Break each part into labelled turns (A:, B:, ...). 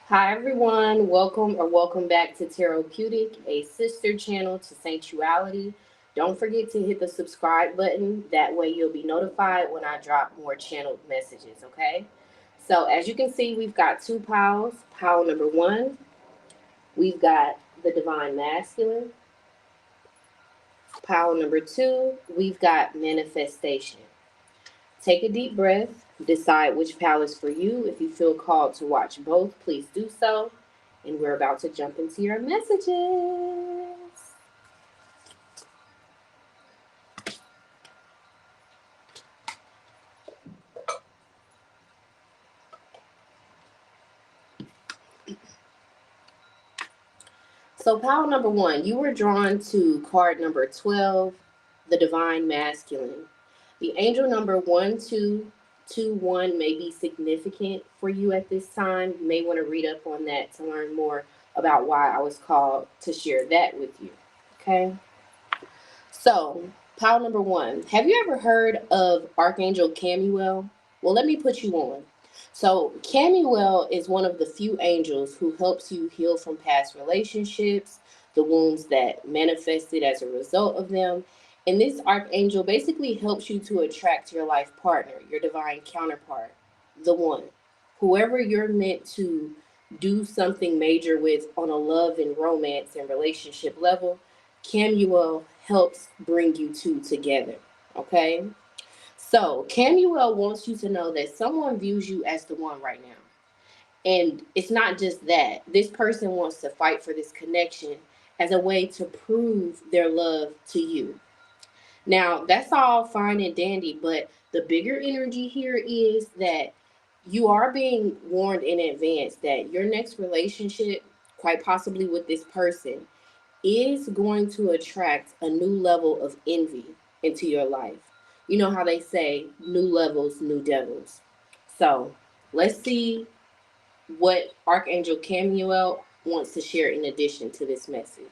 A: Hi everyone, welcome back to Therapeutic, a sister channel to Sanctuality. Don't forget to hit the subscribe button. That way you'll be notified when I drop more channeled messages, okay? So as you can see, we've got two piles. Pile number one, we've got the Divine Masculine. Pile number two, we've got Manifestation. Take a deep breath, decide which pal is for you. If you feel called to watch both, please do so. And we're about to jump into your messages. So, pal number one, you were drawn to card number 12, the Divine Masculine. The angel number 1221 may be significant for you at this time. You may want to read up on that to learn more about why I was called to share that with you. Okay. So, pile number one. Have you ever heard of Archangel Camuel? Well, let me put you on. So, Camuel is one of the few angels who helps you heal from past relationships, the wounds that manifested as a result of them. And this archangel basically helps you to attract your life partner, your divine counterpart, the one. Whoever you're meant to do something major with on a love and romance and relationship level, Camuel helps bring you two together. Okay? So, Camuel wants you to know that someone views you as the one right now. And it's not just that. This person wants to fight for this connection as a way to prove their love to you. Now, that's all fine and dandy, but the bigger energy here is that you are being warned in advance that your next relationship, quite possibly with this person, is going to attract a new level of envy into your life. You know how they say, new levels, new devils. So let's see what Archangel Camuel wants to share in addition to this message.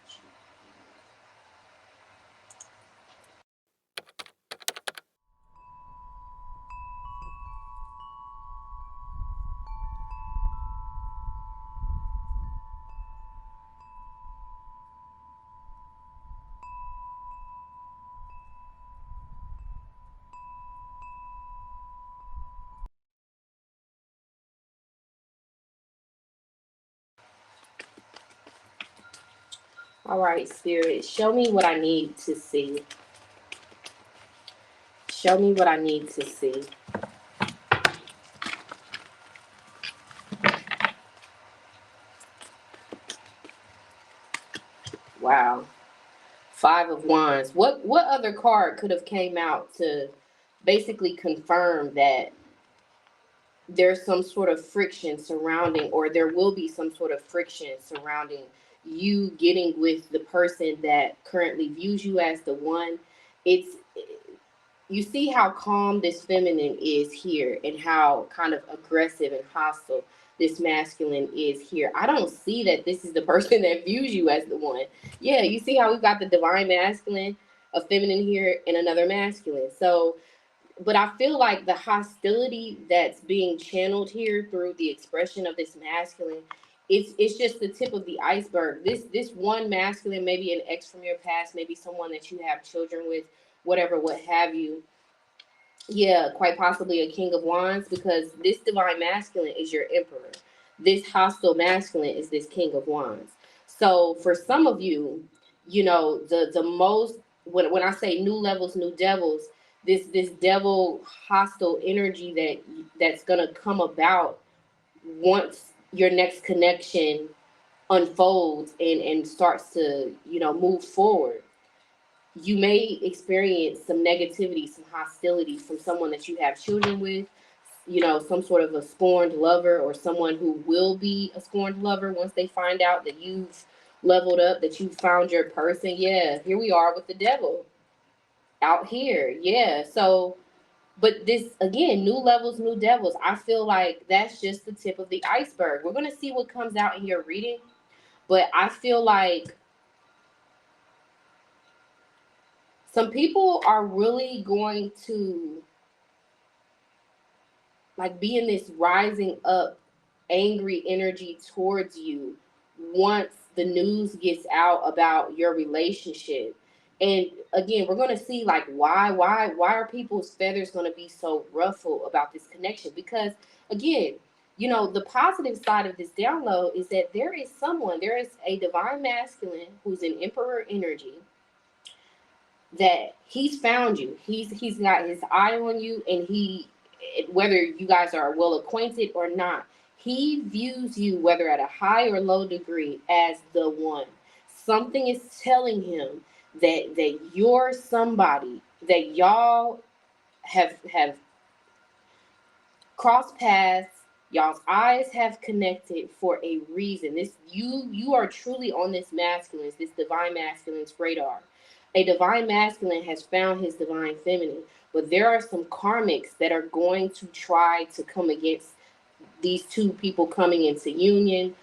A: All right, Spirit, show me what I need to see. Show me what I need to see. Wow. Five of Wands. What other card could have came out to basically confirm that there's some sort of friction surrounding, or there will be some sort of friction surrounding you getting with the person that currently views you as the one? It's, you see how calm this feminine is here and how kind of aggressive and hostile this masculine is here. I don't see that this is the person that views you as the one. Yeah, you see how we've got the divine masculine, a feminine here, and another masculine. So, but I feel like the hostility that's being channeled here through the expression of this masculine, it's just the tip of the iceberg. This one masculine, maybe an ex from your past, maybe someone that you have children with, whatever, what have you. Yeah, quite possibly a king of wands, because this divine masculine is your emperor. This hostile masculine is this king of wands. So for some of you, you know, the most, when I say new levels, new devils, this devil hostile energy that's gonna come about once your next connection unfolds and starts to, you know, move forward. You may experience some negativity, some hostility from someone that you have children with, you know, some sort of a scorned lover, or someone who will be a scorned lover once they find out that you've leveled up, that you found your person. Yeah, here we are with the devil out here. Yeah. So, but this again, new levels, new devils. I feel like that's just the tip of the iceberg. We're going to see what comes out in your reading, but I feel like some people are really going to like be in this rising up angry energy towards you once the news gets out about your relationship. And again, we're going to see like why are people's feathers going to be so ruffled about this connection? Because again, you know, the positive side of this download is that there is a divine masculine who's an emperor energy, that he's found you. He's got his eye on you, and he, whether you guys are well acquainted or not, he views you, whether at a high or low degree, as the one. Something is telling him that you're somebody, that y'all have crossed paths, y'all's eyes have connected for a reason. This, you are truly on this divine masculine's radar. A divine masculine has found his divine feminine, but there are some karmics that are going to try to come against these two people coming into union,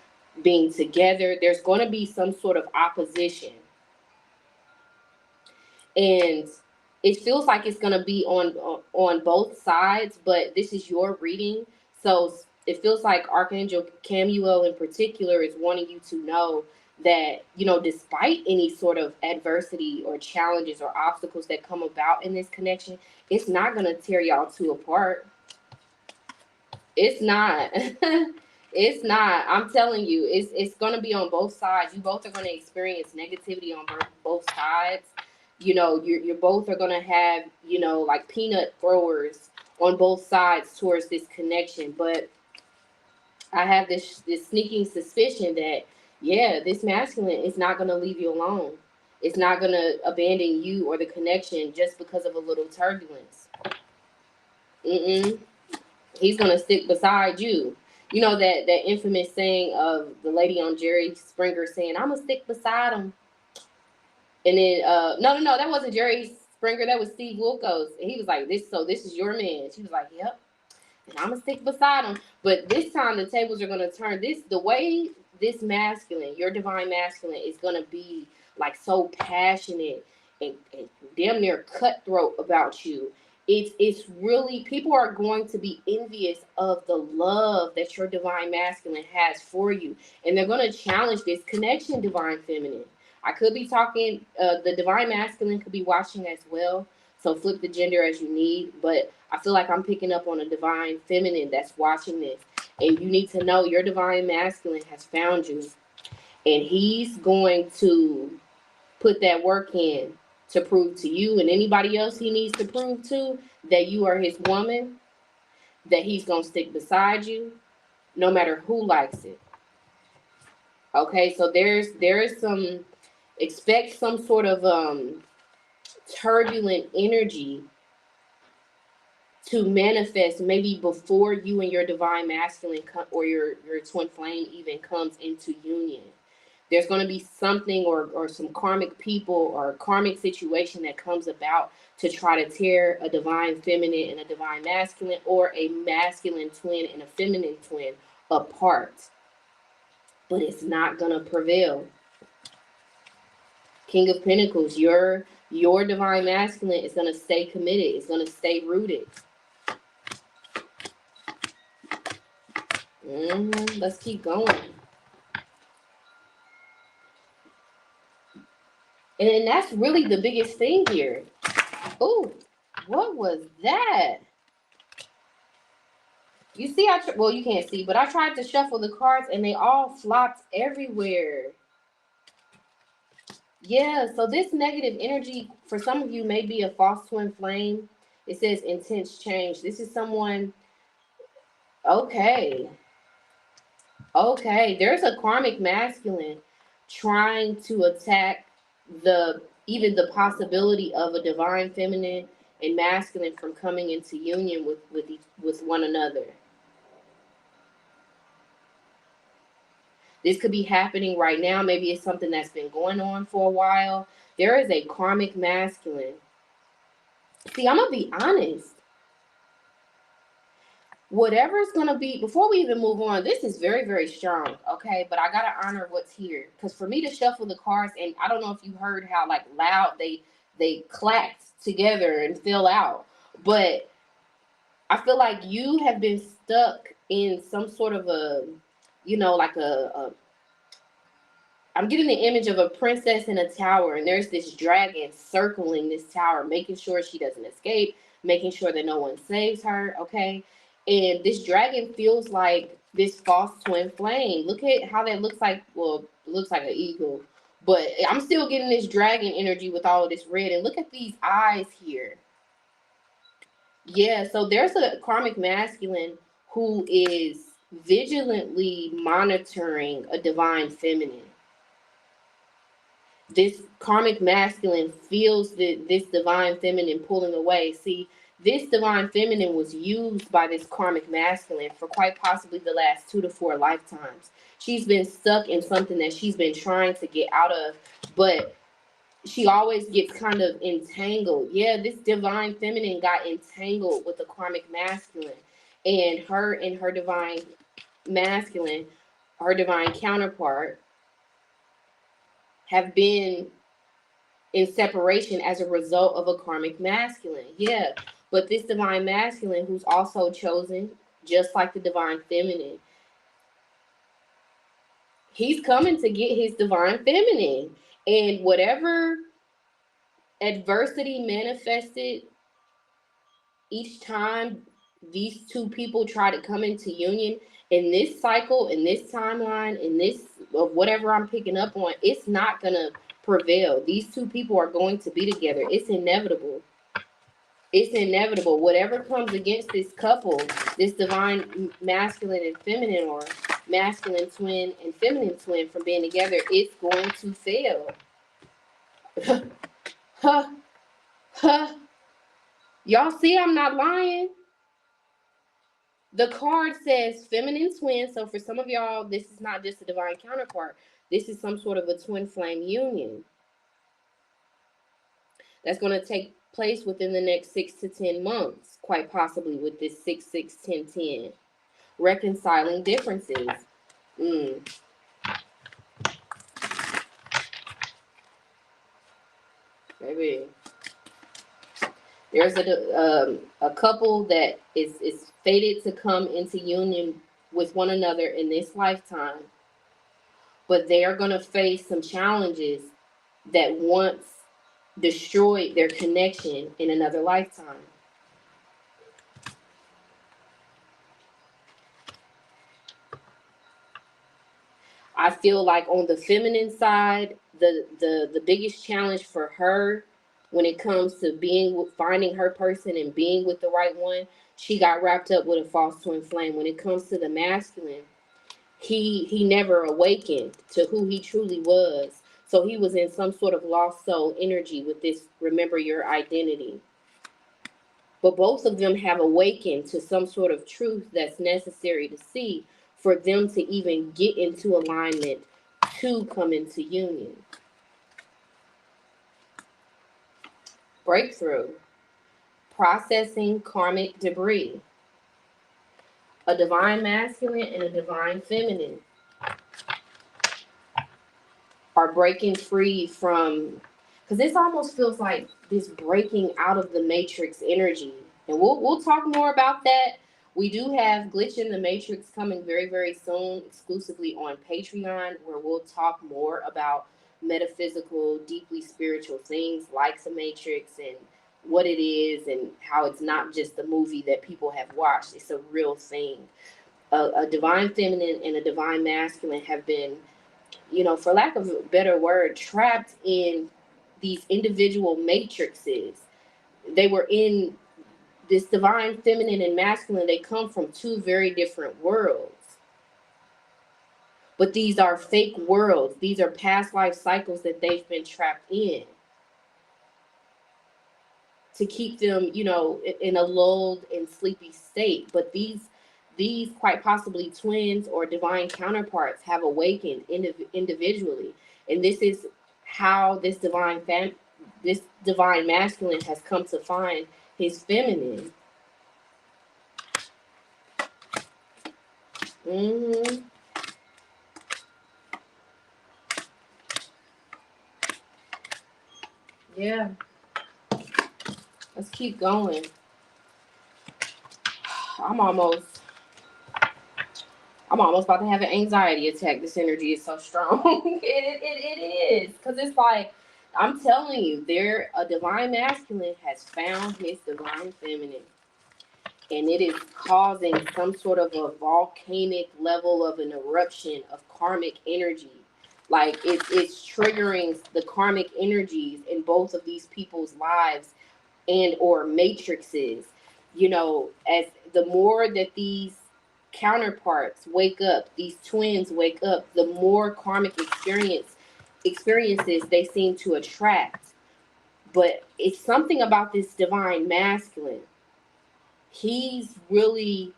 A: being together. There's going to be some sort of opposition, and it feels like it's going to be on both sides, but this is your reading, so it feels like Archangel Camuel in particular is wanting you to know that, you know, despite any sort of adversity or challenges or obstacles that come about in this connection, it's not going to tear y'all two apart. It's not. It's not. I'm telling you, it's going to be on both sides. You both are going to experience negativity on both sides. You know, you're both are going to have, you know, like peanut throwers on both sides towards this connection. But I have this sneaking suspicion that, yeah, this masculine is not going to leave you alone. It's not going to abandon you or the connection just because of a little turbulence. He's going to stick beside you. You know that infamous saying of the lady on Jerry Springer saying, "I'm going to stick beside him." And then, no, that wasn't Jerry Springer. That was Steve Wilkos. And he was like, this is your man. She was like, yep. And I'm going to stick beside him. But this time the tables are going to turn. The way this masculine, your divine masculine, is going to be like so passionate and damn near cutthroat about you. It's really, people are going to be envious of the love that your divine masculine has for you. And they're going to challenge this connection, divine feminine. I could be talking, the divine masculine could be watching as well. So flip the gender as you need. But I feel like I'm picking up on a divine feminine that's watching this. And you need to know your divine masculine has found you. And he's going to put that work in to prove to you and anybody else he needs to prove to that you are his woman, that he's going to stick beside you no matter who likes it. Okay, so there is some, expect some sort of turbulent energy to manifest maybe before you and your divine masculine or your twin flame even comes into union. There's going to be something or some karmic people or a karmic situation that comes about to try to tear a divine feminine and a divine masculine, or a masculine twin and a feminine twin apart. But it's not going to prevail. King of Pentacles, your divine masculine is going to stay committed. It's going to stay rooted. Let's keep going. And that's really the biggest thing here. Oh, what was that? You see, well, you can't see, but I tried to shuffle the cards and they all flopped everywhere. Yeah, so this negative energy for some of you may be a false twin flame. It says intense change. This is someone, okay, there's a karmic masculine trying to attack even the possibility of a divine feminine and masculine from coming into union with one another. This could be happening right now. Maybe it's something that's been going on for a while. There is a karmic masculine. See, I'm going to be honest. Whatever's going to be, before we even move on, this is very, very strong, okay? But I got to honor what's here. Because for me to shuffle the cards, and I don't know if you heard how, like, loud they clacked together and fell out. But I feel like you have been stuck in some sort of a you know, like I'm getting the image of a princess in a tower, and there's this dragon circling this tower, making sure she doesn't escape, making sure that no one saves her, okay? And this dragon feels like this false twin flame. Look at how that looks like. Well, it looks like an eagle, but I'm still getting this dragon energy with all of this red. And look at these eyes here. Yeah, so there's a karmic masculine who is vigilantly monitoring a divine feminine. This karmic masculine feels this divine feminine pulling away. See, this divine feminine was used by this karmic masculine for quite possibly the last 2 to 4 lifetimes. She's been stuck in something that she's been trying to get out of, but she always gets kind of entangled. Yeah, this divine feminine got entangled with the karmic masculine, and her divine masculine, her divine counterpart, have been in separation as a result of a karmic masculine. Yeah, but this divine masculine, who's also chosen just like the divine feminine, he's coming to get his divine feminine. And whatever adversity manifested each time these two people try to come into union, in this cycle, in this timeline, in this of whatever I'm picking up on, it's not gonna prevail. These two people are going to be together. It's inevitable. It's inevitable. Whatever comes against this couple, this divine masculine and feminine, or masculine twin and feminine twin, from being together, it's going to fail. Huh, huh. Y'all see I'm not lying? The card says feminine twin. So for some of y'all, this is not just a divine counterpart. This is some sort of a twin flame union that's going to take place within the next 6 to 10 months, quite possibly with this 6, 6, 10, 10. Reconciling differences. Maybe. There's a couple that is fated to come into union with one another in this lifetime, but they are going to face some challenges that once destroyed their connection in another lifetime. I feel like on the feminine side, the biggest challenge for her when it comes to finding her person and being with the right one, she got wrapped up with a false twin flame. When it comes to the masculine, he never awakened to who he truly was. So he was in some sort of lost soul energy with this remember your identity. But both of them have awakened to some sort of truth that's necessary to see for them to even get into alignment to come into union. Breakthrough. Processing karmic debris. A divine masculine and a divine feminine are breaking free from, because this almost feels like this breaking out of the matrix energy. And we'll talk more about that. We do have Glitch in the Matrix coming very, very soon, exclusively on Patreon, where we'll talk more about metaphysical, deeply spiritual things like the Matrix and what it is and how it's not just a movie that people have watched. It's a real thing. A divine feminine and a divine masculine have been, for lack of a better word, trapped in these individual matrices. They were in this divine feminine and masculine. They come from two very different worlds. But these are fake worlds. These are past life cycles that they've been trapped in to keep them, in a lulled and sleepy state. But these quite possibly twins or divine counterparts have awakened individually. And this is how this divine masculine has come to find his feminine. Yeah. Let's keep going. I'm I'm almost about to have an anxiety attack. This energy is so strong. It is. Because it's like, I'm telling you, a divine masculine has found his divine feminine. And it is causing some sort of a volcanic level of an eruption of karmic energy. Like it's triggering the karmic energies in both of these people's lives and or matrices. As the more that these counterparts wake up, these twins wake up, the more karmic experiences they seem to attract. But it's something about this divine masculine. He's willing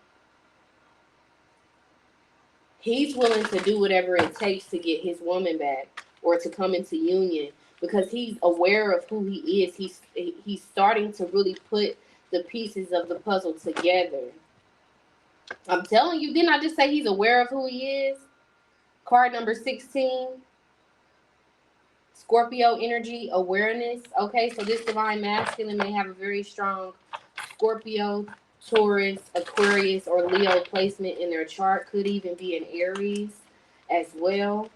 A: to do whatever it takes to get his woman back or to come into union, because he's aware of who he is. He's starting to really put the pieces of the puzzle together. I'm telling you, didn't I just say he's aware of who he is? Card number 16, Scorpio energy, awareness. Okay, so this divine masculine may have a very strong Scorpio, Taurus, Aquarius, or Leo placement in their chart. Could even be an Aries as well.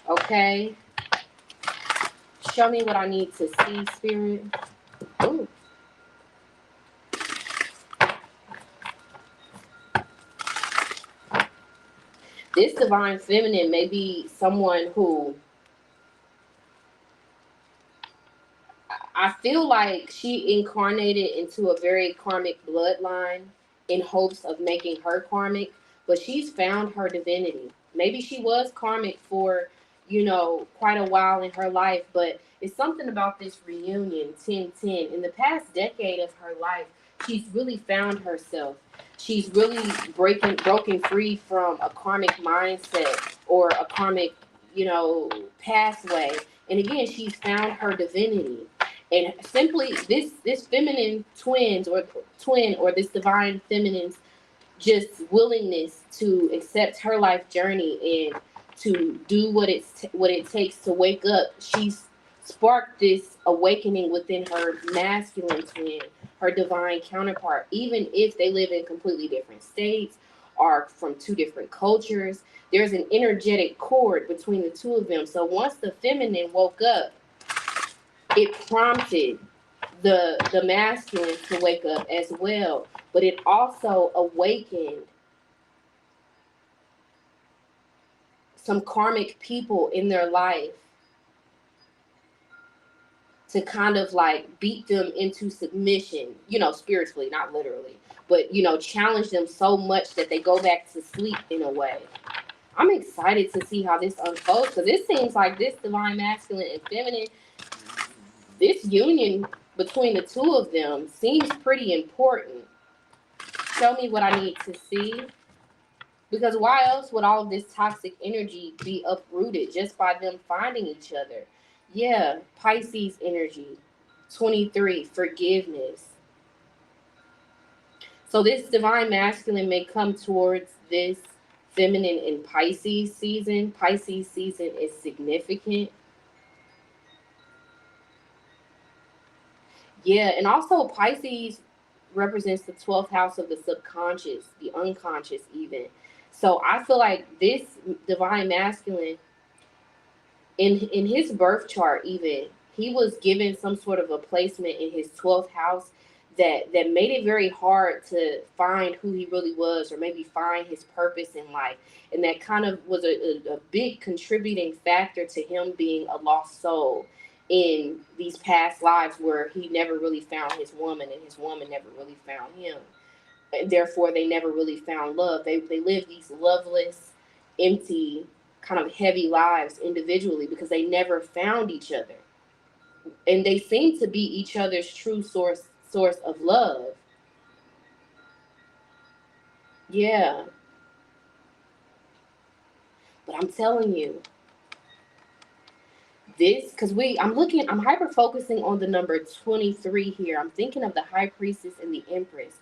A: Okay. Show me what I need to see, Spirit. Ooh. This divine feminine may be someone who I feel like she incarnated into a very karmic bloodline in hopes of making her karmic, but she's found her divinity. Maybe she was karmic for, quite a while in her life, but it's something about this reunion, 1010. In the past decade of her life, she's really found herself. She's really broken free from a karmic mindset or a karmic, pathway. And again, she's found her divinity. And simply this feminine twin or this divine feminine's just willingness to accept her life journey and to do what it takes to wake up. She's sparked this awakening within her masculine twin, her divine counterpart, even if they live in completely different states, are from two different cultures. There's an energetic cord between the two of them. So once the feminine woke up, it prompted the masculine to wake up as well, but it also awakened some karmic people in their life to kind of like beat them into submission, spiritually, not literally, but challenge them so much that they go back to sleep in a way. I'm excited to see how this unfolds, because it seems like this divine masculine and feminine, this union between the two of them seems pretty important. Show me what I need to see. Because why else would all of this toxic energy be uprooted just by them finding each other? Yeah, Pisces energy. 23, forgiveness. So this divine masculine may come towards this feminine in Pisces season. Pisces season is significant. Yeah, and also Pisces represents the 12th house of the subconscious, the unconscious even. So I feel like this divine masculine, in his birth chart even, he was given some sort of a placement in his 12th house that made it very hard to find who he really was, or maybe find his purpose in life. And that kind of was a big contributing factor to him being a lost soul in these past lives, where he never really found his woman and his woman never really found him. And therefore, they never really found love. They lived these loveless, empty, kind of heavy lives individually because they never found each other. And they seem to be each other's true source of love. Yeah. But I'm telling you, this, because I'm hyper focusing on the number 23 here. I'm thinking of the high priestess and the empress.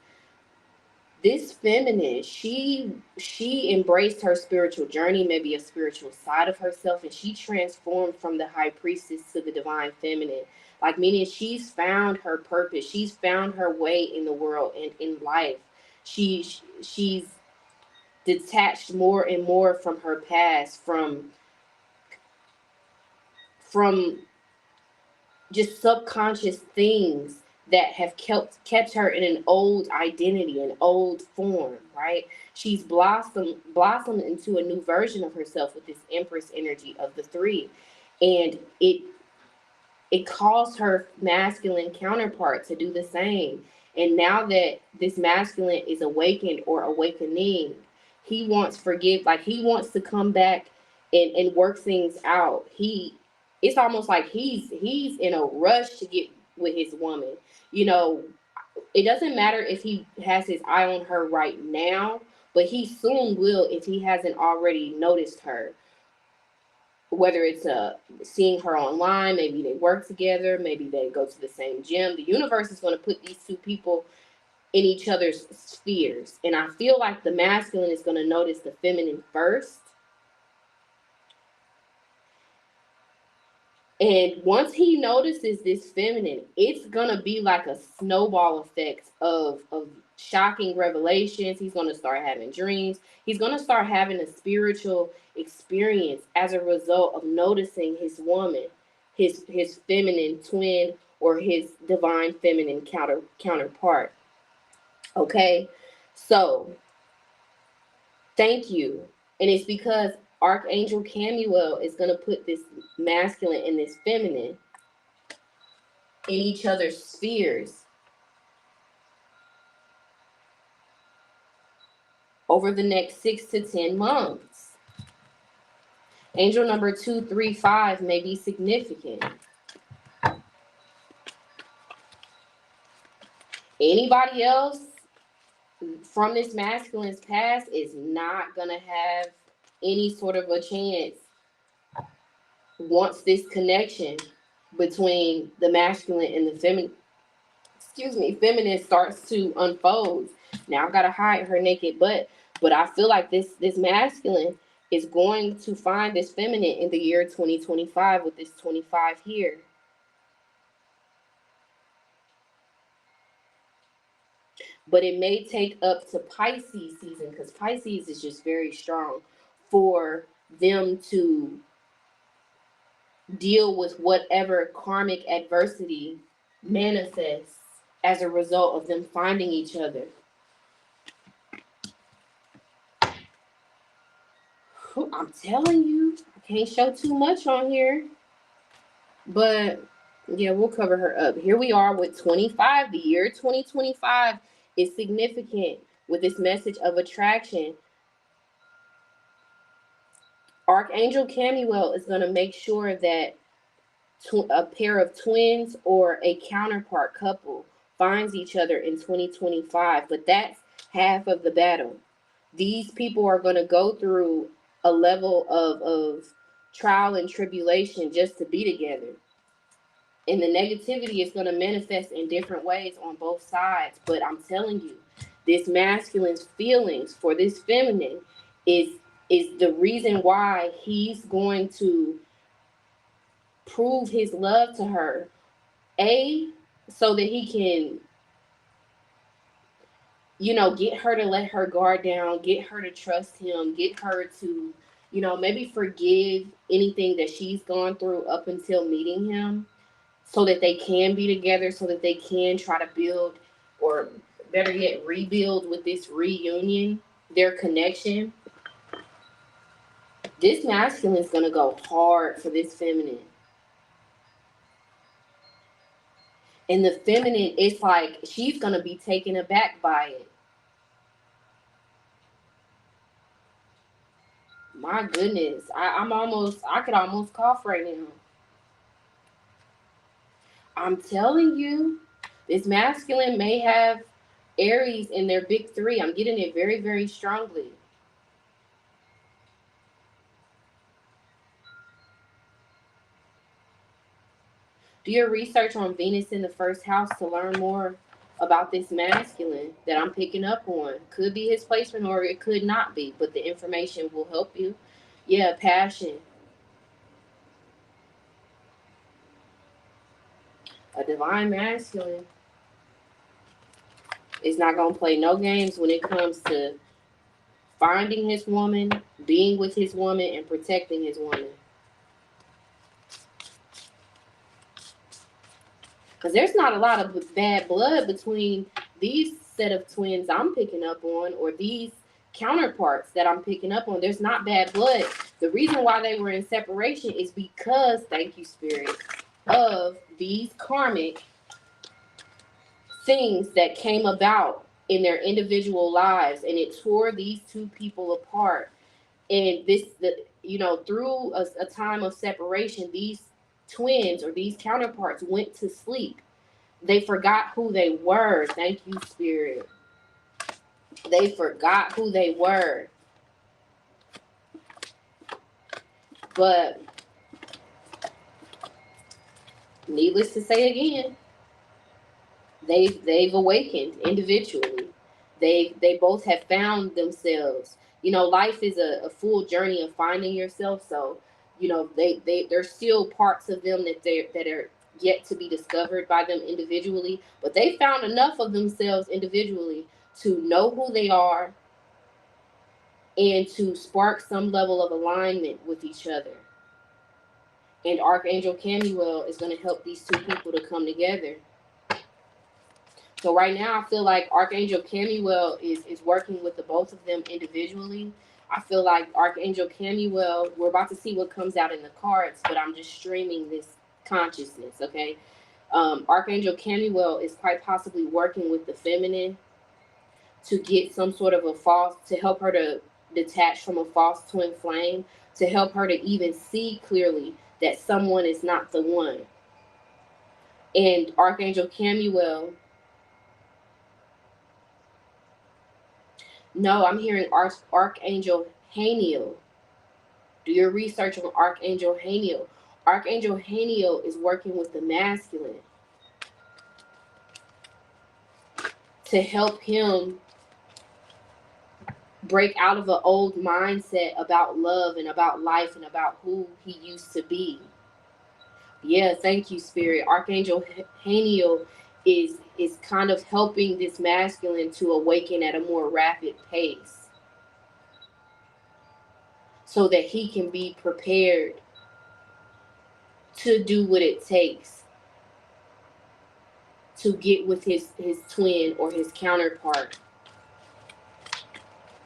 A: This feminine, she embraced her spiritual journey, maybe a spiritual side of herself, and she transformed from the high priestess to the divine feminine. Like, meaning she's found her purpose, she's found her way in the world and in life. She's detached more and more from her past, from just subconscious things that have kept her in an old identity, an old form, right? She's blossomed into a new version of herself with this Empress energy of the three. And it caused her masculine counterpart to do the same. And now that this masculine is awakened or awakening, he wants he wants to come back and work things out. It's almost like he's in a rush to get with his woman. You know, it doesn't matter if he has his eye on her right now, but he soon will if he hasn't already noticed her. Whether it's seeing her online, maybe they work together, maybe they go to the same gym. The universe is going to put these two people in each other's spheres. And I feel like the masculine is going to notice the feminine first. And once he notices this feminine, it's going to be like a snowball effect of shocking revelations. He's going to start having dreams. He's going to start having a spiritual experience as a result of noticing his woman, his feminine twin, or his divine feminine counterpart. Okay? So, thank you. And it's because Archangel Camuel is going to put this masculine and this feminine in each other's spheres over the next 6 to 10 months. Angel number 235 may be significant. Anybody else from this masculine's past is not going to have any sort of a chance once this connection between the masculine and the feminine starts to unfold. Now I've got to hide her naked butt, but I feel like this masculine is going to find this feminine in the year 2025 with this 25 here. But it may take up to Pisces season, because Pisces is just very strong, for them to deal with whatever karmic adversity manifests as a result of them finding each other. I'm telling you, I can't show too much on here. But yeah, we'll cover her up. Here we are with 25. The year 2025 is significant with this message of attraction. Archangel Camuel is going to make sure that a pair of twins or a counterpart couple finds each other in 2025. But that's half of the battle. These people are going to go through a level of trial and tribulation just to be together. And the negativity is going to manifest in different ways on both sides. But I'm telling you, this masculine's feelings for this feminine is the reason why he's going to prove his love to her. So that he can, get her to let her guard down, get her to trust him, get her to, maybe forgive anything that she's gone through up until meeting him, so that they can be together, so that they can try to build, or better yet, rebuild with this reunion, their connection. This masculine is going to go hard for this feminine. And the feminine, it's like she's going to be taken aback by it. My goodness, I could almost cough right now. I'm telling you, this masculine may have Aries in their big three. I'm getting it very, very strongly. Do your research on Venus in the first house to learn more about this masculine that I'm picking up on. Could be his placement or it could not be, but the information will help you. Yeah, passion. A divine masculine is not going to play no games when it comes to finding his woman, being with his woman, and protecting his woman. Because there's not a lot of bad blood between these set of twins I'm picking up on, or these counterparts that I'm picking up on. There's not bad blood. The reason why they were in separation is because, thank you, Spirit, of these karmic things that came about in their individual lives, and it tore these two people apart. And through a time of separation, these twins or these counterparts went to sleep. They forgot who they were. Thank you, Spirit. They forgot who they were. But needless to say again, they've awakened individually. They both have found themselves. Life is a full journey of finding yourself. So, there's still parts of them that are yet to be discovered by them individually, but they found enough of themselves individually to know who they are and to spark some level of alignment with each other. And Archangel Camuel is going to help these two people to come together. So right now, I feel like Archangel Camuel is working with the both of them individually. I feel like Archangel Camuel, we're about to see what comes out in the cards, but I'm just streaming this consciousness, okay? Archangel Camuel is quite possibly working with the feminine to get some sort of to help her to detach from a false twin flame, to help her to even see clearly that someone is not the one. And Archangel Camuel, no, I'm hearing Archangel Haniel. Do your research on Archangel Haniel. Archangel Haniel is working with the masculine to help him break out of an old mindset about love and about life and about who he used to be. Yeah, thank you, Spirit. Archangel Haniel is kind of helping this masculine to awaken at a more rapid pace so that he can be prepared to do what it takes to get with his twin or his counterpart.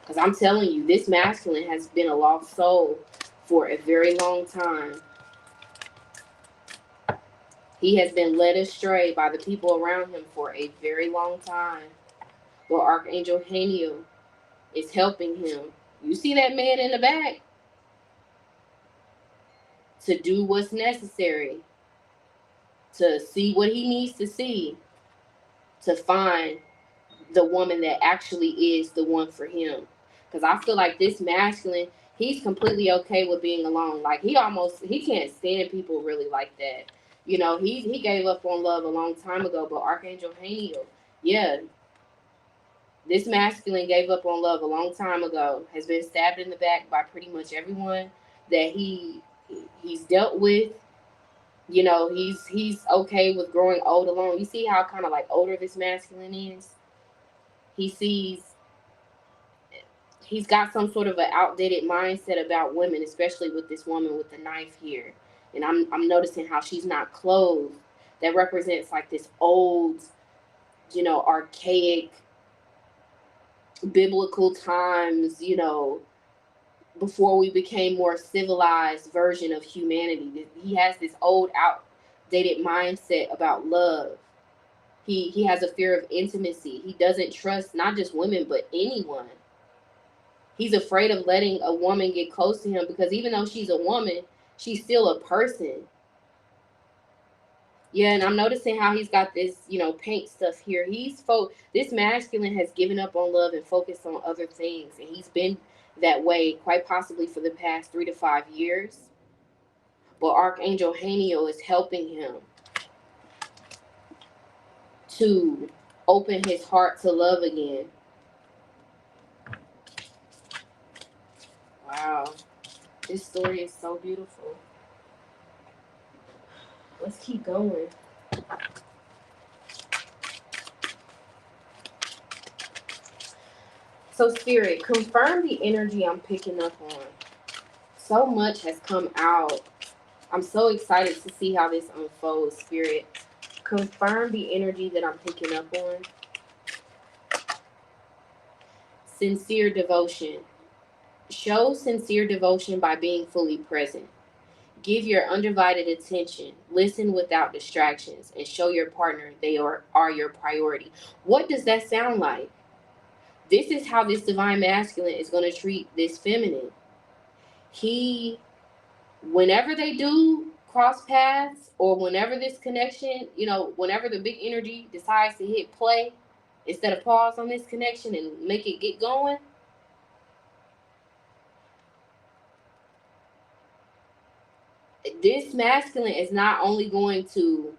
A: Because I'm telling you, this masculine has been a lost soul for a very long time. He has been led astray by the people around him for a very long time. Well, Archangel Haniel is helping him. You see that man in the back? To do what's necessary. To see what he needs to see. To find the woman that actually is the one for him. Because I feel like this masculine, he's completely okay with being alone. Like he can't stand people really like that. He gave up on love a long time ago, but Archangel Haniel, yeah, this masculine gave up on love a long time ago, has been stabbed in the back by pretty much everyone that he's dealt with. He's okay with growing old alone. You see how kind of like older this masculine is? He's got some sort of an outdated mindset about women, especially with this woman with the knife here. And I'm noticing how she's not clothed. That represents like this old, archaic, biblical times, before we became more civilized version of humanity. He has this old, outdated mindset about love. He has a fear of intimacy. He doesn't trust not just women, but anyone. He's afraid of letting a woman get close to him because even though she's a woman, she's still a person. Yeah, and I'm noticing how he's got this, paint stuff here. This masculine has given up on love and focused on other things. And he's been that way quite possibly for the past 3 to 5 years. But Archangel Haniel is helping him to open his heart to love again. Wow. This story is so beautiful. Let's keep going. So, Spirit, confirm the energy I'm picking up on. So much has come out. I'm so excited to see how this unfolds, Spirit. Confirm the energy that I'm picking up on. Sincere devotion. Show sincere devotion by being fully present. Give your undivided attention. Listen without distractions, and show your partner they are your priority. What does that sound like? This is how this divine masculine is going to treat this feminine. He, whenever they do cross paths, or whenever this connection, whenever the big energy decides to hit play instead of pause on this connection and make it get going, this masculine is not only going to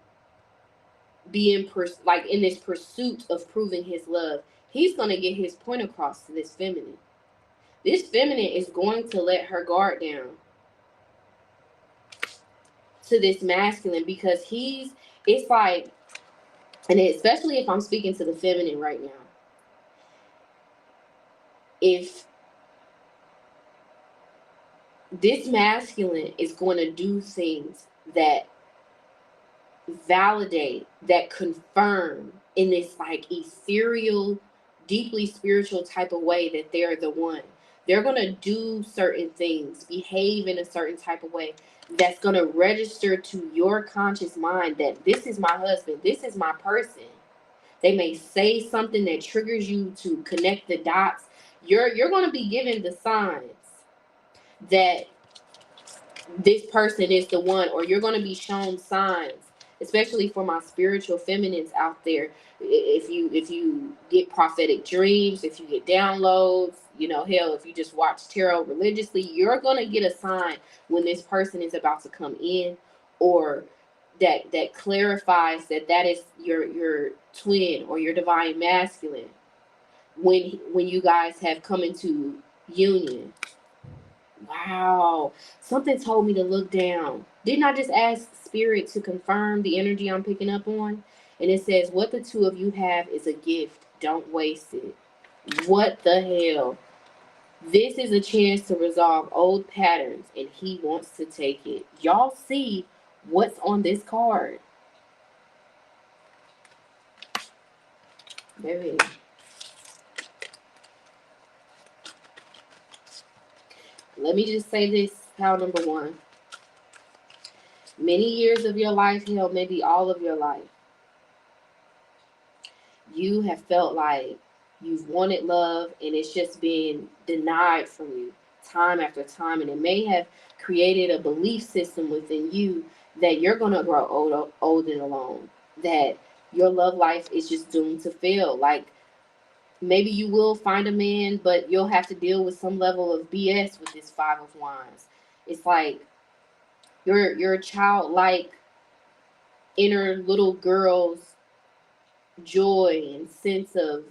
A: be in this pursuit of proving his love, he's going to get his point across to this feminine. This feminine is going to let her guard down to this masculine, because it's like, and especially if I'm speaking to the feminine right now, if this masculine is going to do things that validate, that confirm in this like ethereal, deeply spiritual type of way that they're the one. They're going to do certain things, behave in a certain type of way that's going to register to your conscious mind that this is my husband, this is my person. They may say something that triggers you to connect the dots. You're going to be given the signs that this person is the one, or you're going to be shown signs, especially for my spiritual feminines out there. If you get prophetic dreams, if you get downloads, hell, if you just watch tarot religiously, you're going to get a sign when this person is about to come in, or that clarifies that is your twin or your divine masculine when you guys have come into union. Wow. Something told me to look down. Didn't I just ask Spirit to confirm the energy I'm picking up on? And it says, what the two of you have is a gift. Don't waste it. What the hell? This is a chance to resolve old patterns, and he wants to take it. Y'all see what's on this card? Baby. Let me just say this, pal number one. Many years of your life, hell, maybe all of your life, you have felt like you've wanted love and it's just been denied from you time after time. And it may have created a belief system within you that you're going to grow old and alone, that your love life is just doomed to fail. Like, maybe you will find a man, but you'll have to deal with some level of BS with this Five of Wands. It's like your childlike inner little girl's joy and sense of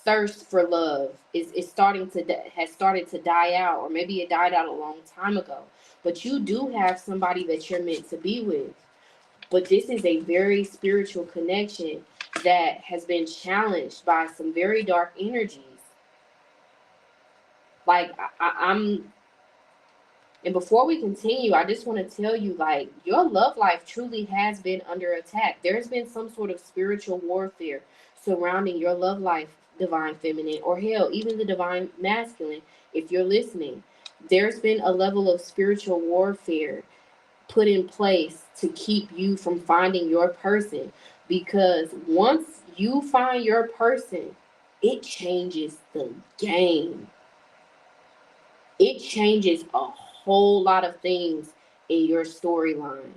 A: thirst for love has started to die out, or maybe it died out a long time ago. But you do have somebody that you're meant to be with. But this is a very spiritual connection that has been challenged by some very dark energies. Like, and before we continue, I just want to tell you, like, your love life truly has been under attack. There's been some sort of spiritual warfare surrounding your love life, divine feminine, or hell, even the divine masculine, if you're listening. There's been a level of spiritual warfare put in place to keep you from finding your person. Because once you find your person, it changes the game. It changes a whole lot of things in your storyline.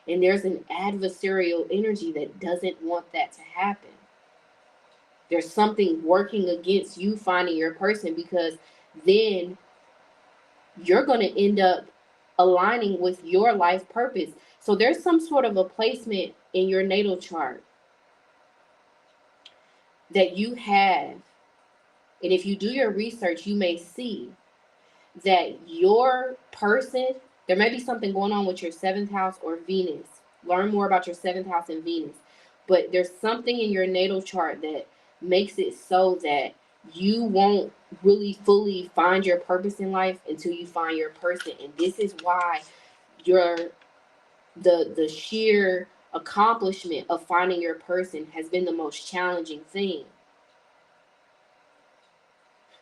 A: And there's an adversarial energy that doesn't want that to happen. There's something working against you finding your person, because then you're going to end up aligning with your life purpose. So there's some sort of a placement in your natal chart that you have. And if you do your research, you may see that your person, there may be something going on with your 7th house or Venus. Learn more about your 7th house and Venus. But there's something in your natal chart that makes it so that you won't really fully find your purpose in life until you find your person. And this is why your the sheer accomplishment of finding your person has been the most challenging thing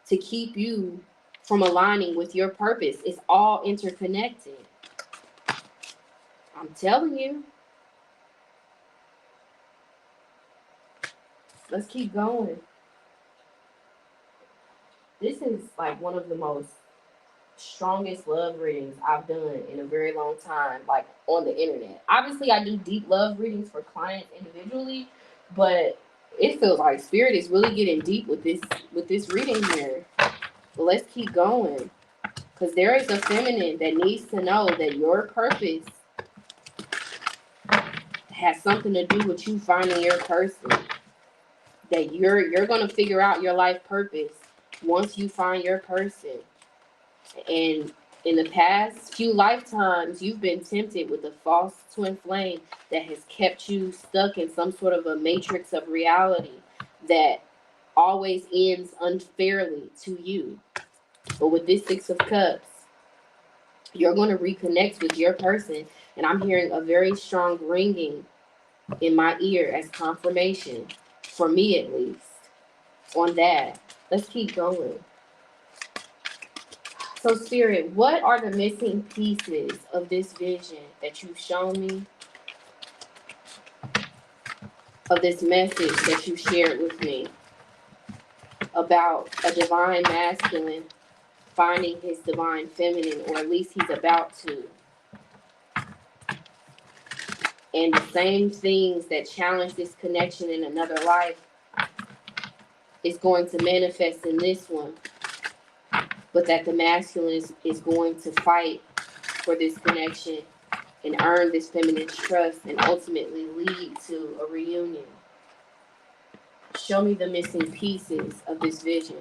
A: to keep you from aligning with your purpose. It's all interconnected. I'm telling you. Let's keep going. This is like one of the most strongest love readings I've done in a very long time, like on the internet. Obviously, I do deep love readings for clients individually, but it feels like spirit is really getting deep with this reading here. But let's keep going, because there is a feminine that needs to know that your purpose has something to do with you finding your person. That you're gonna figure out your life purpose once you find your person. And in the past few lifetimes, you've been tempted with a false twin flame that has kept you stuck in some sort of a matrix of reality that always ends unfairly to you. But with this Six of Cups, you're going to reconnect with your person. And I'm hearing a very strong ringing in my ear as confirmation, for me at least, on that. Let's keep going. So, Spirit, what are the missing pieces of this vision that you've shown me, of this message that you shared with me about a divine masculine finding his divine feminine, or at least he's about to? And the same things that challenge this connection in another life is going to manifest in this one, but that the masculine is going to fight for this connection and earn this feminine's trust and ultimately lead to a reunion. Show me the missing pieces of this vision.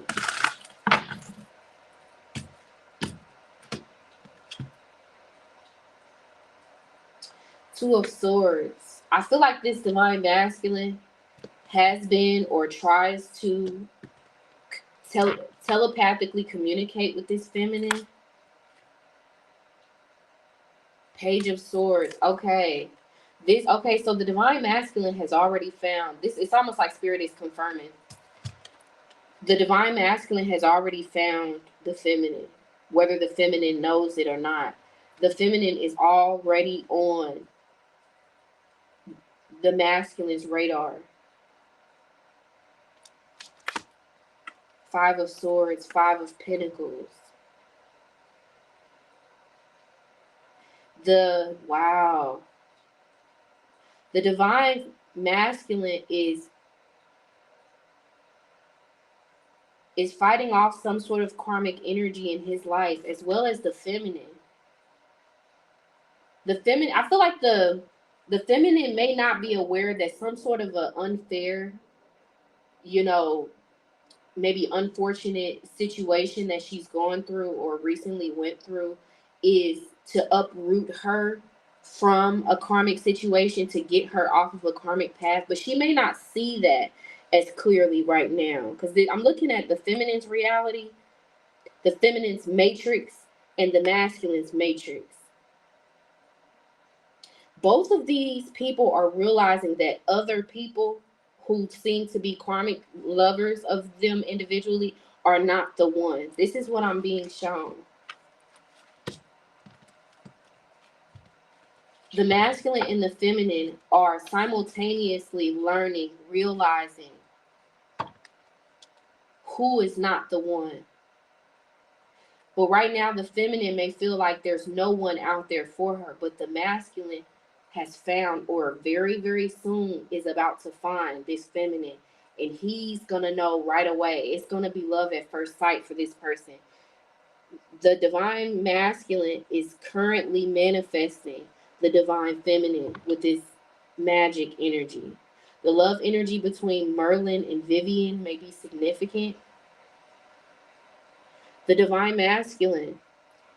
A: Two of Swords. I feel like this divine masculine has been or tries to telepathically communicate with this feminine. Page of Swords. Okay. So the divine masculine has already found this. It's almost like spirit is confirming. The divine masculine has already found the feminine, whether the feminine knows it or not. The feminine is already on the masculine's radar. Five of Swords, Five of Pentacles. The divine masculine is fighting off some sort of karmic energy in his life, as well as the feminine. I feel like the feminine may not be aware that some sort of an unfair, maybe unfortunate situation that she's gone through or recently went through is to uproot her from a karmic situation, to get her off of a karmic path. But she may not see that as clearly right now, because I'm looking at the feminine's reality, the feminine's matrix, and the masculine's matrix. Both of these people are realizing that other people who seem to be karmic lovers of them individually are not the ones. This is what I'm being shown. The masculine and the feminine are simultaneously learning, realizing who is not the one. But right now, the feminine may feel like there's no one out there for her, but the masculine has found, or very, very soon is about to find, this feminine. And he's going to know right away. It's going to be love at first sight for this person. The divine masculine is currently manifesting the divine feminine with this magic energy. The love energy between Merlin and Vivian may be significant. The divine masculine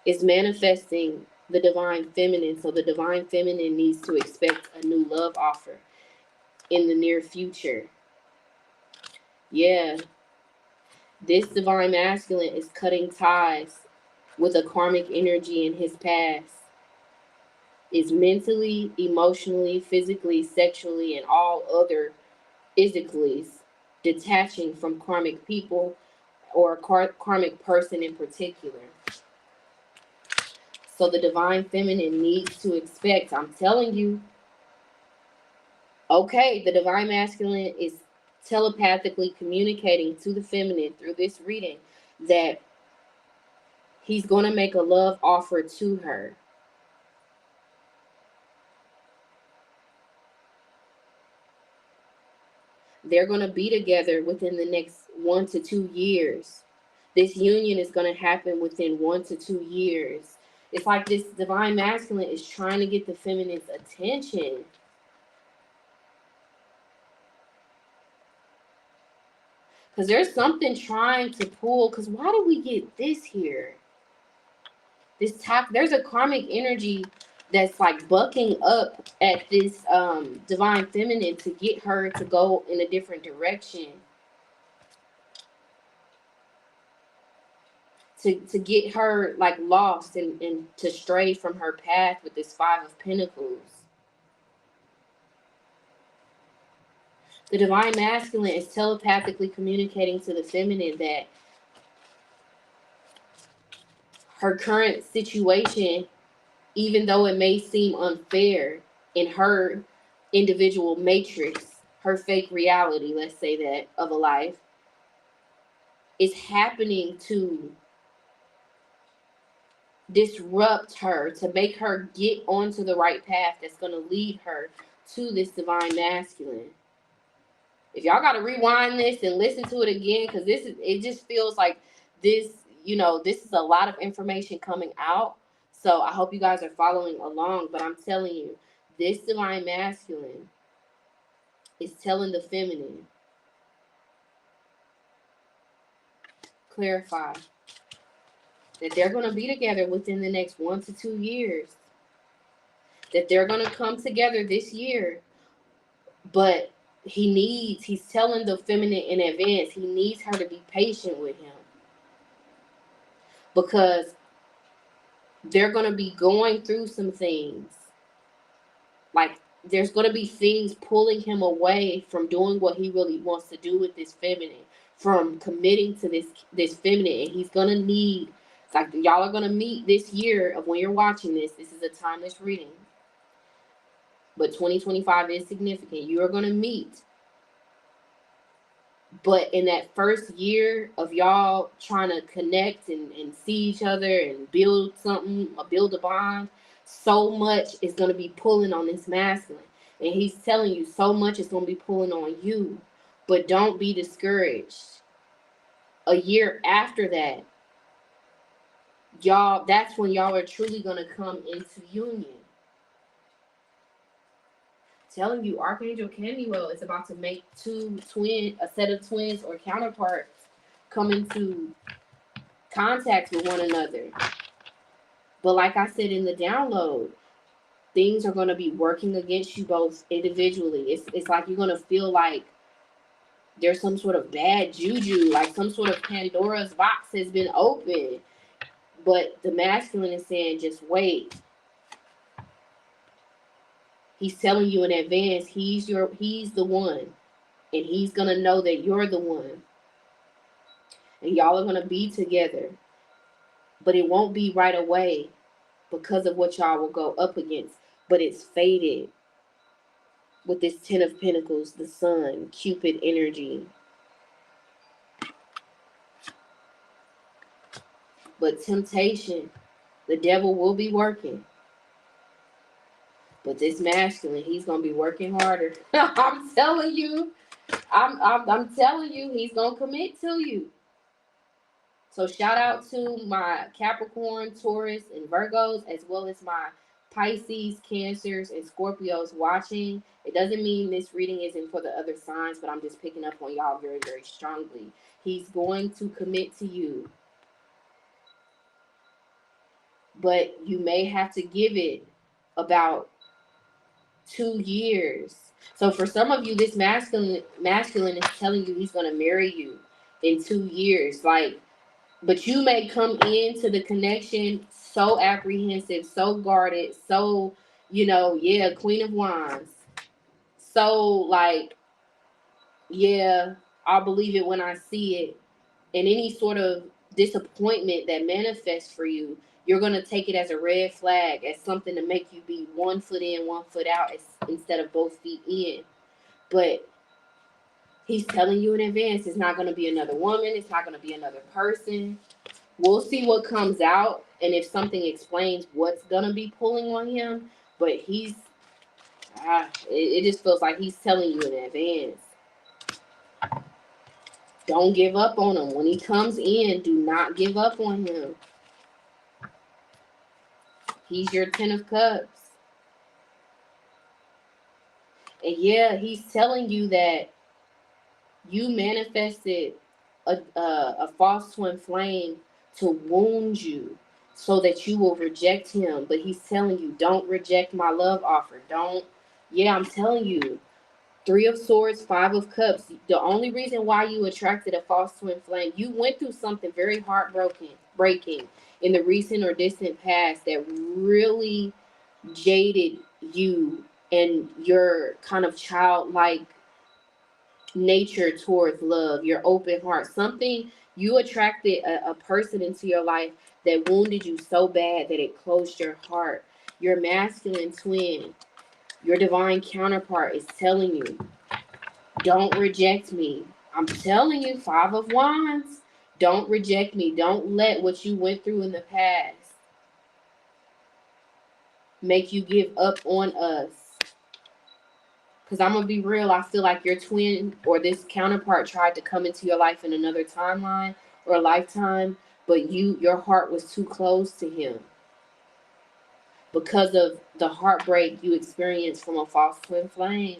A: is manifesting the divine feminine, so the divine feminine needs to expect a new love offer. in the near future. Yeah, this divine masculine is cutting ties with a karmic energy in his past. Is mentally, emotionally, physically, sexually, and all other physicallys detaching from karmic people or a karmic person in particular. So the divine feminine needs to expect, I'm telling you, okay, the divine masculine is telepathically communicating to the feminine through this reading that he's going to make a love offer to her. They're going to be together within the next 1 to 2 years. This union is going to happen within 1 to 2 years. It's like this divine masculine is trying to get the feminine's attention. Because there's something trying to pull. Because why did we get this here? There's a karmic energy that's like bucking up at this divine feminine to get her to go in a different direction. To get her like lost and to stray from her path with this Five of Pentacles. The divine masculine is telepathically communicating to the feminine that her current situation, even though it may seem unfair in her individual matrix, her fake reality, let's say that, of a life, is happening to disrupt her, to make her get onto the right path that's going to lead her to this divine masculine. If y'all got to rewind this and listen to it again, because it just feels like this, this is a lot of information coming out. So I hope you guys are following along. But I'm telling you, this divine masculine is telling the feminine, clarify, that they're going to be together within the next 1 to 2 years. That they're going to come together this year. But he's telling the feminine in advance, he needs her to be patient with him. Because they're going to be going through some things. Like, there's going to be things pulling him away from doing what he really wants to do with this feminine, from committing to this feminine. And he's going to need, it's like y'all are going to meet this year of when you're watching this. This is a timeless reading. But 2025 is significant. You are going to meet. But in that first year of y'all trying to connect and see each other and build something, build a bond, so much is going to be pulling on this masculine. And he's telling you so much is going to be pulling on you. But don't be discouraged. A year after that, that's when y'all are truly going to come into union. Telling you, Archangel Camuel is about to make a set of twins or counterparts come into contact with one another. But like I said in the download, things are going to be working against you both individually. It's like you're going to feel like there's some sort of bad juju, like some sort of Pandora's box has been opened. But the masculine is saying, just wait. He's telling you in advance, he's the one. And he's going to know that you're the one. And y'all are going to be together. But it won't be right away because of what y'all will go up against. But it's fated with this Ten of Pentacles, the Sun, Cupid energy. But temptation, the devil will be working. But this masculine, he's going to be working harder. I'm telling you. I'm telling you, he's going to commit to you. So shout out to my Capricorn, Taurus, and Virgos, as well as my Pisces, Cancers, and Scorpios watching. It doesn't mean this reading isn't for the other signs, but I'm just picking up on y'all very, very strongly. He's going to commit to you. But you may have to give it about 2 years So for some of you, this masculine is telling you he's going to marry you in 2 years. Like, but you may come into the connection so apprehensive, so guarded, so, yeah, Queen of Wands. So, like, yeah, I'll believe it when I see it. And any sort of disappointment that manifests for you, you're going to take it as a red flag, as something to make you be 1 foot in, 1 foot out, instead of both feet in. But he's telling you in advance, it's not going to be another woman. It's not going to be another person. We'll see what comes out and if something explains what's going to be pulling on him. But it just feels like he's telling you in advance. Don't give up on him. When he comes in, do not give up on him. He's your 10 of Cups. And yeah, he's telling you that you manifested a false twin flame to wound you so that you will reject him. But he's telling you, don't reject my love offer. I'm telling you. 3 of Swords, 5 of Cups. The only reason why you attracted a false twin flame, you went through something very breaking in the recent or distant past that really jaded you and your kind of childlike nature towards love, your open heart. Something you attracted a person into your life that wounded you so bad that it closed your heart. Your masculine twin, your divine counterpart is telling you, don't reject me. I'm telling you, 5 of Wands, don't reject me. Don't let what you went through in the past make you give up on us. Because I'm going to be real, I feel like your twin or this counterpart tried to come into your life in another timeline or a lifetime, but your heart was too close to him because of the heartbreak you experienced from a false twin flame.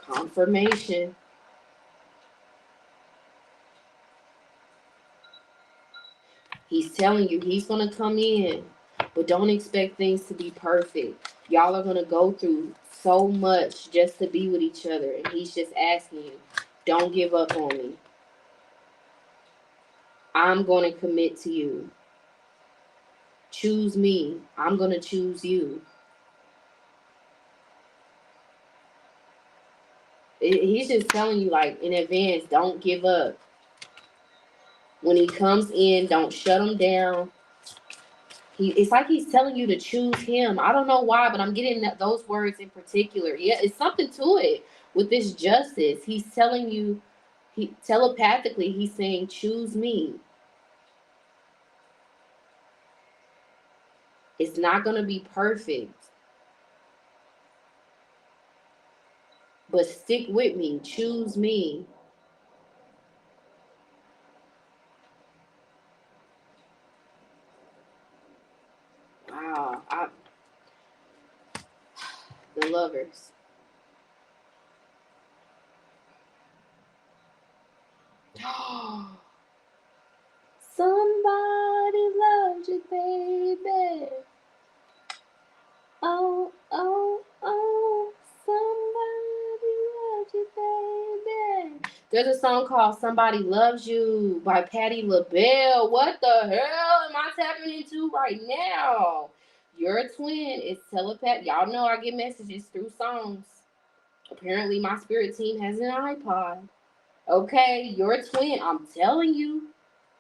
A: Confirmation. He's telling you he's going to come in, but don't expect things to be perfect. Y'all are going to go through so much just to be with each other. And he's just asking you, don't give up on me. I'm going to commit to you. Choose me. I'm going to choose you. He's just telling you, like, in advance, don't give up. When he comes in, don't shut him down. It's like he's telling you to choose him. I don't know why, but I'm getting those words in particular. Yeah, it's something to it with this justice. He's telling you, telepathically, he's saying, choose me. It's not going to be perfect. But stick with me. Choose me. Wow. The Lovers. Somebody loves you, baby. Oh, oh, oh. Somebody loves you, baby. There's a song called Somebody Loves You by Patti LaBelle. What the hell am I tapping into right now? Your twin is telepath. Y'all know I get messages through songs. Apparently my spirit team has an iPod. Okay, your twin, I'm telling you.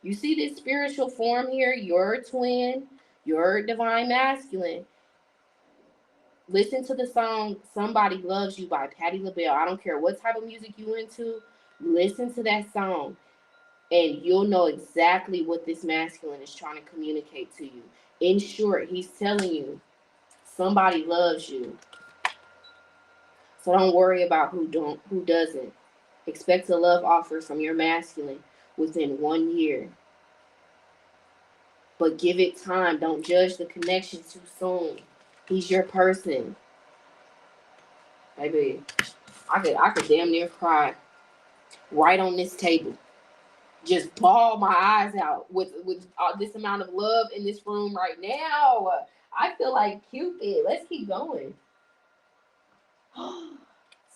A: You see this spiritual form here? Your twin, your divine masculine. Listen to the song Somebody Loves You by Patti LaBelle. I don't care what type of music you into. Listen to that song and you'll know exactly what this masculine is trying to communicate to you. In short, he's telling you somebody loves you. So don't worry about who doesn't. Expect a love offer from your masculine within 1 year. But give it time. Don't judge the connection too soon. He's your person. Baby, I could damn near cry right on this table. Just bawl my eyes out with this amount of love in this room right now. I feel like Cupid. Let's keep going.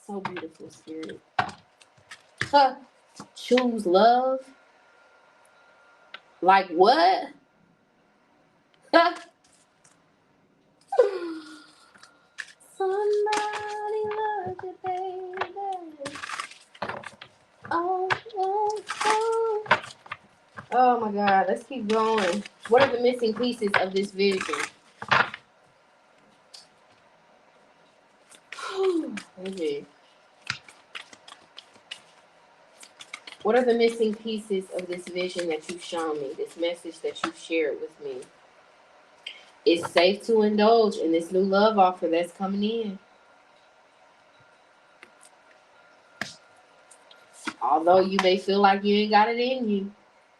A: So beautiful, Spirit. Huh. Choose love. Like what? Huh. Somebody love you, baby. Oh, oh, oh. Oh my God, let's keep going. What are the missing pieces of this vision? Okay. What are the missing pieces of this vision that you've shown me, this message that you've shared with me? It's safe to indulge in this new love offer that's coming in. Although you may feel like you ain't got it in you,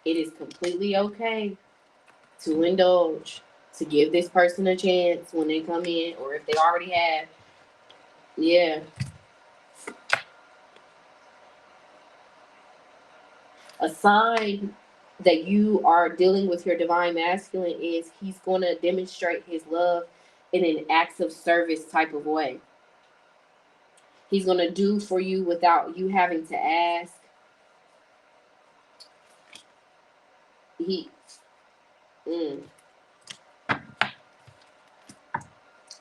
A: it is completely okay to indulge, to give this person a chance when they come in, or if they already have. Yeah. A sign that you are dealing with your divine masculine is he's going to demonstrate his love in an acts of service type of way. He's going to do for you without you having to ask.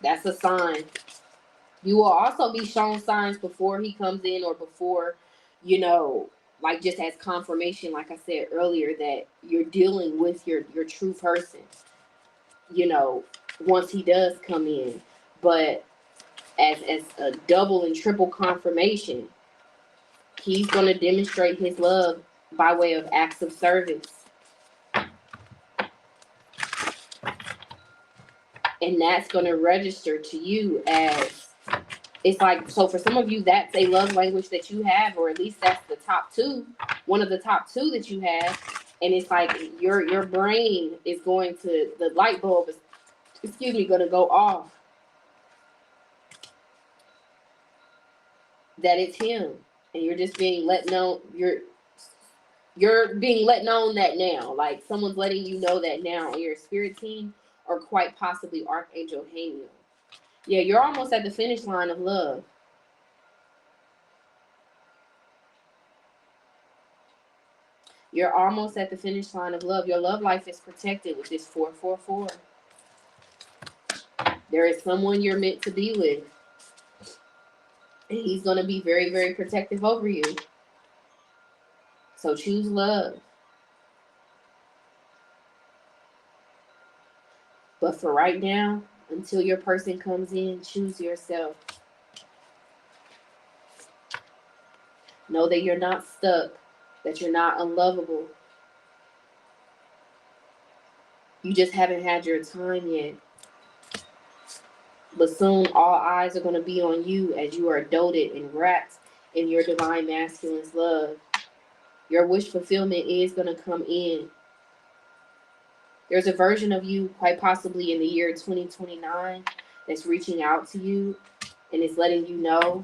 A: That's a sign. You will also be shown signs before he comes in, or before, like just as confirmation, like I said earlier, that you're dealing with your true person, once he does come in. But as a double and triple confirmation, he's going to demonstrate his love by way of acts of service. And that's going to register to you as, it's like, so for some of you, that's a love language that you have, or at least that's the top two, one of the top two that you have. And it's like your brain is going to, the light bulb is, going to go off. That it's him. And you're just being let know, you're being let known that now. Like someone's letting you know that now on your spirit team, or quite possibly Archangel Hamiel. Yeah, you're almost at the finish line of love. You're almost at the finish line of love. Your love life is protected with this 444. There is someone you're meant to be with. And he's going to be very, very protective over you. So choose love. But for right now, until your person comes in, choose yourself. Know that you're not stuck, that you're not unlovable. You just haven't had your time yet. But soon all eyes are going to be on you as you are doted and wrapped in your divine masculine's love. Your wish fulfillment is going to come in. There's a version of you, quite possibly in the year 2029, that's reaching out to you and is letting you know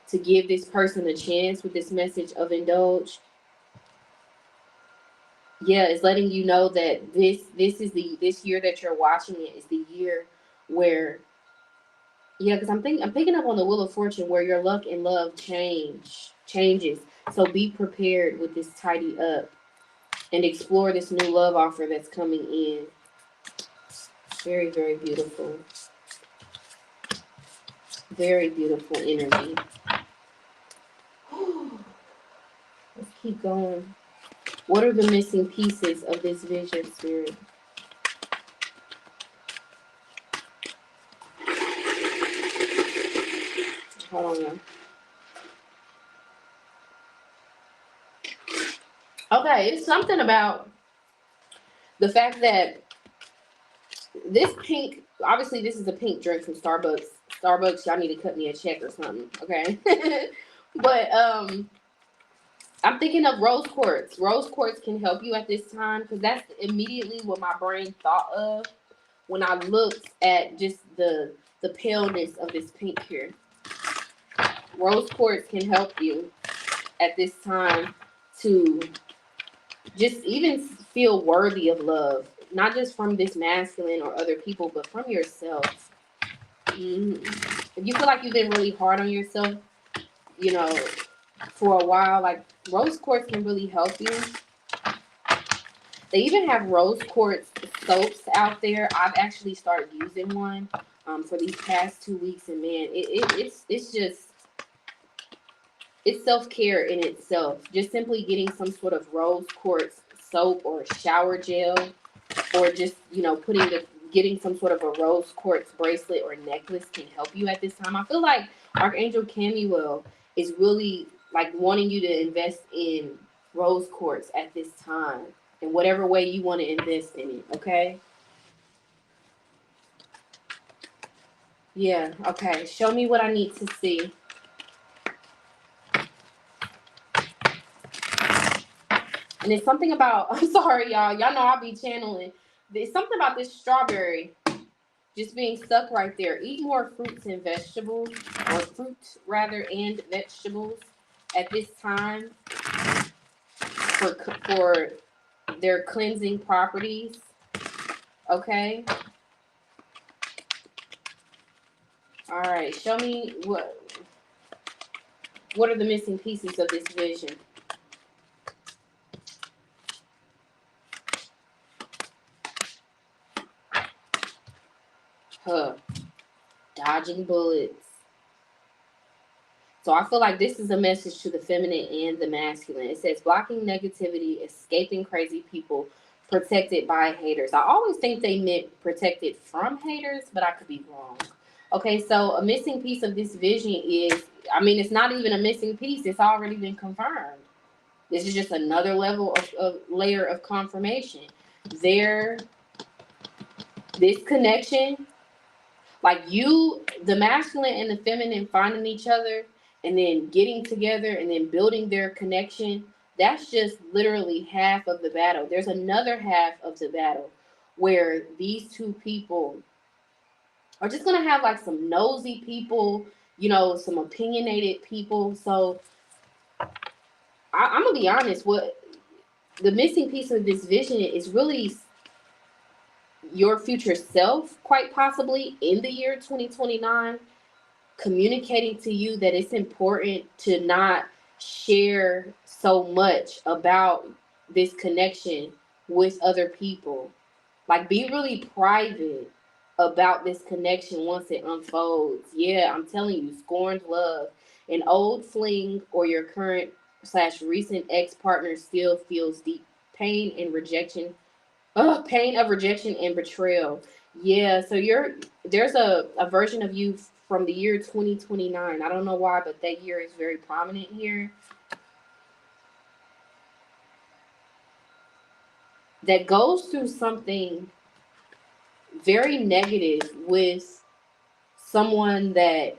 A: to give this person a chance with this message of indulge. Yeah, it's letting you know that this year that you're watching it is the year where, because I'm picking up on the Wheel of Fortune, where your luck and love changes. So be prepared with this tidy up and explore this new love offer that's coming in. Very, very beautiful. Very beautiful energy. Let's keep going. What are the missing pieces of this vision, Spirit? Hold on, y'all. Okay, it's something about the fact that this pink, obviously this is a pink drink from Starbucks. Starbucks, y'all need to cut me a check or something, okay? But I'm thinking of rose quartz. Rose quartz can help you at this time, because that's immediately what my brain thought of when I looked at just the paleness of this pink here. Rose quartz can help you at this time to just even feel worthy of love, not just from this masculine or other people, but from yourself. If you feel like you've been really hard on yourself, you know, for a while, like rose quartz can really help you. They even have rose quartz soaps out there. I've actually started using one for these past 2 weeks, and man, it's just it's self-care in itself. Just simply getting some sort of rose quartz soap or shower gel, or just, getting some sort of a rose quartz bracelet or necklace can help you at this time. I feel like Archangel Camuel is really like wanting you to invest in rose quartz at this time in whatever way you want to invest in it, okay? Yeah, okay. Show me what I need to see. And it's something about, I'm sorry, y'all. Y'all know I'll be channeling. There's something about this strawberry just being stuck right there. Eat more fruits and vegetables, or fruit rather, and vegetables at this time for their cleansing properties. Okay. All right. Show me what are the missing pieces of this vision. Dodging bullets. So I feel like this is a message to the feminine and the masculine. It says blocking negativity, escaping crazy people, protected by haters. I always think they meant protected from haters, but I could be wrong. Okay, so a missing piece of this vision is, it's not even a missing piece. It's already been confirmed. This is just another level of layer of confirmation. This connection, like the masculine and the feminine finding each other and then getting together and then building their connection, that's just literally half of the battle. There's another half of the battle where these two people are just going to have like some nosy people, some opinionated people. So I'm going to be honest, what the missing piece of this vision is really your future self, quite possibly in the year 2029, communicating to you that it's important to not share so much about this connection with other people. Like, be really private about this connection once it unfolds. Yeah, I'm telling you, scorned love. An old fling or your current / recent ex-partner still feels deep pain and rejection. Pain of rejection and betrayal. Yeah, so there's a version of you from the year 2029. I don't know why, but that year is very prominent here. That goes through something very negative with someone that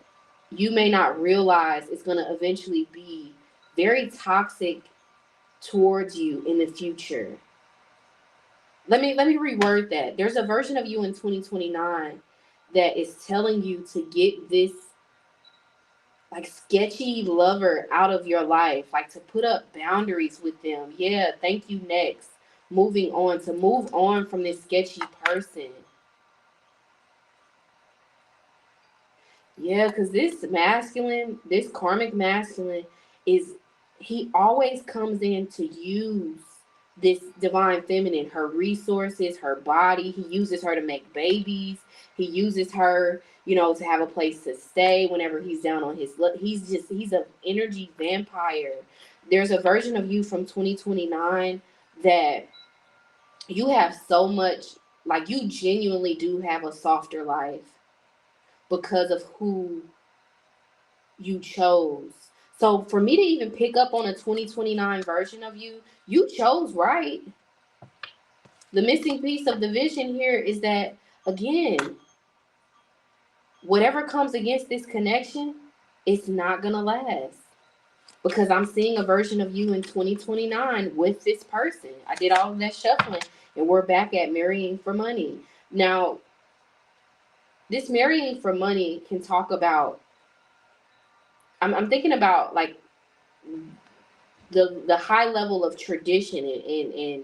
A: you may not realize is going to eventually be very toxic towards you in the future. Let me reword that. There's a version of you in 2029 that is telling you to get this like sketchy lover out of your life, like to put up boundaries with them. Yeah, thank you, next. Moving on, to move on from this sketchy person. Yeah, because this karmic masculine he always comes in to use this divine feminine, her resources, her body. He uses her to make babies. He uses her, to have a place to stay whenever he's down on his luck. He's an energy vampire. There's a version of you from 2029 that you have so much, like you genuinely do have a softer life because of who you chose. So for me to even pick up on a 2029 version of you, you chose right. The missing piece of the vision here is that, again, whatever comes against this connection, it's not going to last. Because I'm seeing a version of you in 2029 with this person. I did all of that shuffling, and we're back at marrying for money. Now, this marrying for money can talk about, I'm thinking about like the high level of tradition and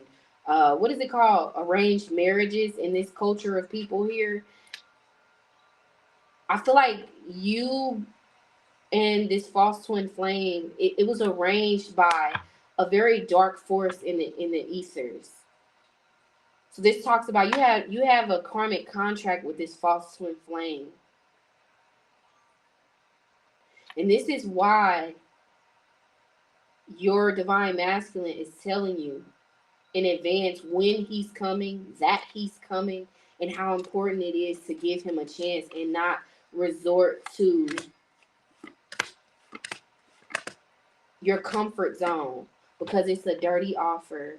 A: what is it called? Arranged marriages in this culture of people here. I feel like you and this false twin flame, it was arranged by a very dark force in the ethers. So this talks about you have a karmic contract with this false twin flame. And this is why your divine masculine is telling you in advance when he's coming, that he's coming, and how important it is to give him a chance and not resort to your comfort zone because it's a dirty offer.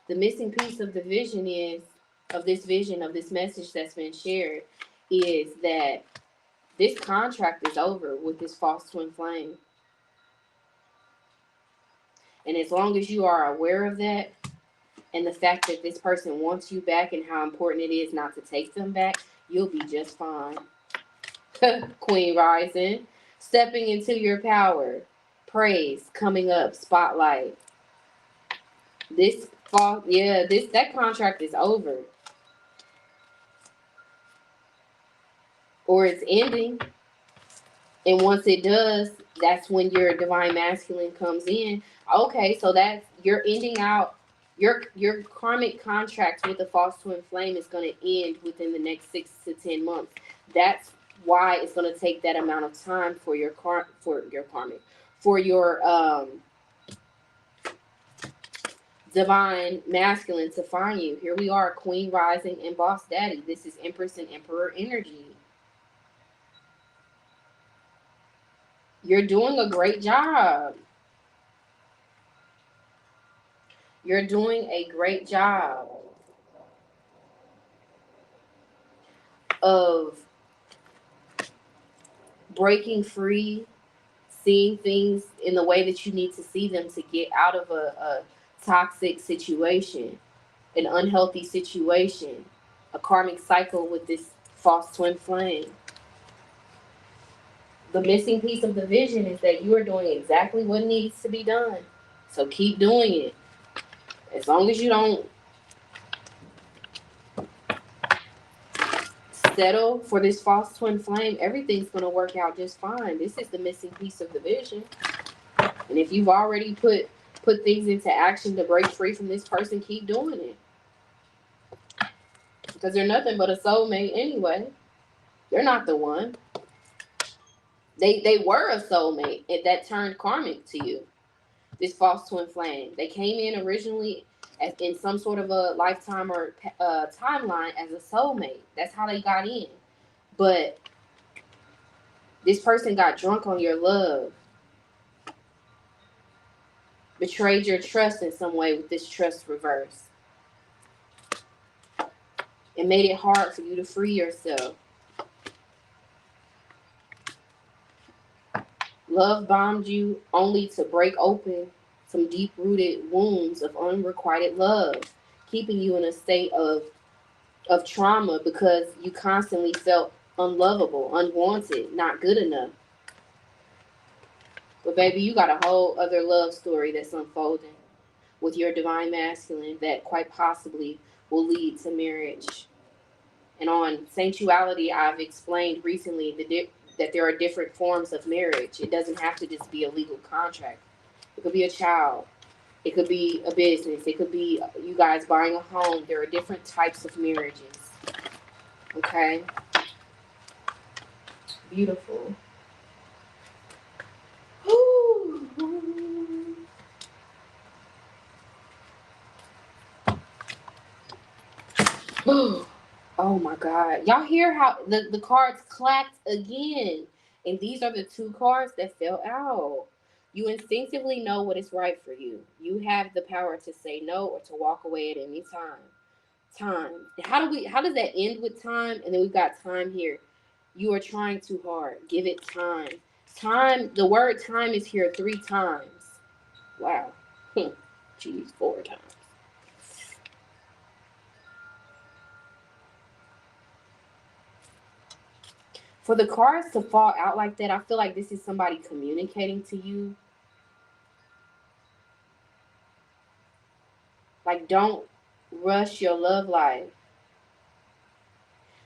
A: The missing piece of the vision is, of this message that's been shared, is that this contract is over with this false twin flame. And as long as you are aware of that, and the fact that this person wants you back and how important it is not to take them back, you'll be just fine. Queen rising, stepping into your power, praise coming up, spotlight. This fall, yeah, that contract is over, or it's ending. And once it does, that's when your divine masculine comes in. Okay, so that's you're ending out your karmic contract with the false twin flame is going to end within the next 6 to 10 months. That's why it's going to take that amount of time for your divine masculine to find you. Here we are, Queen rising and Boss Daddy. This is Empress and Emperor energy. You're doing a great job. You're doing a great job of breaking free, seeing things in the way that you need to see them to get out of a toxic situation, an unhealthy situation, a karmic cycle with this false twin flame. The missing piece of the vision is that you are doing exactly what needs to be done. So keep doing it. As long as you don't settle for this false twin flame, everything's going to work out just fine. This is the missing piece of the vision. And if you've already put things into action to break free from this person, keep doing it. Because they're nothing but a soulmate anyway. They're not the one. They were a soulmate that turned karmic to you. This false twin flame. They came in originally in some sort of a lifetime or timeline as a soulmate. That's how they got in. But this person got drunk on your love, betrayed your trust in some way with this trust reverse. It made it hard for you to free yourself. Love bombed you only to break open some deep-rooted wounds of unrequited love, keeping you in a state of trauma because you constantly felt unlovable, unwanted, not good enough. But baby, you got a whole other love story that's unfolding with your divine masculine that quite possibly will lead to marriage. And on sensuality, I've explained recently that there are different forms of marriage. It doesn't have to just be a legal contract. It could be a child. It could be a business. It could be you guys buying a home. There are different types of marriages. Okay? Beautiful. Oh my God. Y'all hear how the cards clacked again? And these are the two cards that fell out. You instinctively know what is right for you. You have the power to say no or to walk away at any time. Time. How does that end with time? And then we've got time here. You are trying too hard. Give it time. Time, the word time is here 3 times. Wow. Geez, 4 times. For the cards to fall out like that, I feel like this is somebody communicating to you. Like, don't rush your love life.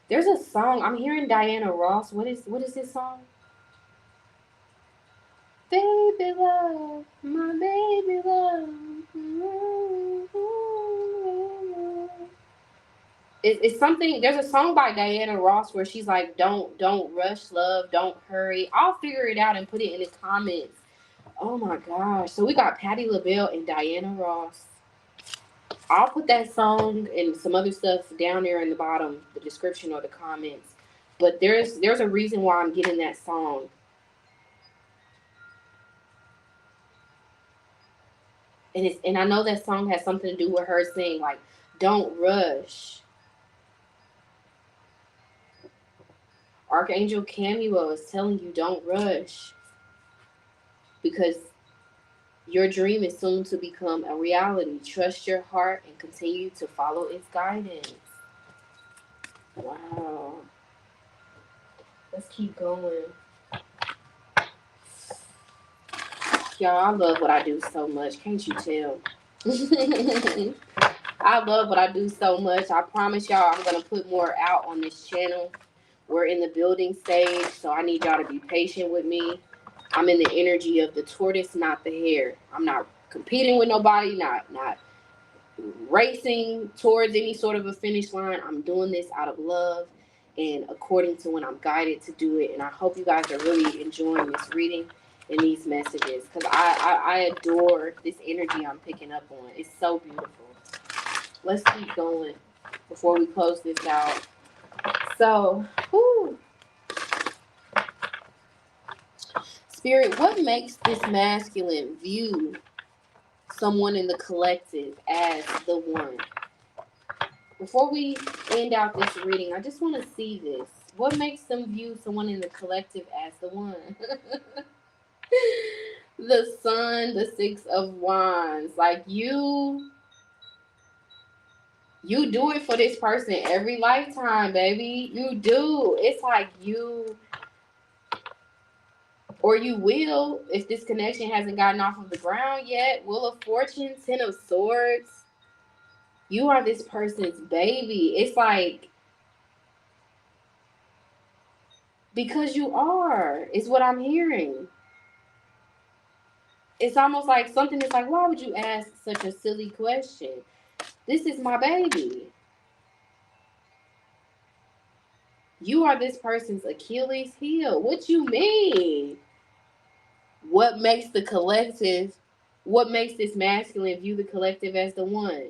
A: There's a song, I'm hearing Diana Ross. What is this song? Baby love, my baby love. It's something. There's a song by Diana Ross where she's like, don't rush love, don't hurry. I'll figure it out and put it in the comments. Oh my gosh. So we got Patti LaBelle and Diana Ross. I'll put that song and some other stuff down there in the bottom, the description or the comments. But there's a reason why I'm getting that song. And I know that song has something to do with her saying, like, don't rush. Archangel Camuel is telling you, don't rush. Because your dream is soon to become a reality. Trust your heart and continue to follow its guidance. Wow. Let's keep going. Y'all, I love what I do so much. Can't you tell? I love what I do so much. I promise y'all I'm going to put more out on this channel. We're in the building stage, so I need y'all to be patient with me. I'm in the energy of the tortoise, not the hare. I'm not competing with nobody, not racing towards any sort of a finish line. I'm doing this out of love and according to when I'm guided to do it. And I hope you guys are really enjoying this reading and these messages, because I adore this energy I'm picking up on. It's so beautiful. Let's keep going before we close this out. So, Spirit, what makes this masculine view someone in the collective as the one? Before we end out this reading, I just want to see this. What makes them view someone in the collective as the one? The Sun, the Six of Wands. Like, you do it for this person every lifetime, baby. You do. It's like you, or you will, if this connection hasn't gotten off of the ground yet. Wheel of Fortune, Ten of Swords. You are this person's baby. It's like, because you are, is what I'm hearing. It's almost like something that's like, why would you ask such a silly question? This is my baby. You are this person's Achilles heel. What you mean? What makes the collective, what makes this masculine view the collective as the one?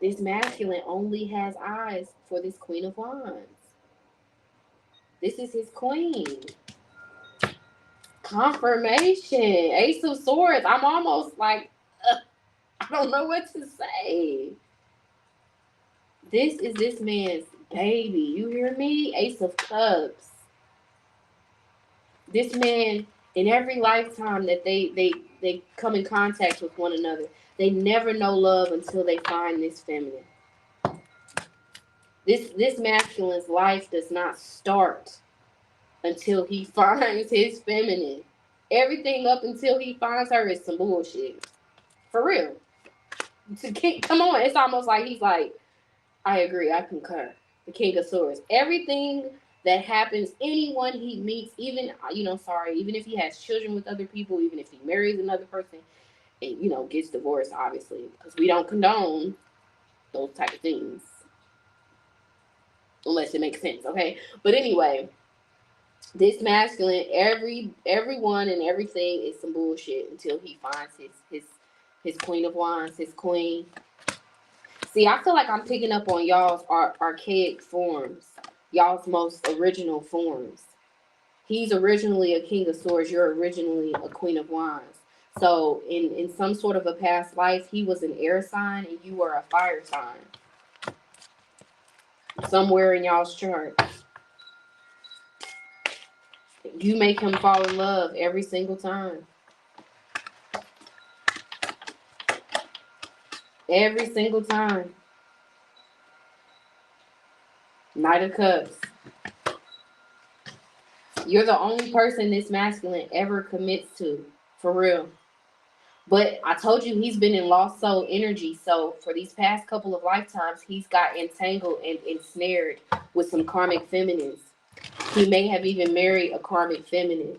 A: This masculine only has eyes for this Queen of Wands. This is his queen. Confirmation. Ace of Swords. I'm almost like, I don't know what to say. This is this man's baby. You hear me? Ace of Cups. This man, in every lifetime that they come in contact with one another, they never know love until they find this feminine. This masculine's life does not start until he finds his feminine. Everything up until he finds her is some bullshit. For real. Come on, it's almost like he's like, I agree, I concur. The King of Swords. Everything that happens, anyone he meets, even, even if he has children with other people, even if he marries another person and, gets divorced, obviously, because we don't condone those type of things. Unless it makes sense, okay? But anyway, this masculine, everyone and everything is some bullshit until he finds his Queen of Wands, his queen. See, I feel like I'm picking up on y'all's archaic forms, y'all's most original forms. He's originally a King of Swords. You're originally a Queen of Wands. So in some sort of a past life, he was an air sign and you were a fire sign. Somewhere in y'all's chart. You make him fall in love every single time. Every single time. Knight of Cups. You're the only person this masculine ever commits to, for real. But I told you he's been in lost soul energy. So for these past couple of lifetimes, he's got entangled and ensnared with some karmic feminines. He may have even married a karmic feminine.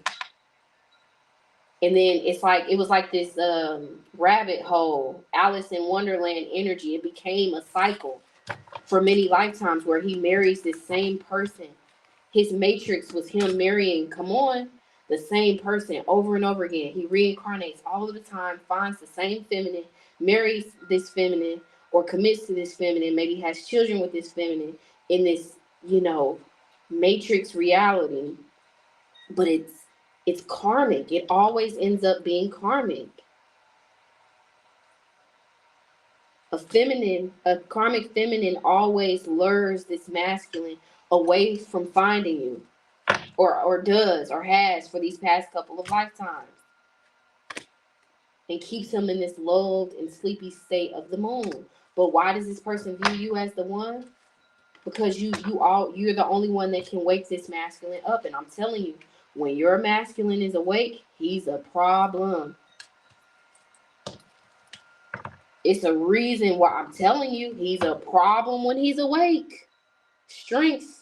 A: And then it was like this rabbit hole, Alice in Wonderland energy. It became a cycle for many lifetimes where he marries this same person. His matrix was him marrying, come on, the same person over and over again. He reincarnates all of the time, finds the same feminine, marries this feminine, or commits to this feminine, maybe has children with this feminine in this, matrix reality. But it's karmic. It always ends up being karmic. A karmic feminine always lures this masculine away from finding you, or does, or has for these past couple of lifetimes, and keeps him in this lulled and sleepy state of the moon. But why does this person view you as the one? Because you're the only one that can wake this masculine up. And I'm telling you, when your masculine is awake, he's a problem. It's a reason why I'm telling you he's a problem when he's awake. Strength.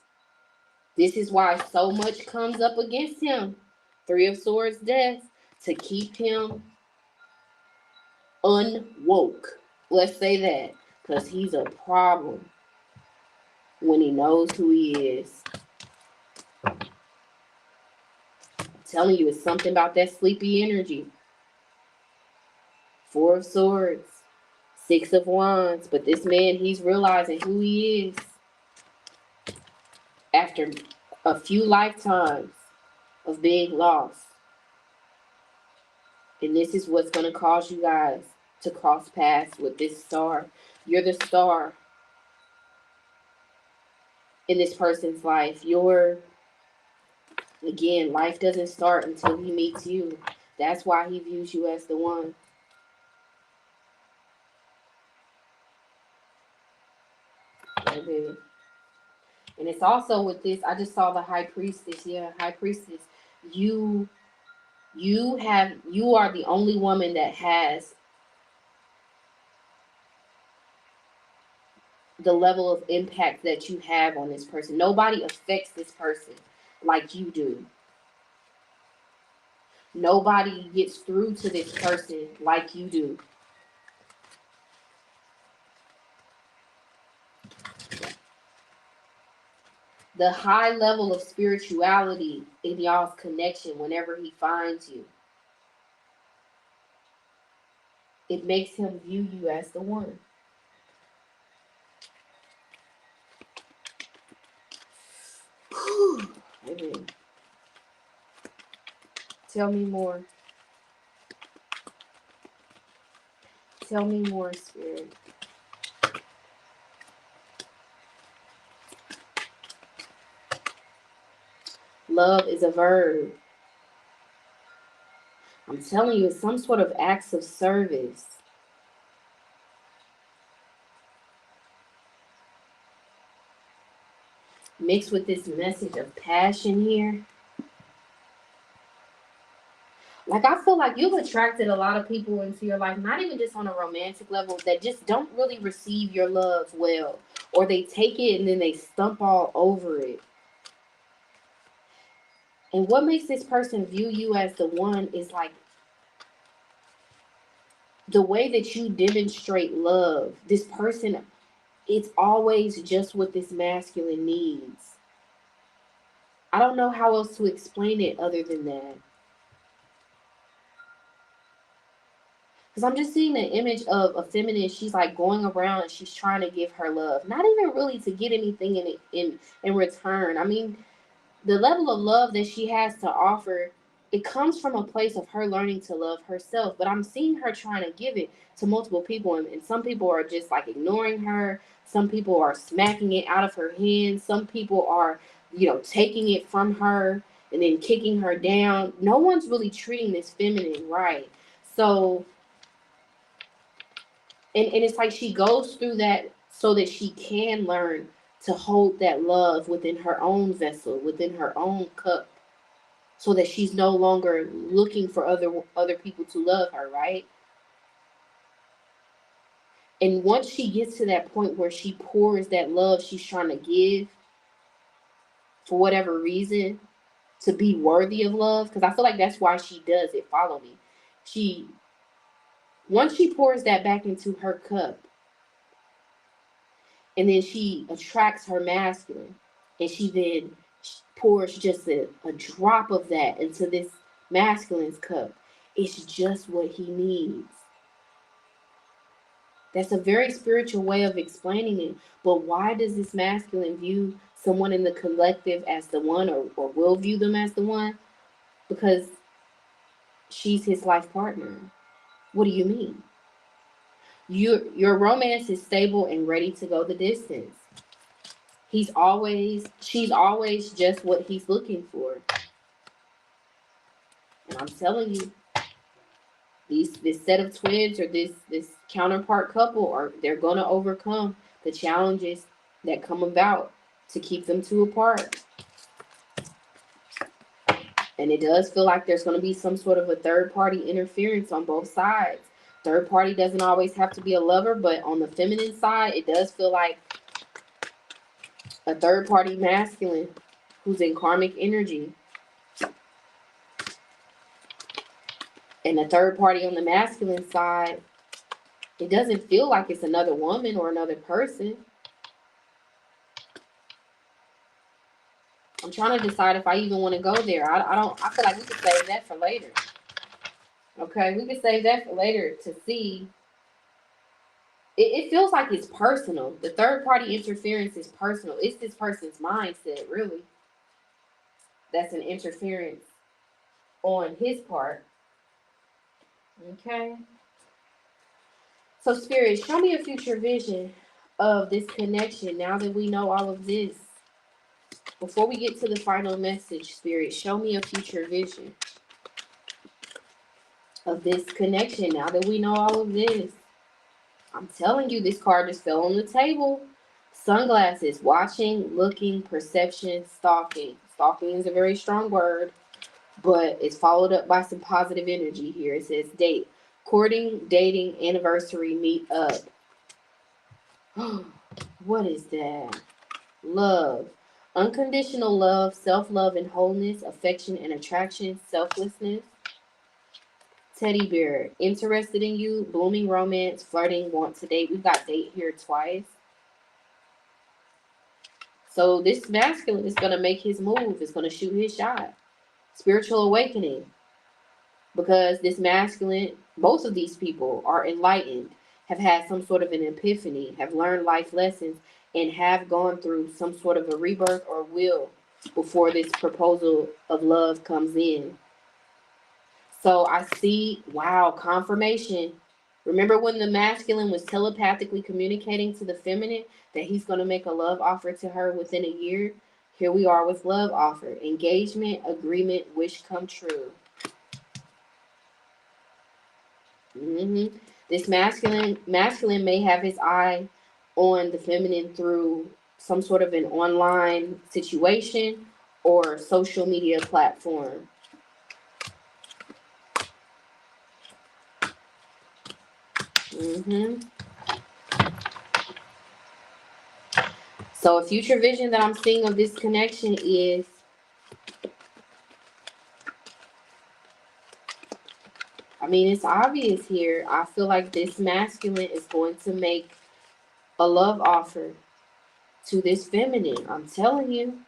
A: This is why so much comes up against him. 3 of Swords, death, to keep him unwoke. Let's say that, because he's a problem when he knows who he is. I'm telling you, it's something about that sleepy energy. 4 of Swords, 6 of Wands, but this man, he's realizing who he is after a few lifetimes of being lost. And this is what's going to cause you guys to cross paths with this star. You're the star in this person's life. Again, life doesn't start until he meets you. That's why he views you as the one. And it's also with this, I just saw the High Priestess. Yeah, High Priestess. You are the only woman that has the level of impact that you have on this person. Nobody affects this person like you do. Nobody gets through to this person like you do. The high level of spirituality in y'all's connection whenever he finds you, it makes him view you as the one. Amen. Tell me more. Tell me more, Spirit. Love is a verb. I'm telling you, it's some sort of acts of service. Mixed with this message of passion here. Like, I feel like you've attracted a lot of people into your life, not even just on a romantic level, that just don't really receive your love well. Or they take it and then they stump all over it. And what makes this person view you as the one is like the way that you demonstrate love. This person, it's always just what this masculine needs. I don't know how else to explain it other than that. Because I'm just seeing the image of a feminine. She's like going around and she's trying to give her love. Not even really to get anything in return. I mean, the level of love that she has to offer, it comes from a place of her learning to love herself. But I'm seeing her trying to give it to multiple people. And some people are just like ignoring her. Some people are smacking it out of her hands. Some people are, taking it from her and then kicking her down. No one's really treating this feminine right. So, and it's like she goes through that so that she can learn to hold that love within her own vessel, within her own cup. so that she's no longer looking for other people to love her, right? And once she gets to that point where she pours that love she's trying to give for whatever reason to be worthy of love, because I feel like that's why she does it. Follow me. She Once she pours that back into her cup, and then she attracts her masculine, and she then pours just a drop of that into this masculine's cup. It's just what he needs. That's a very spiritual way of explaining it. But why does this masculine view someone in the collective as the one, or will view them as the one? Because she's his life partner. What do you mean? Your romance is stable and ready to go the distance. She's always just what he's looking for. And I'm telling you, this set of twins, or this counterpart couple, they're gonna overcome the challenges that come about to keep them two apart. And it does feel like there's gonna be some sort of a third party interference on both sides. Third party doesn't always have to be a lover, but on the feminine side, it does feel like a third party masculine who's in karmic energy. And the third party on the masculine side, it doesn't feel like it's another woman or another person. I'm trying to decide if I even want to go there. I feel like we could save that for later. Okay, we could save that for later to see. It feels like it's personal. The third party interference is personal. It's this person's mindset, really. That's an interference on his part. Okay. So, Spirit, show me a future vision of this connection now that we know all of this. Before we get to the final message, Spirit, show me a future vision of this connection now that we know all of this. I'm telling you, this card just fell on the table. Sunglasses, watching, looking, perception, stalking. Stalking is a very strong word, but it's followed up by some positive energy here. It says date, courting, dating, anniversary, meet up. What is that? Love, unconditional love, self-love and wholeness, affection and attraction, selflessness. Teddy bear, interested in you, blooming romance, flirting, want to date. We've got date here twice. So this masculine is going to make his move. It's going to shoot his shot. Spiritual awakening. Because this masculine, both of these people are enlightened, have had some sort of an epiphany, have learned life lessons, and have gone through some sort of a rebirth or will before this proposal of love comes in. So I see, wow, confirmation. Remember when the masculine was telepathically communicating to the feminine that he's going to make a love offer to her within a year? Here we are with love offer. Engagement, agreement, wish come true. This masculine may have his eye on the feminine through some sort of an online situation or social media platform. So a future vision that I'm seeing of this connection is it's obvious here. I feel like this masculine is going to make a love offer to this feminine. I'm telling you.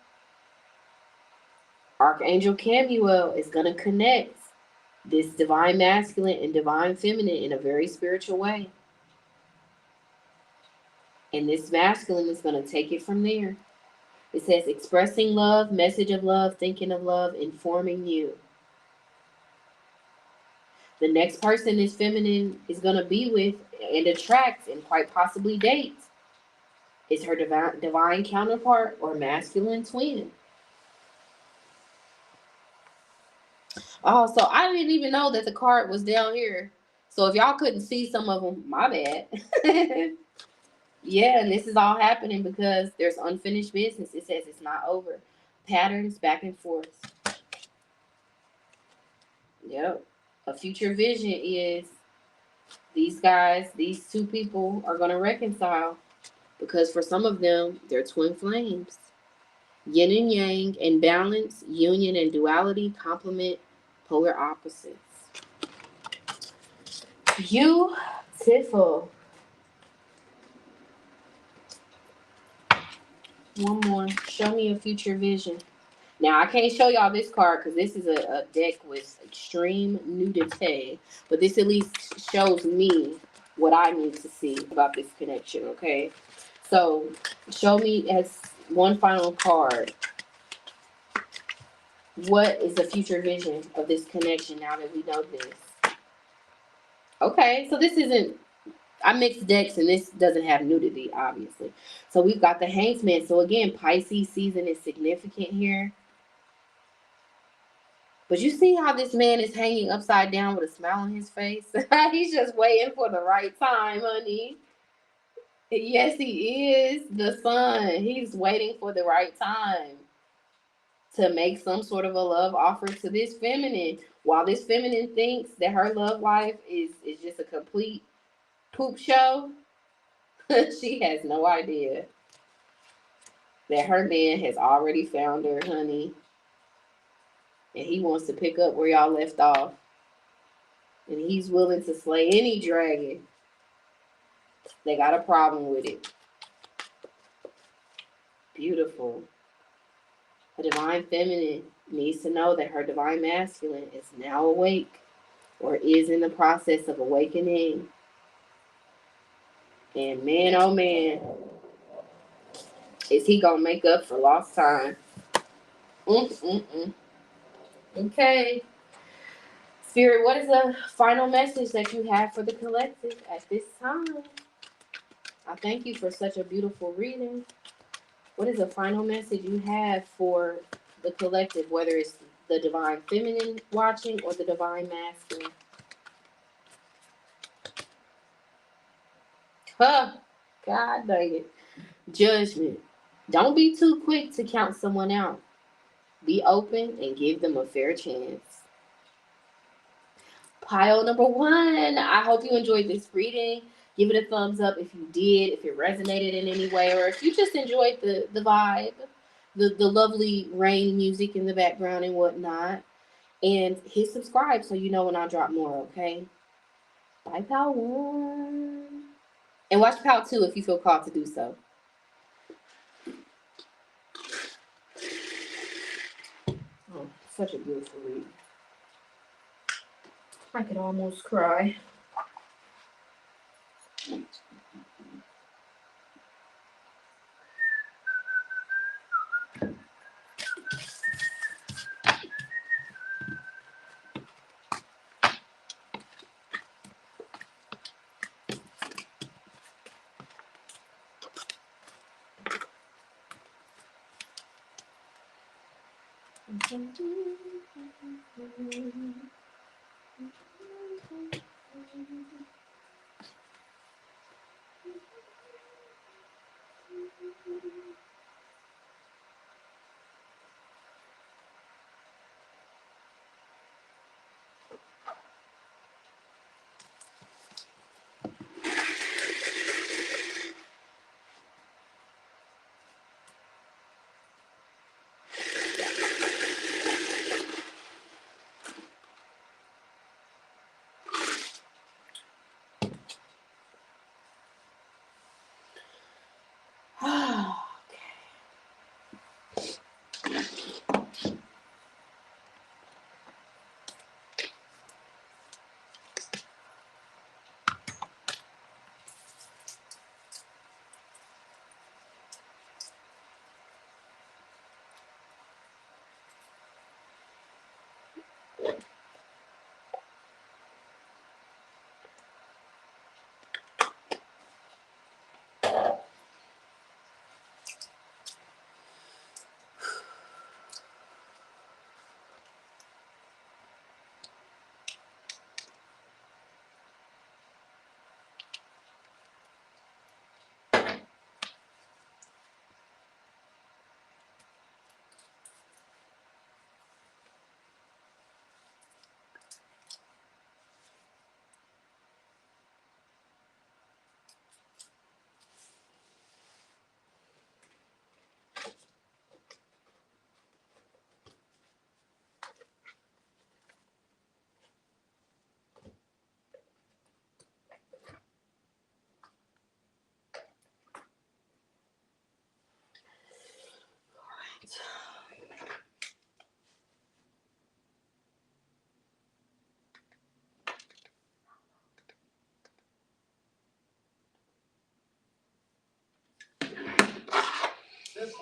A: Archangel Camuel is going to connect this divine masculine and divine feminine in a very spiritual way. And this masculine is going to take it from there. It says expressing love, message of love, thinking of love, informing you. The next person this feminine is going to be with and attract and quite possibly date is her divine counterpart or masculine twin. Oh, so I didn't even know that the card was down here. So if y'all couldn't see some of them, my bad. Yeah, and this is all happening because there's unfinished business. It says it's not over. Patterns back and forth. Yep. A future vision is these guys, these two people are going to reconcile because for some of them, they're twin flames. Yin and yang and balance, union and duality complement polar opposites. Beautiful. One more. Show me a future vision. Now, I can't show y'all this card because this is a deck with extreme nudity. But this at least shows me what I need to see about this connection, okay? So, show me as one final card. What is the future vision of this connection now that we know this? Okay, so this isn't... I mixed decks and this doesn't have nudity, obviously. So, we've got the Hangman. So, again, Pisces season is significant here. But you see how this man is hanging upside down with a smile on his face? He's just waiting for the right time, honey. Yes, he is. The sun. He's waiting for the right time to make some sort of a love offer to this feminine. While this feminine thinks that her love life is just a complete poop show, she has no idea that her man has already found her, honey. And he wants to pick up where y'all left off. And he's willing to slay any dragon. They got a problem with it. Beautiful. A divine feminine needs to know that her divine masculine is now awake or is in the process of awakening. And man, oh man, is he going to make up for lost time? Okay. Spirit, what is the final message that you have for the collective at this time? I thank you for such a beautiful reading. What is the final message you have for the collective, whether it's the divine feminine watching or the divine masculine? Huh. God dang it. Judgment. Don't be too quick to count someone out. Be open and give them a fair chance. Pile number one. I hope you enjoyed this reading. Give it a thumbs up if you did, if it resonated in any way, or if you just enjoyed the vibe, the lovely rain music in the background and whatnot. And hit subscribe so you know when I drop more, okay? Bye, Pal 1. And watch Pal 2 if you feel called to do so. Oh, such a beautiful read. I could almost cry.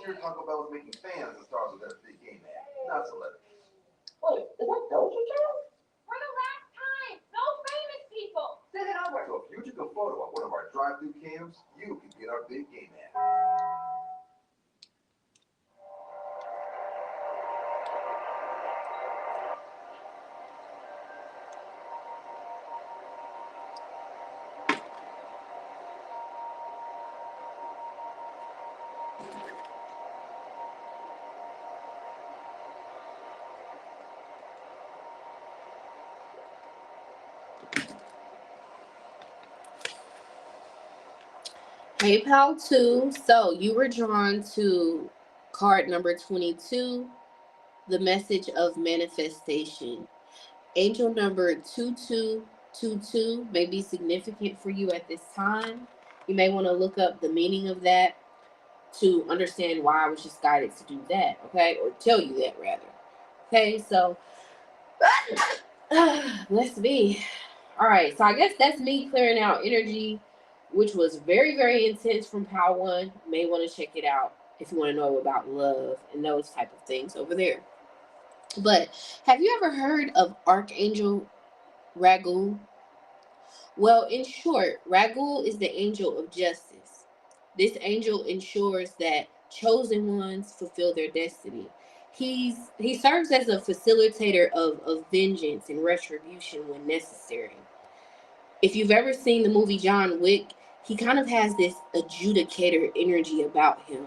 B: year Taco Bell was making fans and stars with their big game ad, not celebrities.
C: Wait, is that Doja Cat? For the last time, no famous people.
B: Send it over. So if you took a photo of one of our drive-through cams, you could be in our big game ad.
A: Hey, pal, too. So you were drawn to card number 22, the message of manifestation. Angel number 2222 may be significant for you at this time. You may want to look up the meaning of that to understand why I was just guided to do that, okay? Or tell you that, rather. Okay, so let's be. All right, so I guess that's me clearing out energy, which was very, very intense from Power One. You may want to check it out if you want to know about love and those type of things over there. But have you ever heard of Archangel Ragu? Well, in short, Ragu is the angel of justice. This angel ensures that chosen ones fulfill their destiny. He serves as a facilitator of vengeance and retribution when necessary. If you've ever seen the movie John Wick, he kind of has this adjudicator energy about him.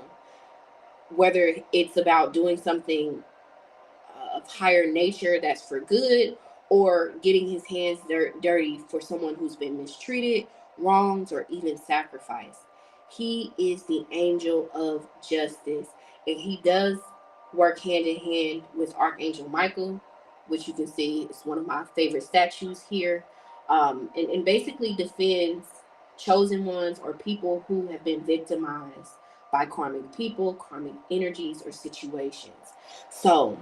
A: Whether it's about doing something of higher nature that's for good, or getting his hands dirty for someone who's been mistreated, wronged, or even sacrificed. He is the angel of justice, and he does work hand in hand with Archangel Michael, which you can see is one of my favorite statues here, and basically defends chosen ones or people who have been victimized by karmic people, karmic energies, or situations. So,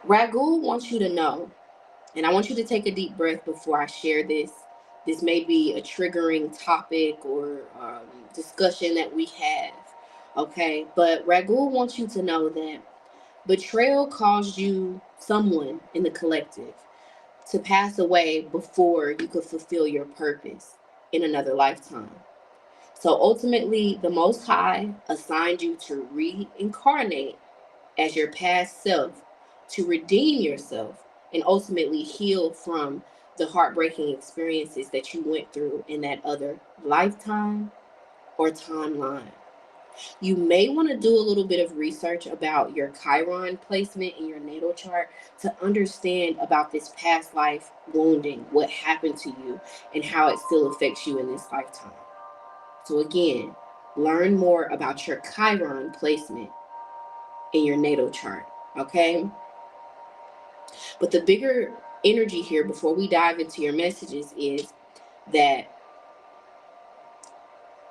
A: Ragul wants you to know, and I want you to take a deep breath before I share this. This may be a triggering topic or discussion that we have, okay? But Ragul wants you to know that betrayal caused you, someone in the collective, to pass away before you could fulfill your purpose in another lifetime. So ultimately, the Most High assigned you to reincarnate as your past self to redeem yourself and ultimately heal from the heartbreaking experiences that you went through in that other lifetime or timeline. You may want to do a little bit of research about your Chiron placement in your natal chart to understand about this past life wounding, what happened to you, and how it still affects you in this lifetime. So again, learn more about your Chiron placement in your natal chart, okay? But the bigger energy here before we dive into your messages is that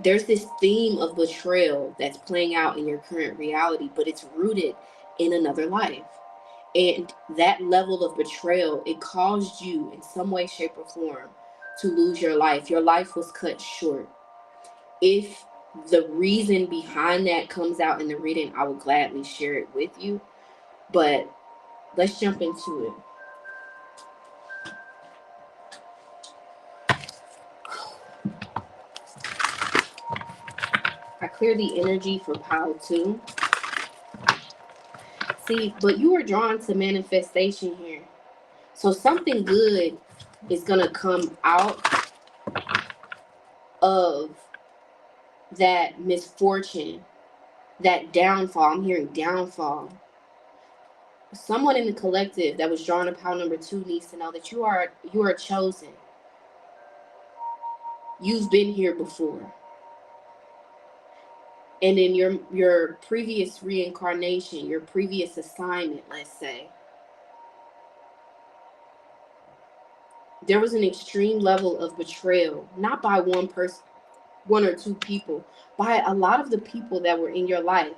A: there's this theme of betrayal that's playing out in your current reality, but it's rooted in another life. And that level of betrayal, it caused you in some way, shape, or form to lose your life. Your life was cut short. If the reason behind that comes out in the reading, I would gladly share it with you. But let's jump into it. I clear the energy for pile 2. See, but you were drawn to manifestation here. So something good is going to come out of that misfortune, that downfall. I'm hearing downfall. Someone in the collective that was drawn to pile number 2 needs to know that you are chosen. You've been here before. And in your previous reincarnation, your previous assignment, let's say, there was an extreme level of betrayal, not by one person, one or two people, by a lot of the people that were in your life.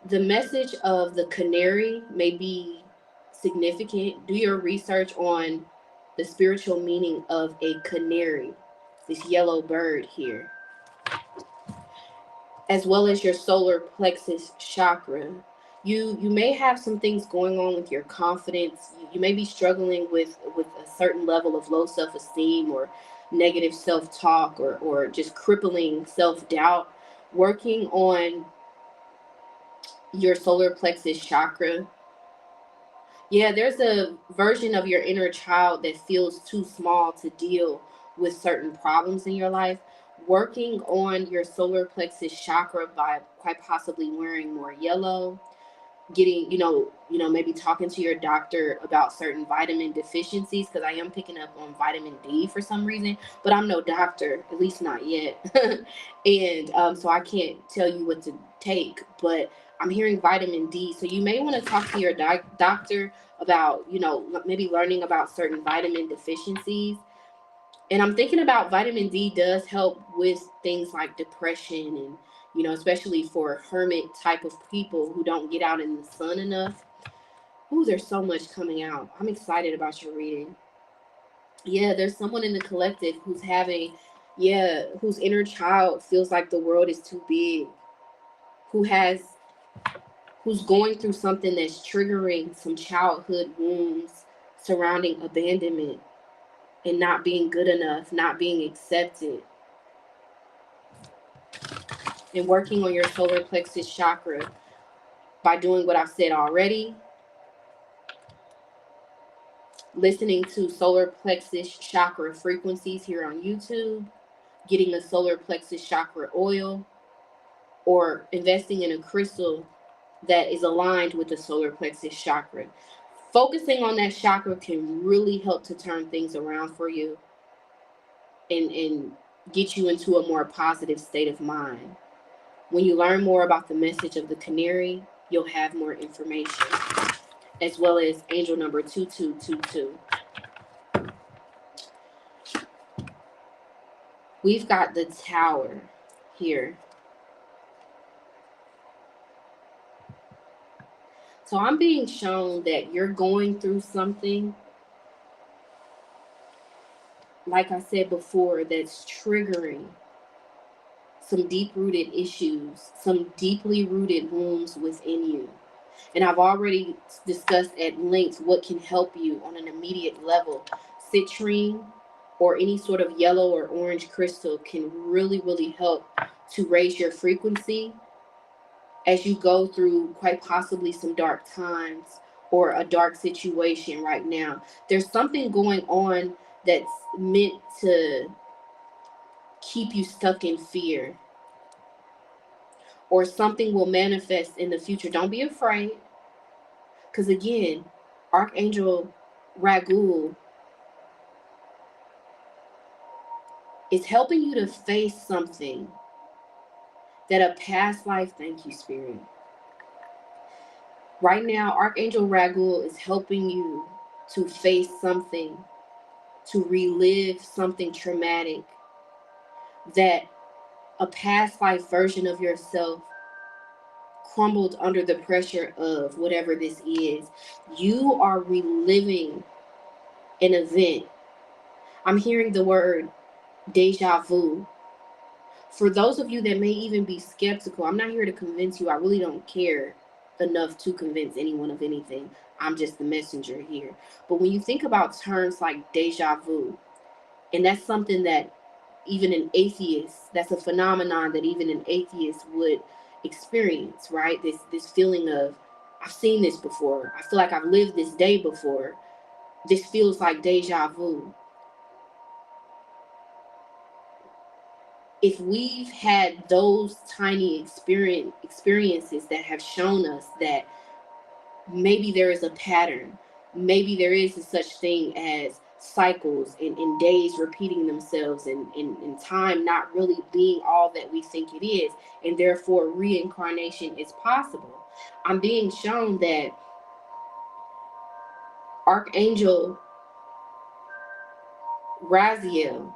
A: The message of the canary may be significant. Do your research on the spiritual meaning of a canary, this yellow bird here. as well as your solar plexus chakra. You may have some things going on with your confidence. You may be struggling with a certain level of low self-esteem or negative self-talk, or just crippling self-doubt. Working on your solar plexus chakra, yeah, there's a version of your inner child that feels too small to deal with certain problems in your life. Working on your solar plexus chakra by quite possibly wearing more yellow, getting, maybe talking to your doctor about certain vitamin deficiencies, because I am picking up on vitamin D for some reason, but I'm no doctor, at least not yet. And so I can't tell you what to take, but I'm hearing vitamin D. So you may want to talk to your doctor about, maybe learning about certain vitamin deficiencies. And I'm thinking about vitamin D does help with things like depression, and, especially for hermit type of people who don't get out in the sun enough. Ooh, there's so much coming out. I'm excited about your reading. Yeah, there's someone in the collective who's having, yeah, whose inner child feels like the world is too big, who has, who's going through something that's triggering some childhood wounds surrounding abandonment and not being good enough, not being accepted. And working on your solar plexus chakra by doing what I've said already, listening to solar plexus chakra frequencies here on YouTube, getting a solar plexus chakra oil, or investing in a crystal that is aligned with the solar plexus chakra. Focusing on that chakra can really help to turn things around for you, and get you into a more positive state of mind. When you learn more about the message of the canary, you'll have more information, as well as angel number 2222. We've got the tower here. So I'm being shown that you're going through something, like I said before, that's triggering some deep-rooted issues, some deeply rooted wounds within you. And I've already discussed at length what can help you on an immediate level. Citrine or any sort of yellow or orange crystal can really, really help to raise your frequency as you go through quite possibly some dark times or a dark situation right now. There's something going on that's meant to keep you stuck in fear, or something will manifest in the future. Don't be afraid, because again, Archangel Ragul is helping you to face something that a past life, thank you, Spirit. Right now, Archangel Ragul is helping you to face something, to relive something traumatic that a past life version of yourself crumbled under the pressure of whatever this is. You are reliving an event. I'm hearing the word deja vu. For those of you that may even be skeptical, I'm not here to convince you. I really don't care enough to convince anyone of anything. I'm just the messenger here. But when you think about terms like deja vu, and that's something that even an atheist, that's a phenomenon that even an atheist would experience, right? This feeling of, I've seen this before. I feel like I've lived this day before. This feels like deja vu. If we've had those tiny experiences that have shown us that maybe there is a pattern, maybe there is a such thing as cycles, and days repeating themselves, and time not really being all that we think it is, and therefore reincarnation is possible. I'm being shown that Archangel Raziel,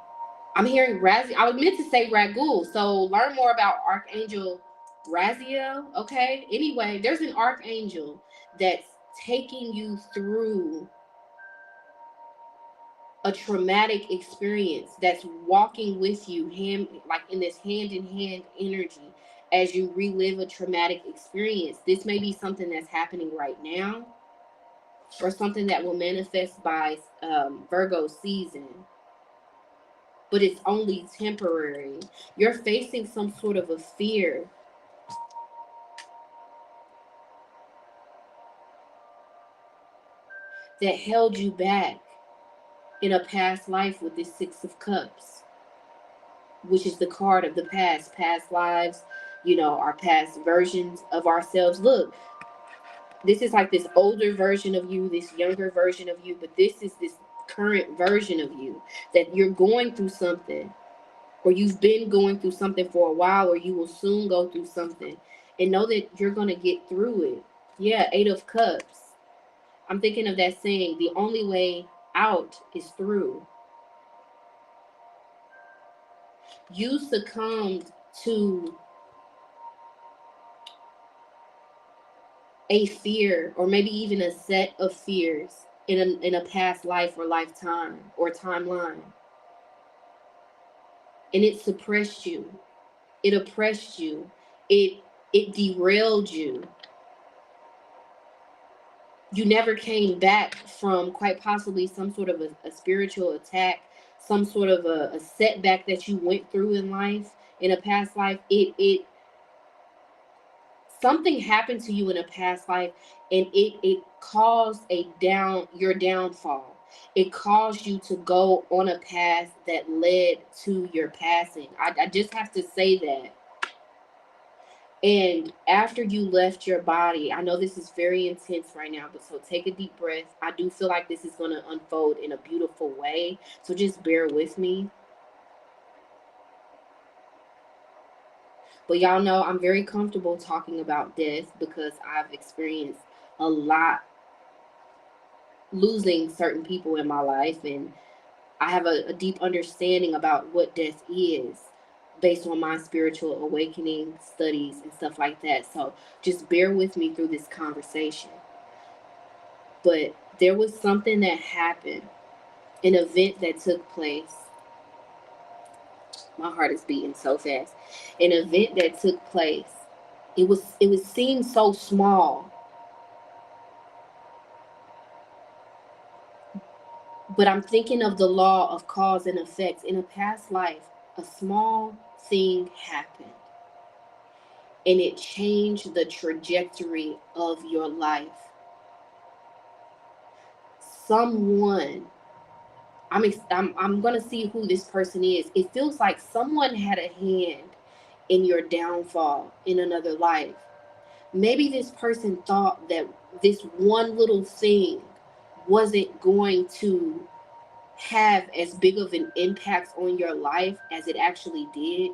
A: I'm hearing Raziel. I was meant to say Ragul. So learn more about Archangel Raziel. Okay. Anyway, there's an archangel that's taking you through a traumatic experience, that's walking with you, hand, like in this hand in hand energy, as you relive a traumatic experience. This may be something that's happening right now, or something that will manifest by Virgo season, but it's only temporary. You're facing some sort of a fear that held you back in a past life with this Six of Cups, which is the card of the past lives, our past versions of ourselves. Look, this is like this older version of you, this younger version of you, but this is this current version of you, that you're going through something, or you've been going through something for a while, or you will soon go through something, and know that you're going to get through it. Yeah, Eight of Cups. I'm thinking of that saying, the only way out is through. You succumbed to a fear, or maybe even a set of fears in a past life or lifetime or timeline. And it suppressed you. It oppressed you. It derailed you. You never came back from quite possibly some sort of a spiritual attack, some sort of a setback that you went through in life, in a past life. It something happened to you in a past life, and it caused your downfall. It caused you to go on a path that led to your passing. I just have to say that. And after you left your body, I know this is very intense right now, but so take a deep breath. I do feel like this is going to unfold in a beautiful way, so just bear with me. But y'all know I'm very comfortable talking about death because I've experienced a lot losing certain people in my life, and I have a deep understanding about what death is based on my spiritual awakening studies and stuff like that. So just bear with me through this conversation. But there was something that happened, an event that took place. My heart is beating so fast. An event that took place. It seemed so small, but I'm thinking of the law of cause and effect. In a past life, a small thing happened, and it changed the trajectory of your life. Someone, I'm gonna see who this person is. It feels like someone had a hand in your downfall in another life. Maybe this person thought that this one little thing wasn't going to have as big of an impact on your life as it actually did,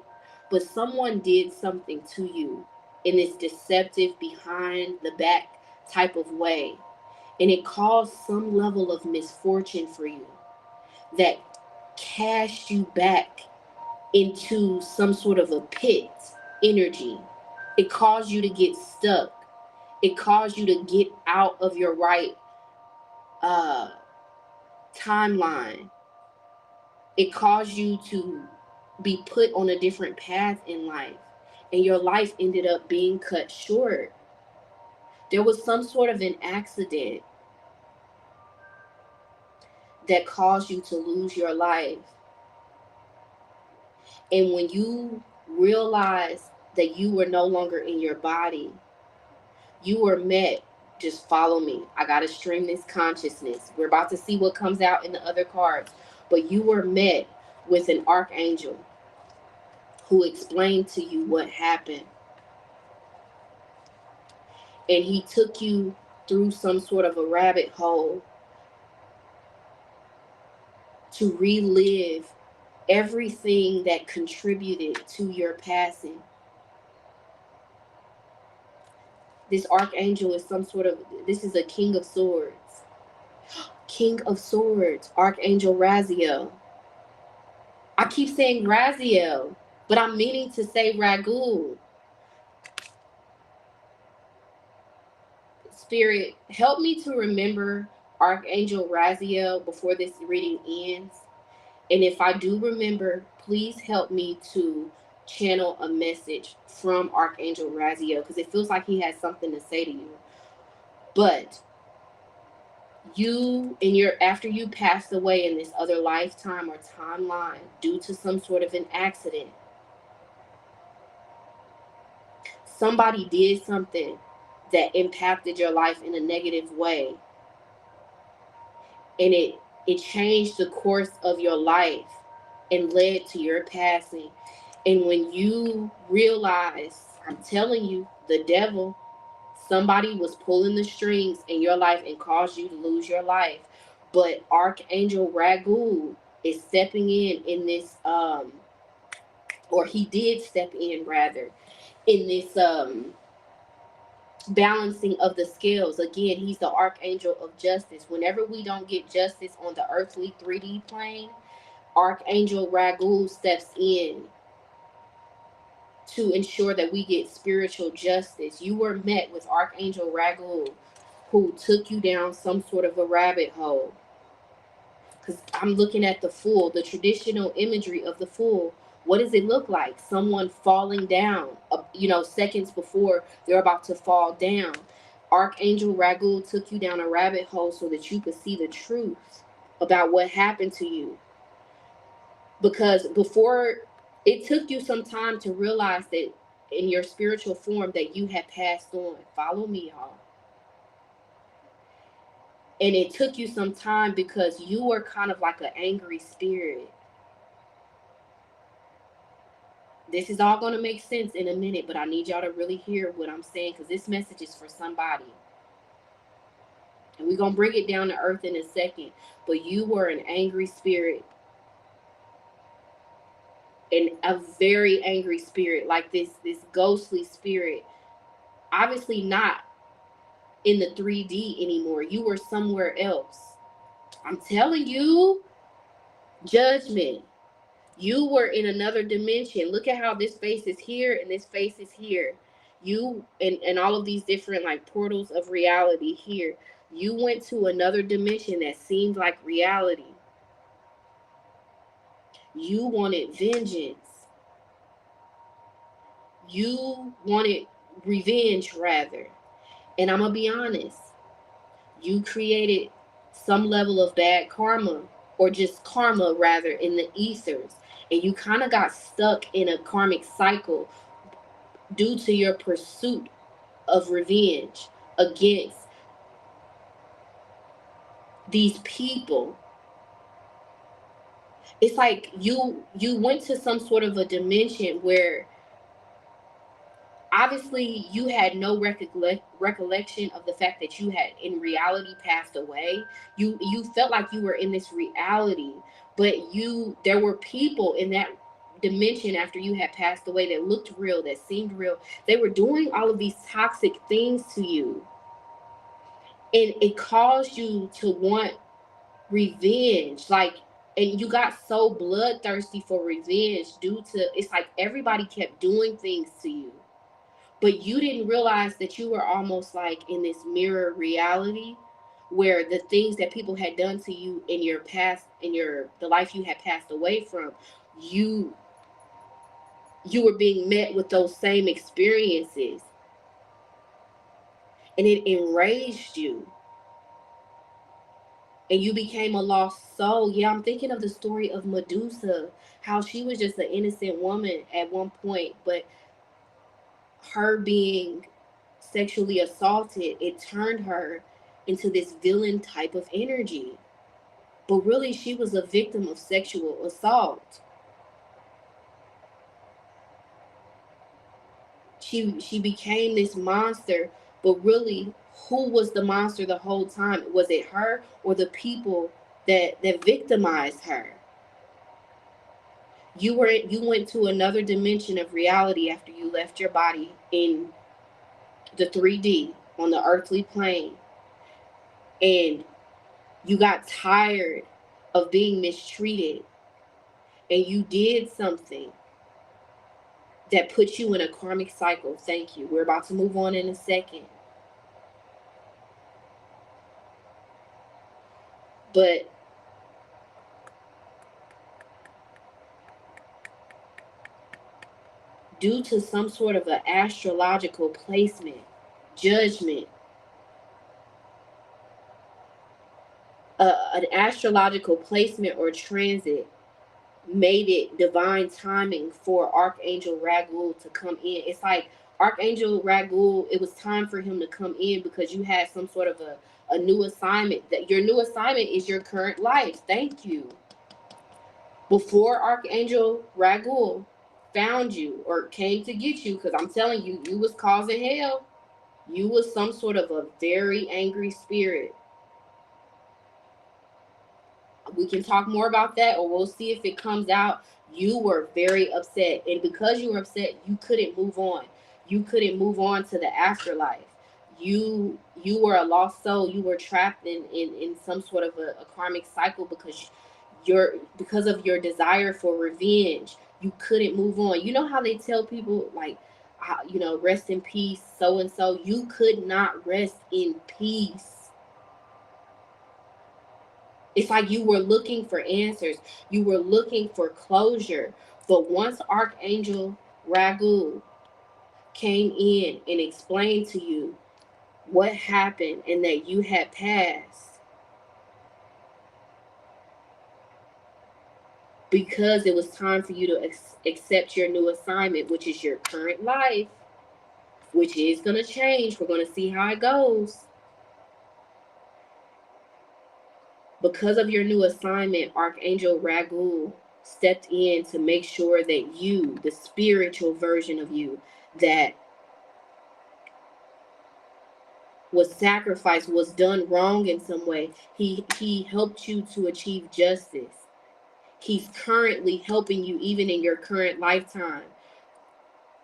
A: but someone did something to you in this deceptive, behind the back type of way, and it caused some level of misfortune for you that cast you back into some sort of a pit energy. It caused you to get stuck. It caused you to get out of your right uh, timeline. It caused you to be put on a different path in life, and your life ended up being cut short. There was some sort of an accident that caused you to lose your life. And when you realized that you were no longer in your body, you were met. Just follow me. I got to stream this consciousness. We're about to see what comes out in the other cards. But you were met with an archangel who explained to you what happened. And he took you through some sort of a rabbit hole to relive everything that contributed to your passing. This archangel is this is a king of swords. King of swords, Archangel Raziel. I keep saying Raziel, but I'm meaning to say Raguel. Spirit, help me to remember Archangel Raziel before this reading ends. And if I do remember, please help me to channel a message from Archangel Raziel because it feels like he has something to say to you. But you, in your, after you passed away in this other lifetime or timeline due to some sort of an accident, somebody did something that impacted your life in a negative way, and it changed the course of your life and led to your passing. And when you realize, I'm telling you, the devil, somebody was pulling the strings in your life and caused you to lose your life. But Archangel Ragu is stepping in this or he did step in rather in this balancing of the scales. Again, he's the Archangel of Justice. Whenever we don't get justice on the earthly 3D plane, Archangel Ragu steps in to ensure that we get spiritual justice. You were met with Archangel Ragu, who took you down some sort of a rabbit hole. Because I'm looking at the fool, the traditional imagery of the fool. What does it look like? Someone falling down, seconds before they're about to fall down. Archangel Ragu took you down a rabbit hole so that you could see the truth about what happened to you. Because before, it took you some time to realize that in your spiritual form that you had passed on. Follow me, y'all. And it took you some time because you were kind of like an angry spirit. This is all going to make sense in a minute, but I need y'all to really hear what I'm saying because this message is for somebody. And we're going to bring it down to earth in a second. But you were an angry spirit. And a very angry spirit, like this ghostly spirit. Obviously not in the 3D anymore. You were somewhere else. I'm telling you, judgment. You were in another dimension. Look at how this face is here and this face is here. You and all of these different like portals of reality here. You went to another dimension that seemed like reality. You wanted vengeance. You wanted revenge rather. And I'm going to be honest. You created some level of bad karma, or just karma rather, in the ethers. And you kind of got stuck in a karmic cycle due to your pursuit of revenge against these people. It's like you went to some sort of a dimension where obviously you had no recollection of the fact that you had in reality passed away. You felt like you were in this reality, but there were people in that dimension after you had passed away that looked real, that seemed real. They were doing all of these toxic things to you, and it caused you to want revenge, like, and you got so bloodthirsty for revenge due to, it's like everybody kept doing things to you, but you didn't realize that you were almost like in this mirror reality where the things that people had done to you in your past, in the life you had passed away from, you were being met with those same experiences, and it enraged you, and you became a lost soul. Yeah, I'm thinking of the story of Medusa, how she was just an innocent woman at one point, but her being sexually assaulted, it turned her into this villain type of energy. But really, she was a victim of sexual assault. She became this monster, but really, who was the monster the whole time? Was it her or the people that victimized her? You went to another dimension of reality after you left your body in the 3D on the earthly plane, and you got tired of being mistreated, and you did something that put you in a karmic cycle. Thank you. We're about to move on in a second. But due to some sort of an astrological placement, judgment, an astrological placement or transit made it divine timing for Archangel Raguel to come in. It's like Archangel Raguel, it was time for him to come in because you had some sort of a new assignment. That your new assignment is your current life. Thank you. Before Archangel Raguel found you or came to get you, because I'm telling you, you was causing hell. You was some sort of a very angry spirit. We can talk more about that, or we'll see if it comes out. You were very upset, and because you were upset, you couldn't move on. You couldn't move on to the afterlife. You were a lost soul. You were trapped in some sort of a karmic cycle because of your desire for revenge. You couldn't move on. You know how they tell people, like, rest in peace, so and so. You could not rest in peace. It's like you were looking for answers. You were looking for closure. But once Archangel Raguel came in and explained to you what happened and that you had passed, because it was time for you to accept your new assignment, which is your current life, which is going to change. We're going to see how it goes. Because of your new assignment, Archangel Raguel stepped in to make sure that you, the spiritual version of you that was sacrificed, was done wrong in some way, he helped you to achieve justice. He's currently helping you even in your current lifetime.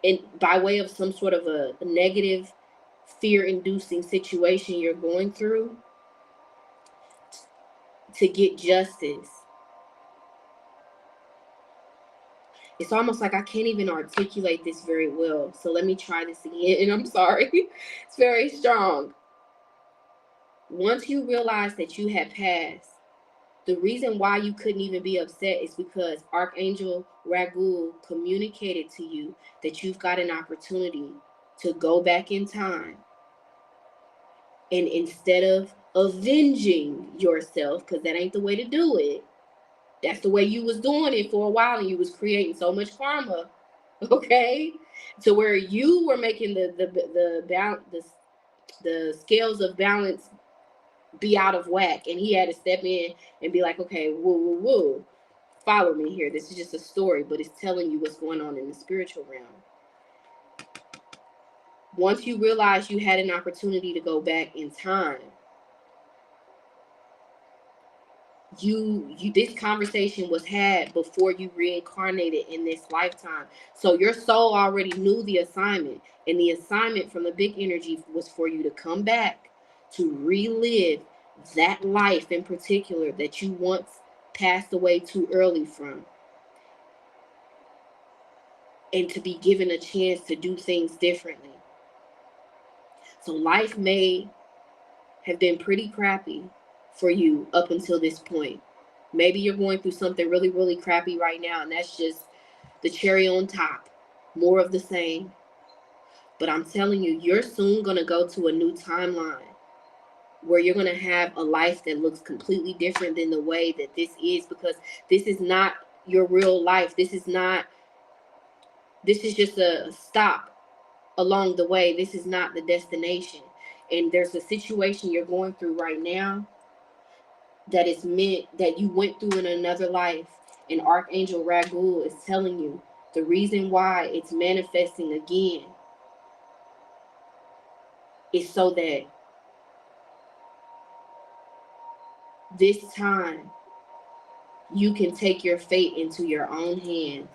A: And by way of some sort of a negative, fear-inducing situation you're going through, to get justice. It's almost like I can't even articulate this very well. So let me try this again. And I'm sorry. It's very strong. Once you realize that you had passed, the reason why you couldn't even be upset is because Archangel Raguel communicated to you that you've got an opportunity to go back in time. And instead of avenging yourself, because that ain't the way to do it, that's the way you was doing it for a while, and you was creating so much karma, okay? To where you were making the scales of balance be out of whack, and he had to step in and be like, okay, woo, follow me here. This is just a story, but it's telling you what's going on in the spiritual realm. Once you realize you had an opportunity to go back in time, this conversation was had before you reincarnated in this lifetime. So your soul already knew the assignment, and the assignment from the big energy was for you to come back to relive that life in particular that you once passed away too early from, and to be given a chance to do things differently. So life may have been pretty crappy for you up until this point. Maybe you're going through something really, really crappy right now, and that's just the cherry on top. More of the same. But I'm telling you, you're soon going to go to a new timeline where you're going to have a life that looks completely different than the way that this is, because this is not your real life. This is just a stop along the way. This is not the destination. And there's a situation you're going through right now that is meant that you went through in another life. And Archangel Raguel is telling you the reason why it's manifesting again is so that this time you can take your fate into your own hands.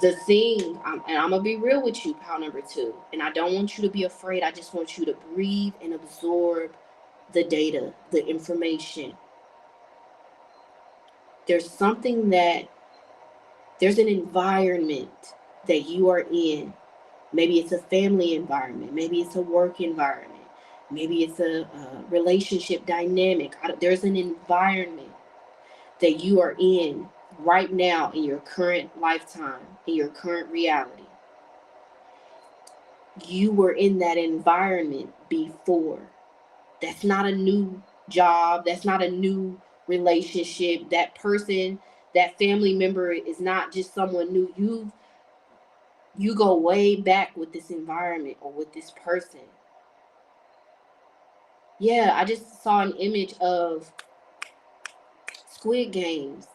A: The thing, and I'm going to be real with you, pal number 2, and I don't want you to be afraid. I just want you to breathe and absorb the data, the information. There's an environment that you are in. Maybe it's a family environment. Maybe it's a work environment. Maybe it's a relationship dynamic. There's an environment that you are in right now in your current lifetime, in your current reality. You were in that environment before. That's not a new job. That's not a new relationship. That person, that family member is not just someone new. You go way back with this environment or with this person. Yeah, I just saw an image of Squid Games.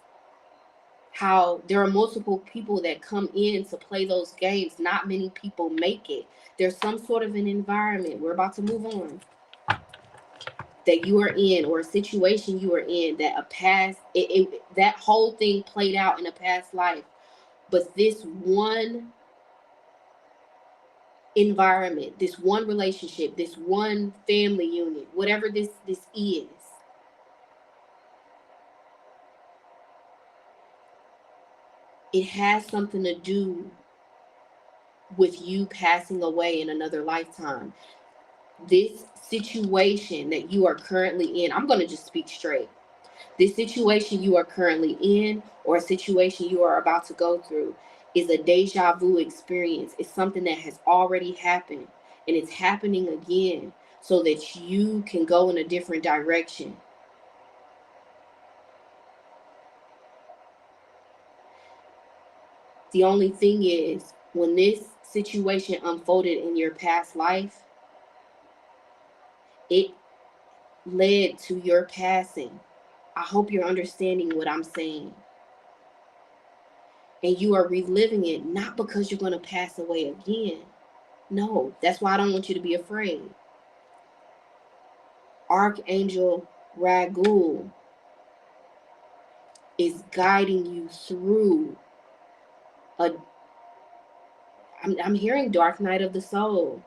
A: How there are multiple people that come in to play those games. Not many people make it. There's some sort of an environment. We're about to move on. That you are in, or a situation you are in, that a past, that whole thing played out in a past life. But this one environment, this one relationship, this one family unit, whatever this is, it has something to do with you passing away in another lifetime. This situation that you are currently in, I'm going to just speak straight. This situation you are currently in, or a situation you are about to go through, is a deja vu experience. It's something that has already happened, and it's happening again so that you can go in a different direction. The only thing is, when this situation unfolded in your past life, it led to your passing. I hope you're understanding what I'm saying. And you are reliving it, not because you're going to pass away again. No, that's why I don't want you to be afraid. Archangel Ragul is guiding you through a, I'm hearing dark night of the soul.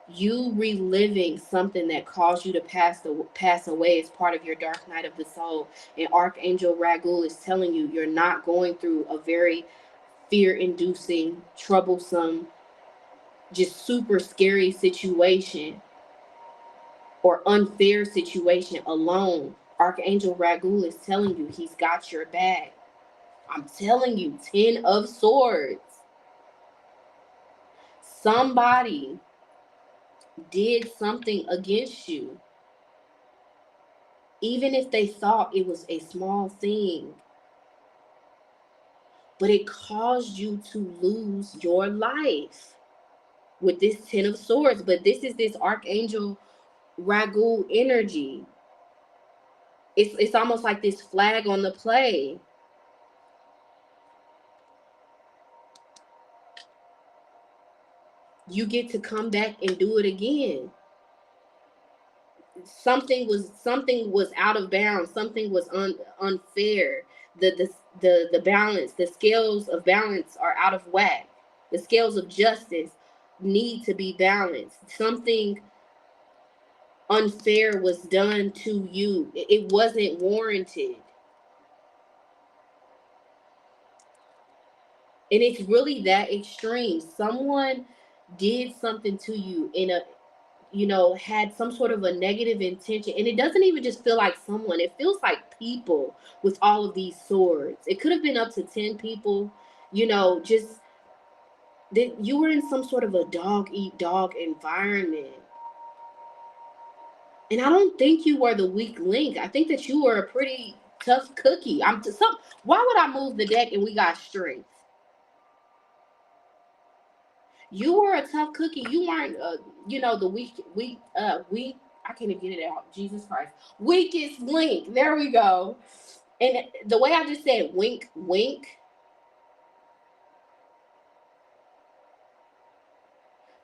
A: You reliving something that caused you to pass away is part of your dark night of the soul. And Archangel Ragul is telling you you're not going through a very fear-inducing, troublesome, just super scary situation or unfair situation alone. Archangel Ragul is telling you he's got your back. I'm telling you, 10 of Swords. Somebody did something against you. Even if they thought it was a small thing. But it caused you to lose your life with this 10 of Swords. But this is this Archangel Ragul energy. It's almost like this flag on the play. You get to come back and do it again. Something was out of bounds. Something was unfair. The balance, the scales of balance are out of whack. The scales of justice need to be balanced. Something unfair was done to you. It wasn't warranted. And it's really that extreme. Someone did something to you in a, had some sort of a negative intention. And it doesn't even just feel like someone, it feels like people with all of these swords. It could have been up to 10 people, just that you were in some sort of a dog eat dog environment. And I don't think you were the weak link. I think that you were a pretty tough cookie. Why would I move the deck and we got strength? You were a tough cookie. You weren't, the weak. I can't even get it out. Jesus Christ, weakest link. There we go. And the way I just said, wink, wink.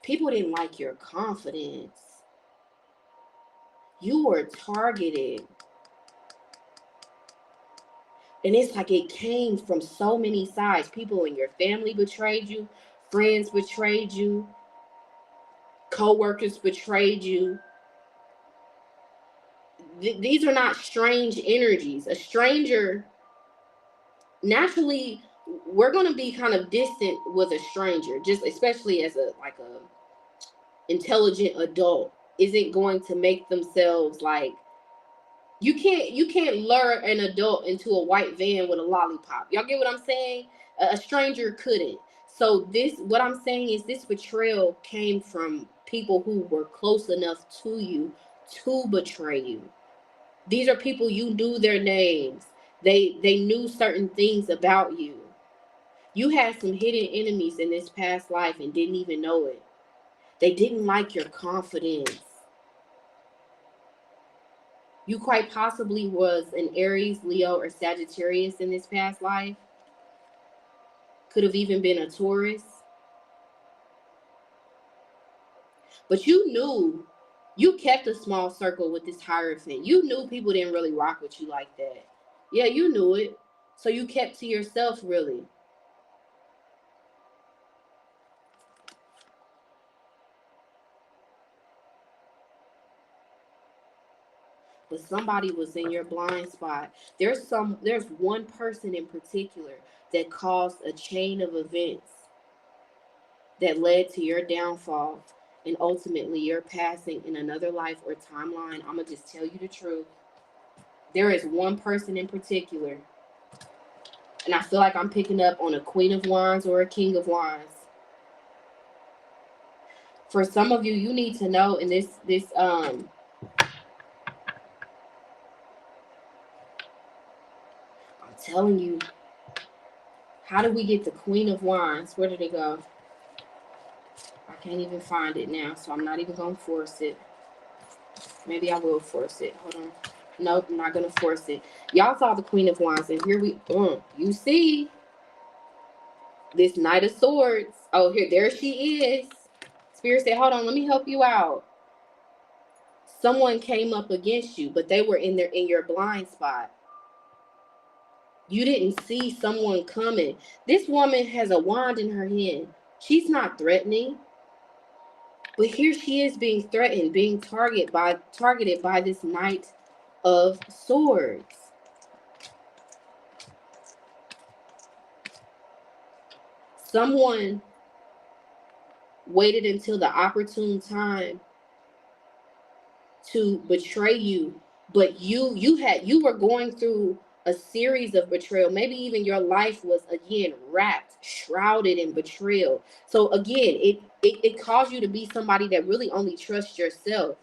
A: People didn't like your confidence. You were targeted. And it's like it came from so many sides. People in your family betrayed you. Friends betrayed you. Co-workers betrayed you. These are not strange energies. A stranger, naturally, we're going to be kind of distant with a stranger, just especially as a intelligent adult isn't going to make themselves like You can't lure an adult into a white van with a lollipop. Y'all get what I'm saying? A stranger couldn't. So this, what I'm saying is, this betrayal came from people who were close enough to you to betray you. These are people you knew their names. They knew certain things about you. You had some hidden enemies in this past life and didn't even know it. They didn't like your confidence. You quite possibly was an Aries, Leo, or Sagittarius in this past life. Could have even been a Taurus. But you knew, you kept a small circle with this Hierophant. You knew people didn't really rock with you like that. Yeah, you knew it. So you kept to yourself, really. But somebody was in your blind spot. There's one person in particular that caused a chain of events that led to your downfall and ultimately your passing in another life or timeline. I'm gonna just tell you the truth. There is one person in particular, and I feel like I'm picking up on a Queen of Wands or a King of Wands. For some of you, you need to know in this I'm telling you, how did we get the Queen of Wands? Where did it go? I can't even find it now, so I'm not even gonna force it. Maybe I will force it. Hold on. Nope, I'm not gonna force it. Y'all saw the Queen of Wands, and here we you see this Knight of Swords. Oh, there she is. Spirit said, hold on, let me help you out. Someone came up against you, but they were in your blind spot. You didn't see someone coming. This woman has a wand in her hand. She's not threatening. But here she is being threatened, being targeted by this Knight of Swords. Someone waited until the opportune time to betray you, but you were going through a series of betrayal. Maybe even your life was again wrapped, shrouded in betrayal. So again, it caused you to be somebody that really only trusts yourself.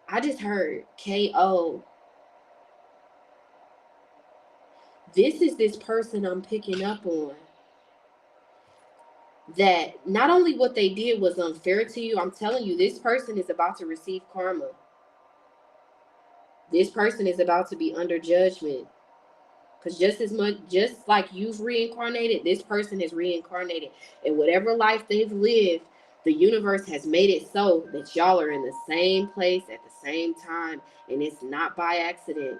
A: I just heard KO. This is this person I'm picking up on. That not only what they did was unfair to you, I'm telling you, this person is about to receive karma. This person is about to be under judgment. Because just like you've reincarnated, this person has reincarnated. In whatever life they've lived, the universe has made it so that y'all are in the same place at the same time. And it's not by accident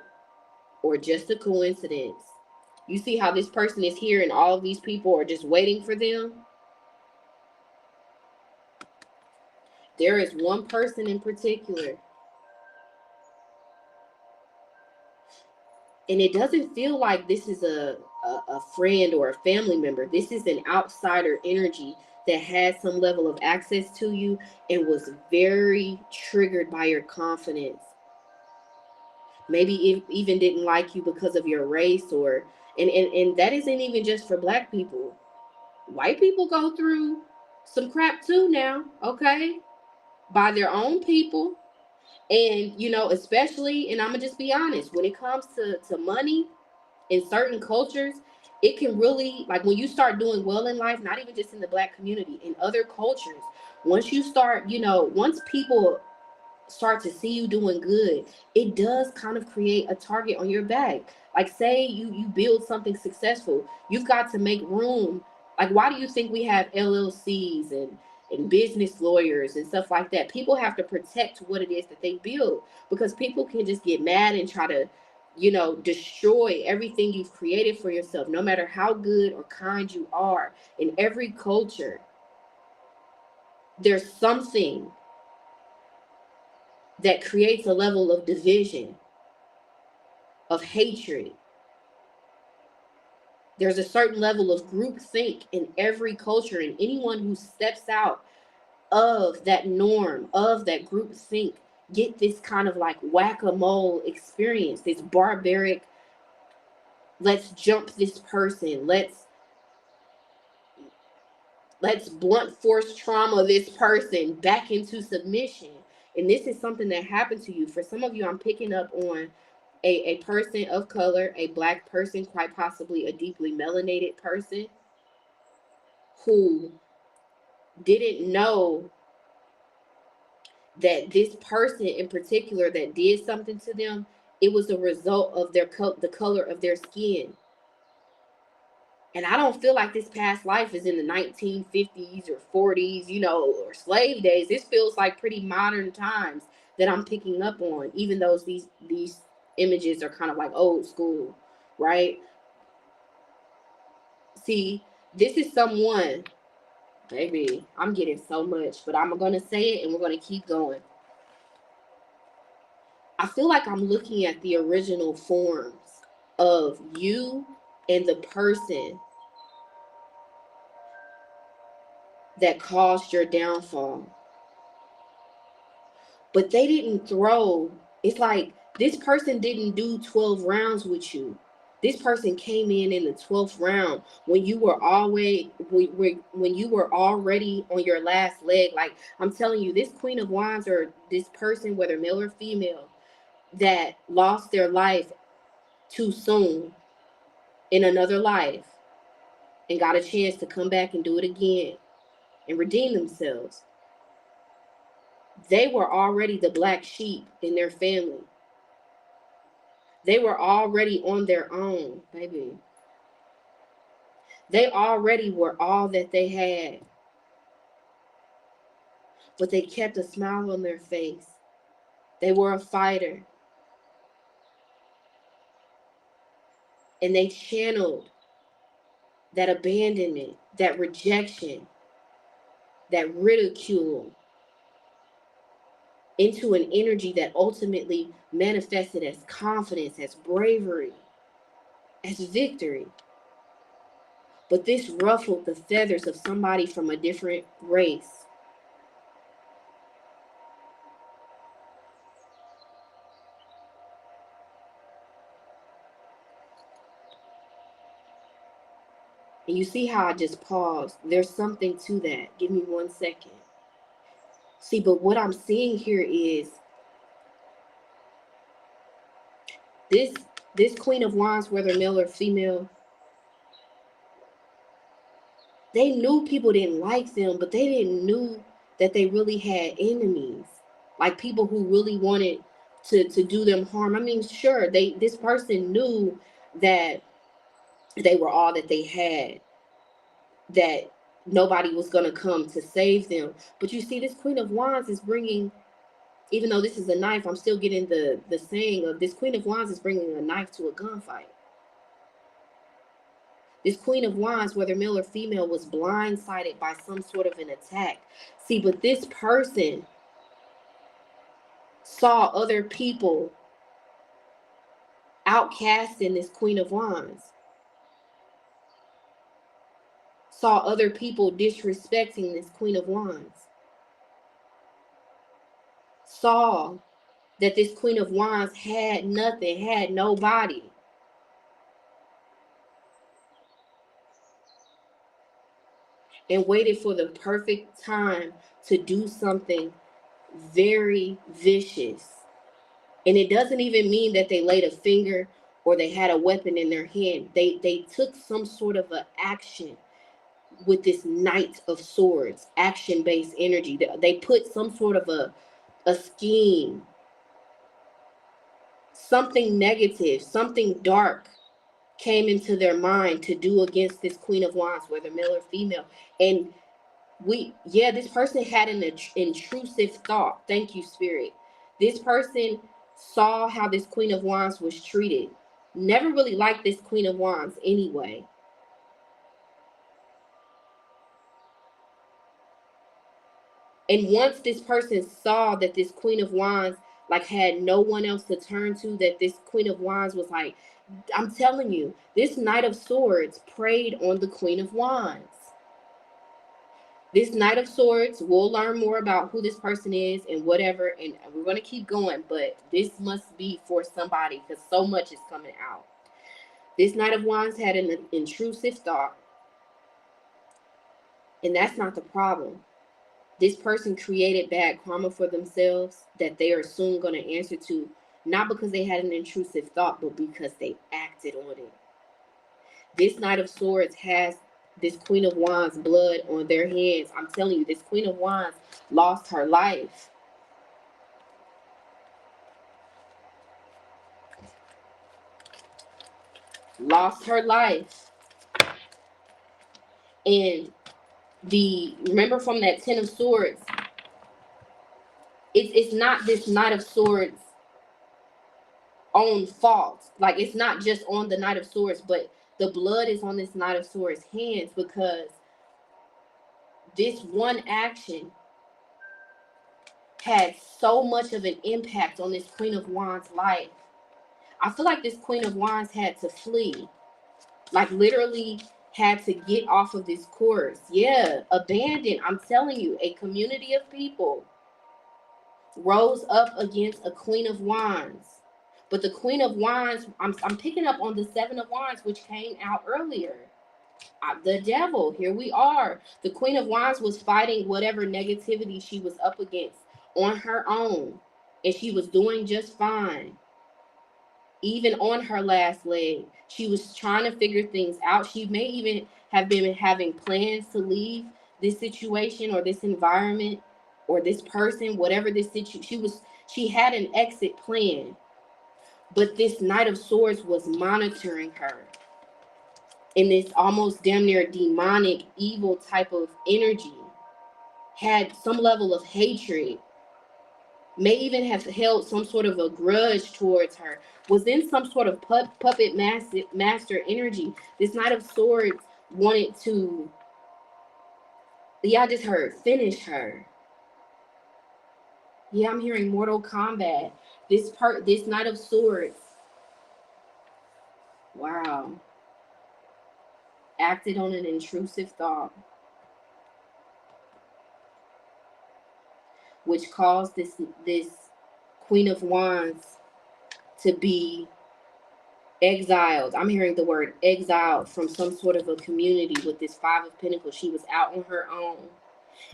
A: or just a coincidence. You see how this person is here and all of these people are just waiting for them? There is one person in particular. And it doesn't feel like this is a friend or a family member. This is an outsider energy that has some level of access to you and was very triggered by your confidence. Maybe it even didn't like you because of your race and that isn't even just for black people. White people go through some crap too now, okay? By their own people. And, especially, and I'm going to just be honest, when it comes to money in certain cultures, it can really, like when you start doing well in life, not even just in the black community, in other cultures, once you start, once people start to see you doing good, it does kind of create a target on your back. Like say you build something successful, you've got to make room. Like why do you think we have LLCs and business lawyers and stuff like that? People have to protect what it is that they build, because people can just get mad and try to destroy everything you've created for yourself, no matter how good or kind you are. In every culture, there's something that creates a level of division, of hatred. There's a certain level of groupthink in every culture, and anyone who steps out of that norm, of that group think, get this kind of like whack-a-mole experience, this barbaric, let's jump this person, let's blunt force trauma this person back into submission. And this is something that happened to you. For some of you, I'm picking up on a person of color, a black person, quite possibly a deeply melanated person who didn't know that this person in particular that did something to them, it was a result of the color of their skin. And I don't feel like this past life is in the 1950s or 40s, or slave days. This feels like pretty modern times that I'm picking up on, even though these images are kind of like old school, right? See, this is someone, baby, I'm getting so much, but I'm going to say it and we're going to keep going. I feel like I'm looking at the original forms of you and the person that caused your downfall. But they didn't throw, it's like this person didn't do 12 rounds with you. This person came in the 12th round when you were when you were already on your last leg. Like, I'm telling you, this Queen of Wands, or this person, whether male or female, that lost their life too soon in another life and got a chance to come back and do it again and redeem themselves. They were already the black sheep in their family. They were already on their own, baby. They already were all that they had. But they kept a smile on their face. They were a fighter. And they channeled that abandonment, that rejection, that ridicule into an energy that ultimately manifested as confidence, as bravery, as victory. But this ruffled the feathers of somebody from a different race. And you see how I just paused? There's something to that. Give me 1 second. See, but what I'm seeing here is this Queen of Wands, whether male or female, they knew people didn't like them, but they didn't knew that they really had enemies. Like people who really wanted to do them harm. I mean, sure, this person knew that they were all that they had, that nobody was going to come to save them. But you see, this Queen of Wands is bringing, even though this is a knife, I'm still getting the saying of this Queen of Wands is bringing a knife to a gunfight. This Queen of Wands, whether male or female, was blindsided by some sort of an attack. See, but this person saw other people outcasting this Queen of Wands. Saw other people disrespecting this Queen of Wands. Saw that this Queen of Wands had nothing, had nobody. And waited for the perfect time to do something very vicious. And it doesn't even mean that they laid a finger or they had a weapon in their hand. They took some sort of an action with this Knight of Swords, action-based energy. They put some sort of a scheme, something negative, something dark came into their mind to do against this Queen of Wands, whether male or female. And this person had an intrusive thought. Thank you, Spirit. This person saw how this Queen of Wands was treated. Never really liked this Queen of Wands anyway. And once this person saw that this Queen of Wands had no one else to turn to, that this Queen of Wands was like, I'm telling you, this Knight of Swords preyed on the Queen of Wands. This Knight of Swords, we'll learn more about who this person is and whatever, and we're going to keep going, but this must be for somebody because so much is coming out. This Knight of Wands had an intrusive thought, and that's not the problem. This person created bad karma for themselves that they are soon going to answer to, not because they had an intrusive thought, but because they acted on it. This Knight of Swords has this Queen of Wands blood on their hands. I'm telling you, this Queen of Wands lost her life. Lost her life. And remember from that Ten of Swords, it's not this Knight of Swords own fault. Like, it's not just on the Knight of Swords, but the blood is on this Knight of Swords hands because this one action had so much of an impact on this Queen of Wands life. I feel like this Queen of Wands had to flee. Like, literally had to get off of this course. Yeah, abandoned. I'm telling you, a community of people rose up against a Queen of Wands. But the Queen of Wands, I'm picking up on the Seven of Wands, which came out earlier. The devil, here we are. The Queen of Wands was fighting whatever negativity she was up against on her own. And she was doing just fine. Even on her last leg, she was trying to figure things out. She may even have been having plans to leave this situation or this environment or this person, whatever this situation. She had an exit plan. But this Knight of Swords was monitoring her in this almost damn near demonic, evil type of energy. Had some level of hatred. May even have held some sort of a grudge towards her. Was in some sort of puppet master energy. This Knight of Swords wanted to, yeah, I just heard, finish her. Yeah, I'm hearing Mortal Kombat. This Knight of Swords, wow, acted on an intrusive thought, which caused this Queen of Wands to be exiled. I'm hearing the word exiled from some sort of a community with this Five of Pentacles. She was out on her own,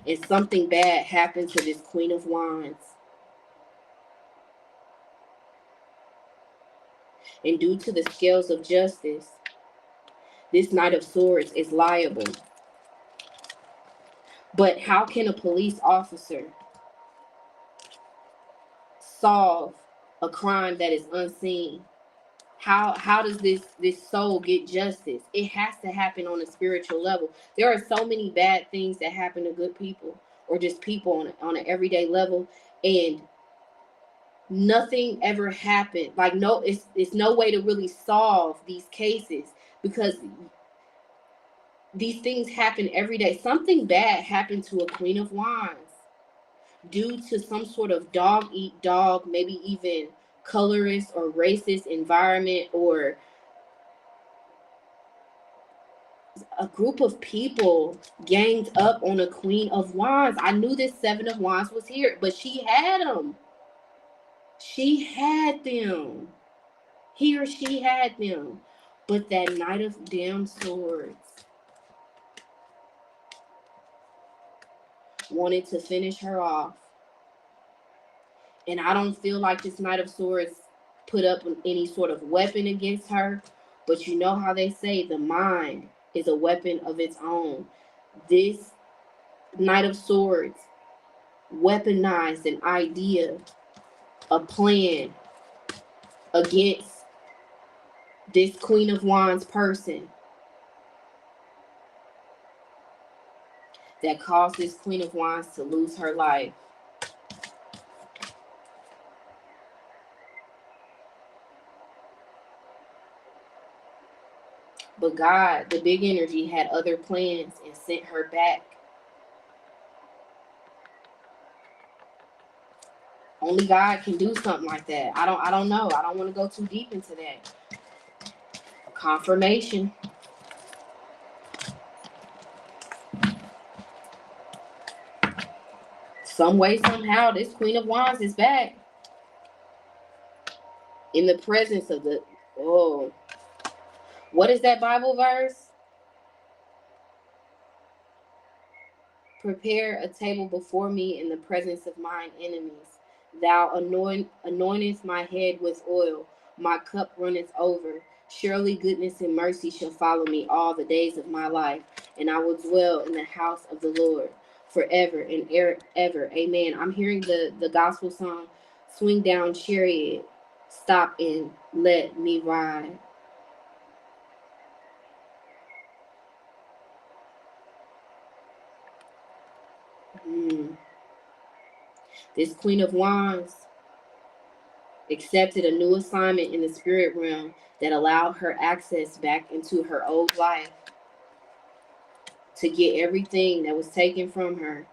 A: and something bad happened to this Queen of Wands. And due to the scales of justice, this Knight of Swords is liable. But how can a police officer solve a crime that is unseen? How does this soul get justice? It has to happen on a spiritual level. There are so many bad things that happen to good people or just people on an everyday level, and nothing ever happened. Like, no, it's no way to really solve these cases because these things happen every day. Something bad happened to a Queen of Wands due to some sort of dog eat dog, maybe even colorist or racist environment, or a group of people ganged up on a Queen of Wands. I knew this Seven of Wands was here, but she had them. She had them. He or she had them. But that Knight of damn Swords wanted to finish her off. And I don't feel like this Knight of Swords put up any sort of weapon against her. But you know how they say the mind is a weapon of its own. This Knight of Swords weaponized an idea, a plan against this Queen of Wands person that caused this Queen of Wands to lose her life. But God, the big energy, had other plans and sent her back. Only God can do something like that. I don't know. I don't want to go too deep into that. Confirmation. Some way, somehow, this Queen of Wands is back in the presence of the, oh, what is that Bible verse? Prepare a table before me in the presence of mine enemies. Thou anointest my head with oil. My cup runneth over. Surely goodness and mercy shall follow me all the days of my life, and I will dwell in the house of the Lord forever and ever. Amen. I'm hearing the gospel song, Swing Down Chariot, Stop and Let Me Ride. This Queen of Wands accepted a new assignment in the spirit realm that allowed her access back into her old life to get everything that was taken from her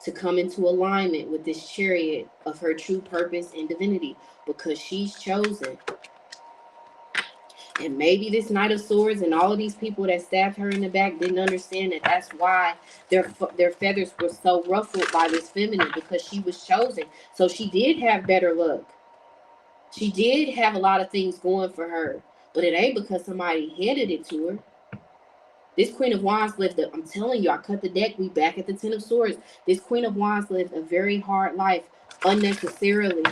A: to come into alignment with this chariot of her true purpose and divinity, because she's chosen. And maybe this Knight of Swords and all of these people that stabbed her in the back didn't understand that that's why their feathers were so ruffled by this feminine, because she was chosen. So she did have better luck. She did have a lot of things going for her, but it ain't because somebody handed it to her. This Queen of Wands lived I'm telling you, I cut the deck, we back at the Ten of Swords. This Queen of Wands lived a very hard life unnecessarily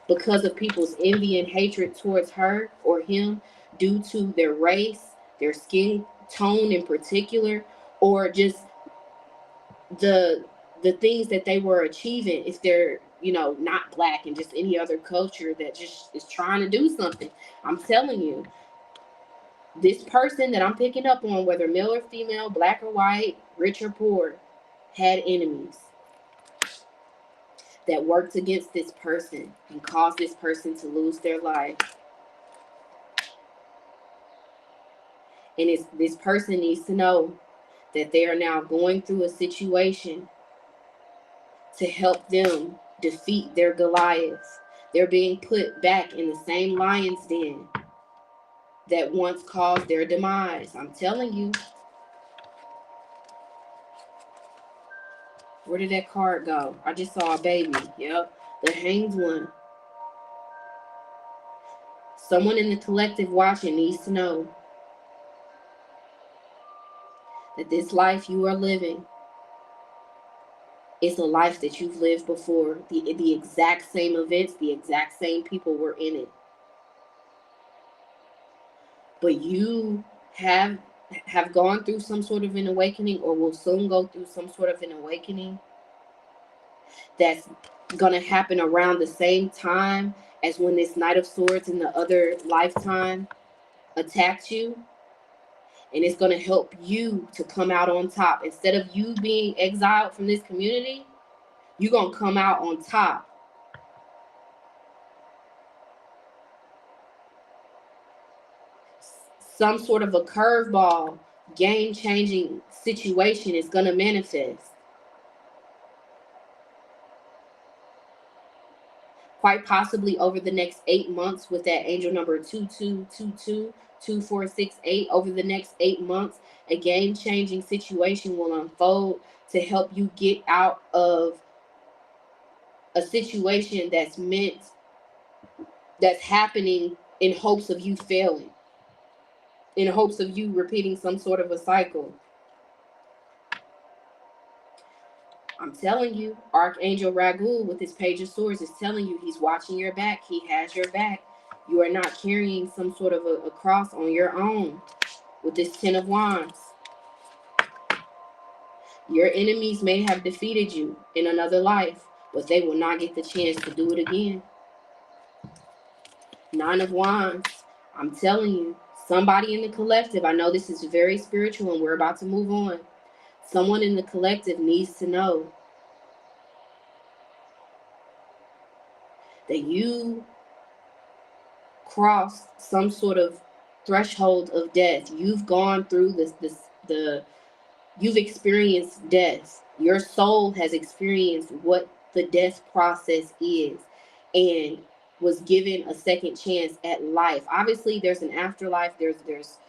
A: because of people's envy and hatred towards her or him due to their race, their skin tone in particular, or just the things that they were achieving if they're, not black and just any other culture that just is trying to do something. I'm telling you, this person that I'm picking up on, whether male or female, black or white, rich or poor, had enemies that worked against this person and caused this person to lose their life. And this person needs to know that they are now going through a situation to help them defeat their Goliaths. They're being put back in the same lion's den that once caused their demise. I'm telling you. Where did that card go? I just saw a baby. Yep. The Hanged One. Someone in the collective watching needs to know that this life you are living is a life that you've lived before. The exact same events, the exact same people were in it. But you have gone through some sort of an awakening, or will soon go through some sort of an awakening that's going to happen around the same time as when this Knight of Swords in the other lifetime attacked you. And it's going to help you to come out on top. Instead of you being exiled from this community, you're going to come out on top. Some sort of a curveball, game-changing situation is going to manifest. Quite possibly over the next 8 months with that angel number 2222, 2468. Over the next 8 months, a game-changing situation will unfold to help you get out of a situation that's happening in hopes of you failing, in hopes of you repeating some sort of a cycle. I'm telling you, Archangel Raguel with his Page of Swords is telling you he's watching your back. He has your back. You are not carrying some sort of a cross on your own with this Ten of Wands. Your enemies may have defeated you in another life, but they will not get the chance to do it again. Nine of Wands. I'm telling you, somebody in the collective, I know this is very spiritual and we're about to move on. Someone in the collective needs to know that you crossed some sort of threshold of death. You've gone through you've experienced death. Your soul has experienced what the death process is and was given a second chance at life. Obviously, there's an afterlife. There's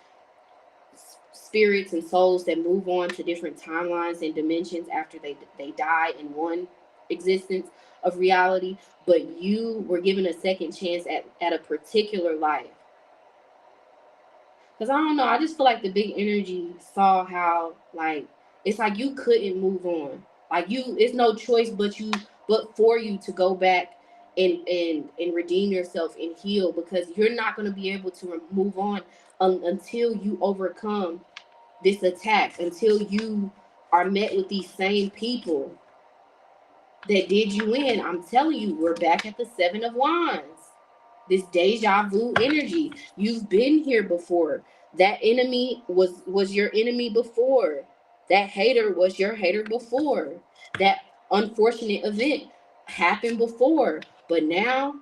A: spirits and souls that move on to different timelines and dimensions after they die in one existence of reality, but you were given a second chance at a particular life. Because I don't know, I just feel like the big energy saw how, like, it's like you couldn't move on. Like, it's no choice but for you to go back and redeem yourself and heal, because you're not going to be able to move on until you overcome this attack, until you are met with these same people that did you in. I'm telling you, we're back at the Seven of Wands. This deja vu energy. You've been here before. That enemy was your enemy before. That hater was your hater before. That unfortunate event happened before. But now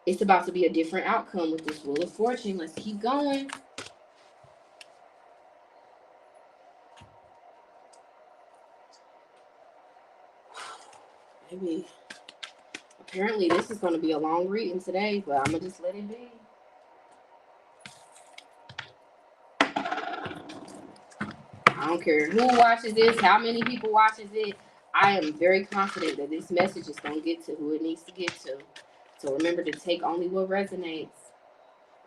A: it's about to be a different outcome with this Wheel of Fortune. Let's keep going. Maybe. Apparently this is going to be a long reading today, but I'm going to just let it be. I don't care who watches this, how many people watches it. I am very confident that this message is going to get to who it needs to get to. So remember to take only what resonates.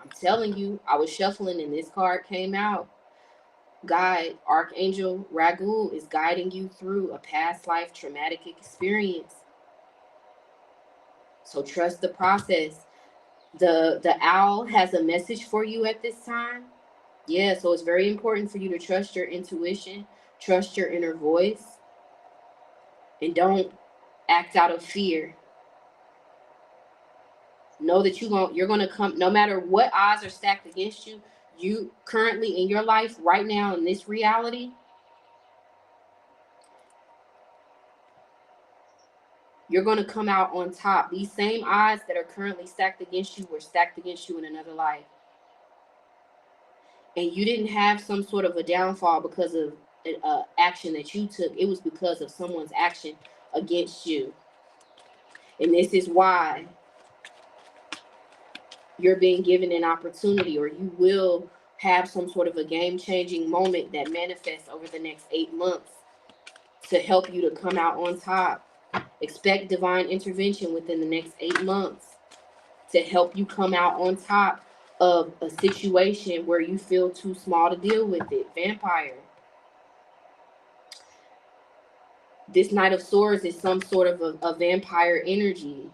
A: I'm telling you, I was shuffling and this card came out. Guide, Archangel Raguel is guiding you through a past life traumatic experience. So trust the process. The owl has a message for you at this time. Yeah, so it's very important for you to trust your intuition, trust your inner voice, and don't act out of fear. Know that you're gonna come, no matter what odds are stacked against you. You currently in your life right now in this reality, you're gonna come out on top. These same odds that are currently stacked against you were stacked against you in another life, and you didn't have some sort of a downfall because of action that you took. It was because of someone's action against you. And this is why you're being given an opportunity, or you will have some sort of a game-changing moment that manifests over the next 8 months to help you to come out on top. Expect divine intervention within the next 8 months to help you come out on top of a situation where you feel too small to deal with it. Vampire. This Knight of Swords is some sort of a vampire energy.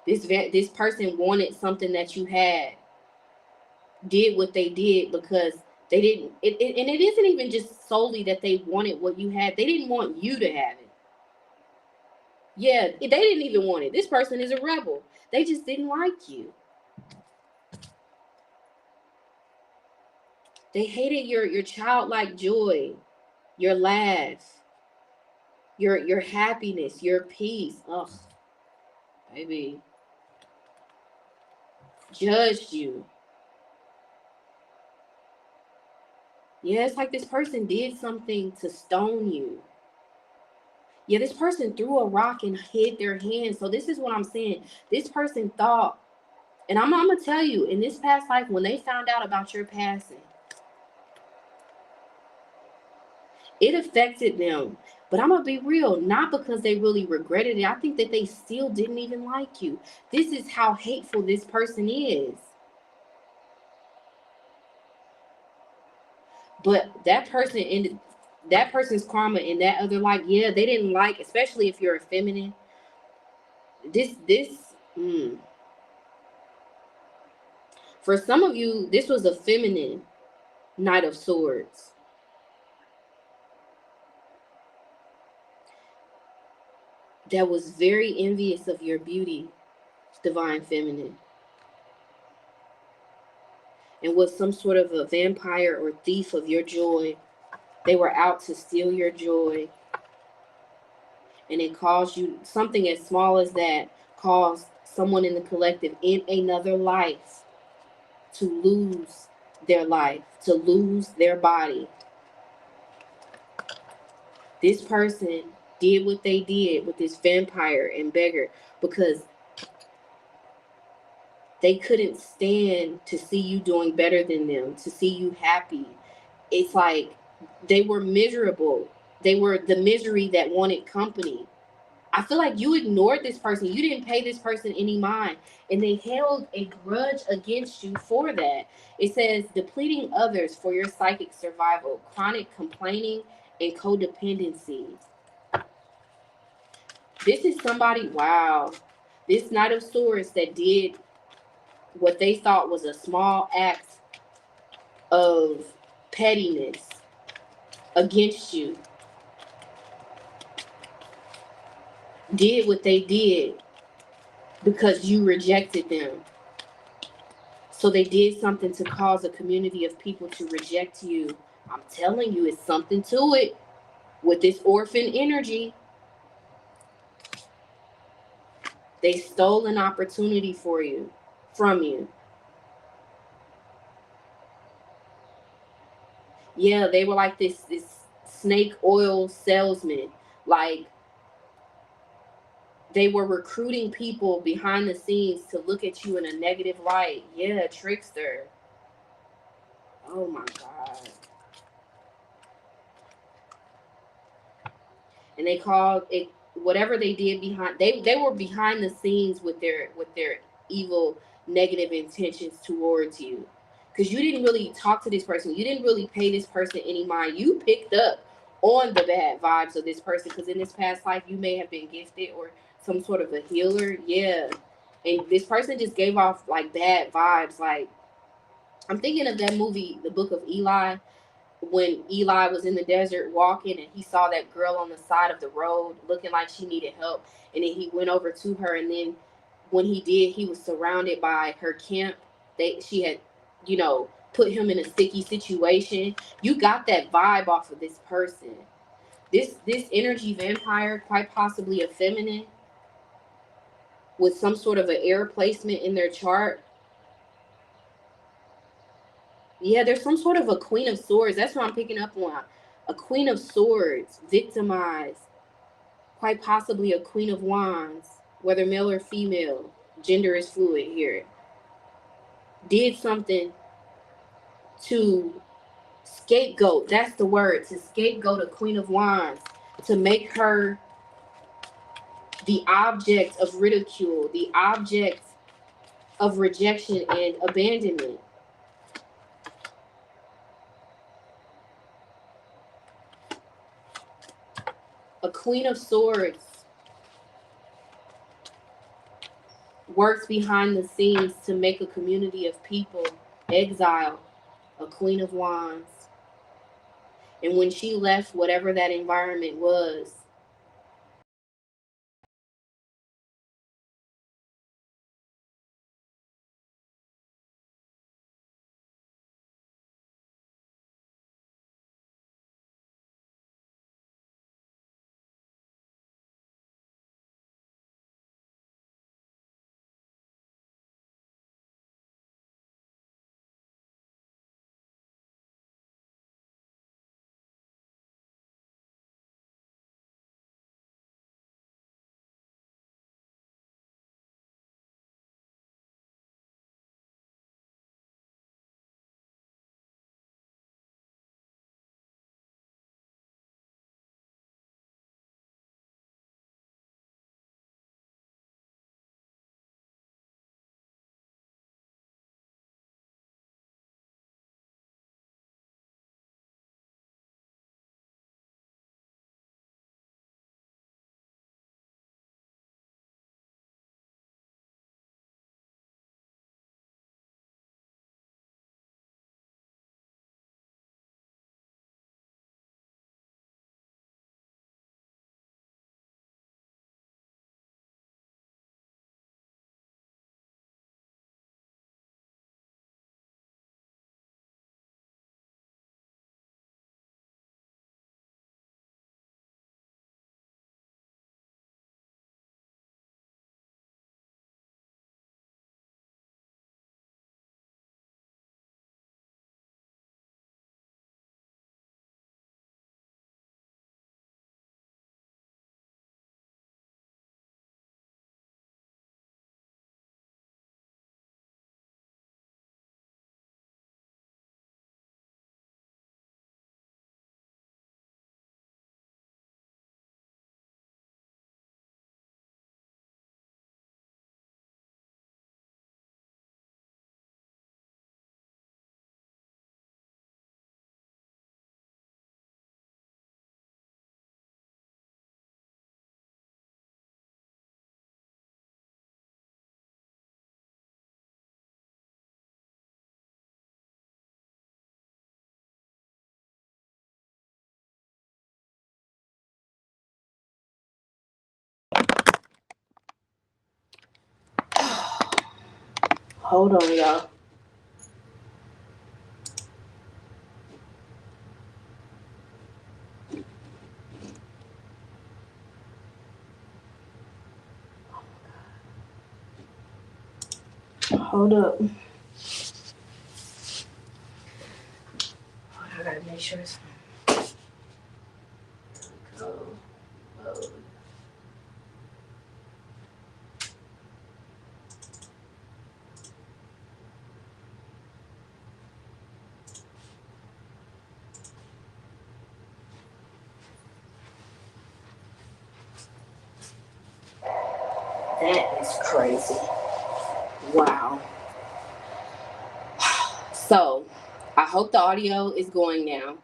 A: This person wanted something that you had, did what they did because they didn't. And it isn't even just solely that they wanted what you had. They didn't want you to have it. Yeah, they didn't even want it. This person is a rebel. They just didn't like you. They hated your childlike joy, your laugh, your happiness, your peace. Ugh, baby. Judged you. Yeah, it's like this person did something to stone you. Yeah, this person threw a rock and hid their hand. So this is what I'm saying. This person thought, and I'm going to tell you, in this past life, when they found out about your passing, it affected them. But I'm going to be real, not because they really regretted it. I think that they still didn't even like you. This is how hateful this person is. But that person's karma in that other life, yeah, they didn't like, especially if you're a feminine. For some of you, this was a feminine Knight of Swords. That was very envious of your beauty, divine feminine. And was some sort of a vampire or thief of your joy. They were out to steal your joy. And it caused you, something as small as that caused someone in the collective in another life to lose their life, to lose their body. This person did what they did with this vampire and beggar because They couldn't stand to see you doing better than them, to see you happy. It's like they were miserable. They were the misery that wanted company. I feel like you ignored this person. You didn't pay this person any mind. And they held a grudge against you for that. It says depleting others for your psychic survival, chronic complaining, and codependency. This is somebody, wow. This Knight of Swords that did what they thought was a small act of pettiness against you, did what they did because you rejected them. So they did something to cause a community of people to reject you. I'm telling you, it's something to it with this orphan energy. They stole an opportunity from you. Yeah, they were like this snake oil salesman. Like they were recruiting people behind the scenes to look at you in a negative light. Yeah, trickster. Oh my God. And they called it whatever they did behind they were behind the scenes with their evil negative intentions towards you. Because you didn't really talk to this person. You didn't really pay this person any mind. You picked up on the bad vibes of this person because in this past life you may have been gifted or some sort of a healer. Yeah. And this person just gave off like bad vibes. Like I'm thinking of that movie, The Book of Eli, when Eli was in the desert walking and he saw that girl on the side of the road looking like she needed help. And then he went over to her. And then when he did, he was surrounded by her camp. She had, put him in a sticky situation. You got that vibe off of this person. This energy vampire, quite possibly a feminine, with some sort of an air placement in their chart. Yeah, there's some sort of a Queen of Swords. That's what I'm picking up on. A Queen of Swords, victimized. Quite possibly a Queen of Wands, whether male or female. Gender is fluid here. Did something to scapegoat. That's the word. To scapegoat a Queen of Wands. To make her the object of ridicule. The object of rejection and abandonment. A Queen of Swords works behind the scenes to make a community of people exile a Queen of Wands. And when she left whatever that environment was, Hold on, y'all. Hold up. I gotta make sure it's go. Load. That is crazy. Wow. So, I hope the audio is going now.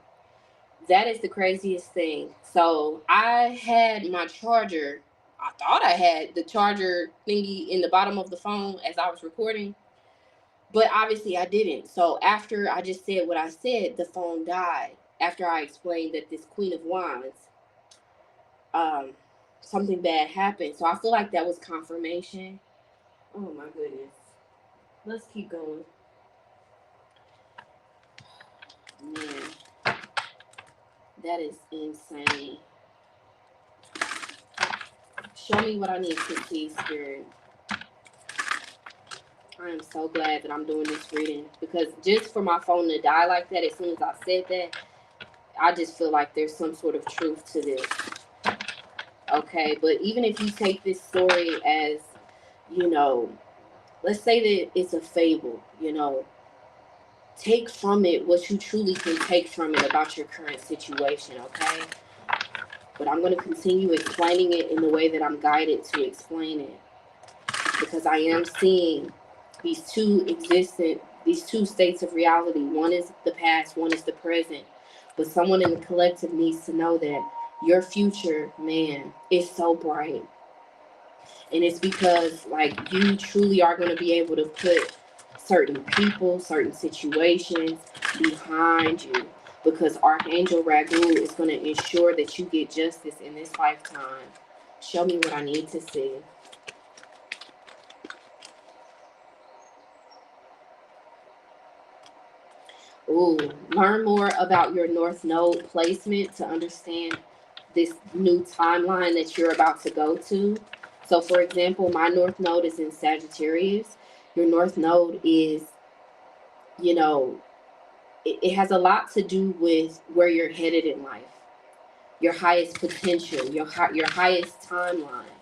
A: That is the craziest thing. So, I had my charger. I thought I had the charger thingy in the bottom of the phone as I was recording, but obviously I didn't. So, after I just said what I said, the phone died. After I explained that this Queen of Wands, something bad happened. So, I feel like that was confirmation. Oh my goodness. Let's keep going. Man, that is insane. Show me what I need to see, Spirit. I am so glad that I'm doing this reading, because just for my phone to die like that as soon as I said that, I just feel like there's some sort of truth to this. Okay, but even if you take this story as, let's say that it's a fable, take from it what you truly can take from it about your current situation, okay? But I'm going to continue explaining it in the way that I'm guided to explain it, because I am seeing these two states of reality. One is the past, one is the present. But someone in the collective needs to know that your future, man, is so bright. And it's because, like, you truly are going to be able to put certain people, certain situations behind you, because Archangel Ragu is going to ensure that you get justice in this lifetime. Show me what I need to see. Ooh, learn more about your North Node placement to understand this new timeline that you're about to go to. So, for example, my North Node is in Sagittarius. Your North Node is, it has a lot to do with where you're headed in life, your highest potential, your highest timeline.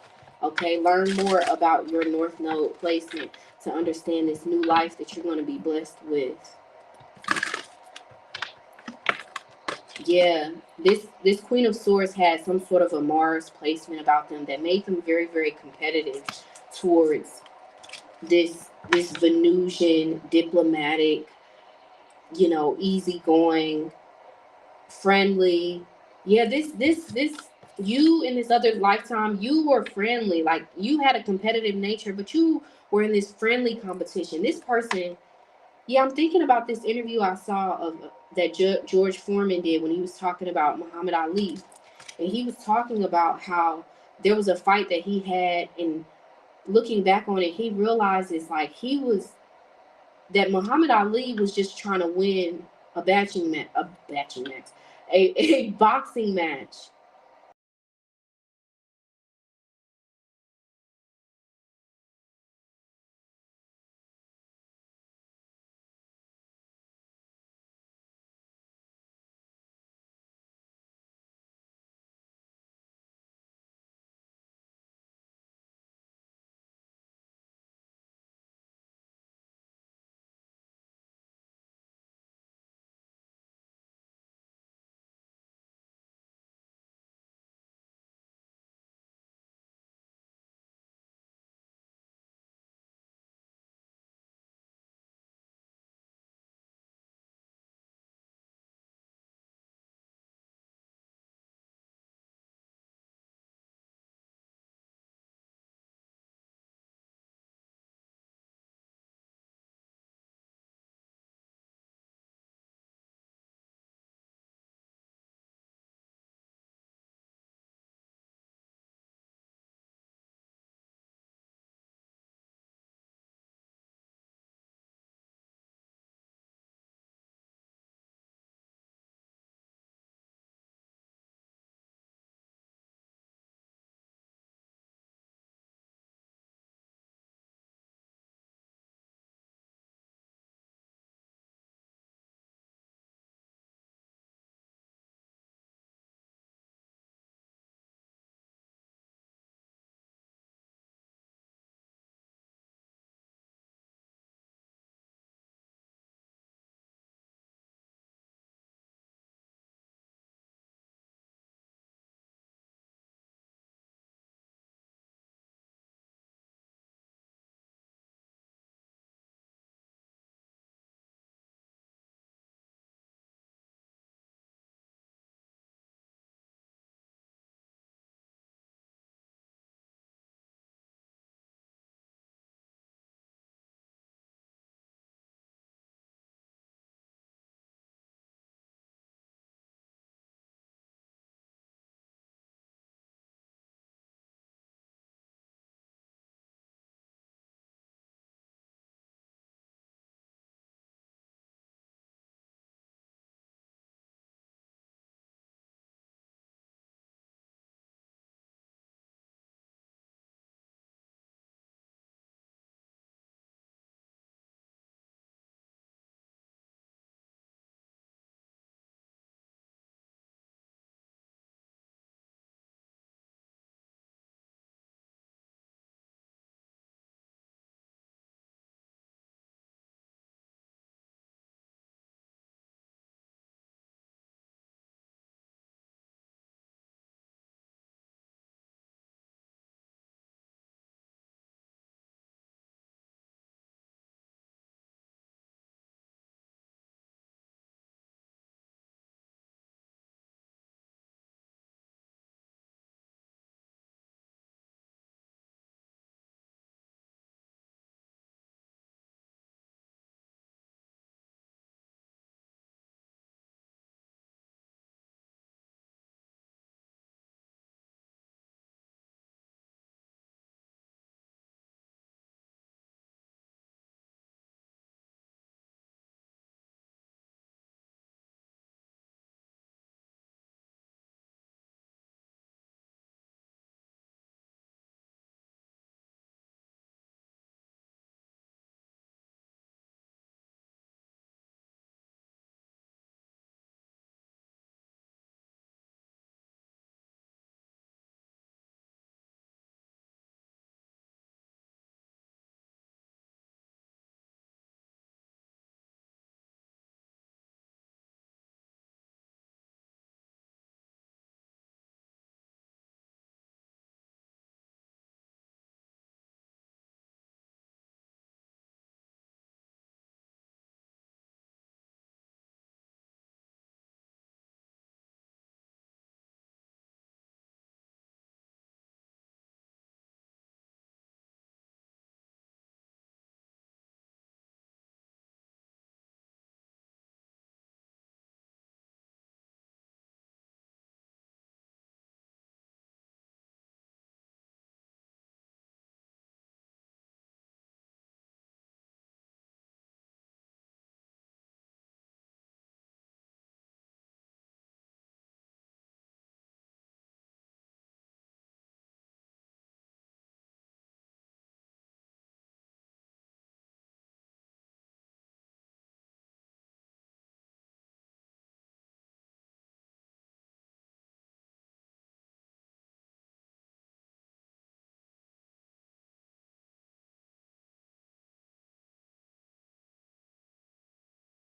A: Okay, learn more about your North Node placement to understand this new life that you're going to be blessed with. Yeah, this Queen of Swords had some sort of a Mars placement about them that made them very, very competitive towards this Venusian, diplomatic, easygoing, friendly. Yeah, this you in this other lifetime, you were friendly. Like, you had a competitive nature, but you were in this friendly competition. This person, yeah, I'm thinking about this interview I saw of that George Foreman did when he was talking about Muhammad Ali, and he was talking about how there was a fight that he had, and looking back on it, he realizes like that Muhammad Ali was just trying to win a boxing match,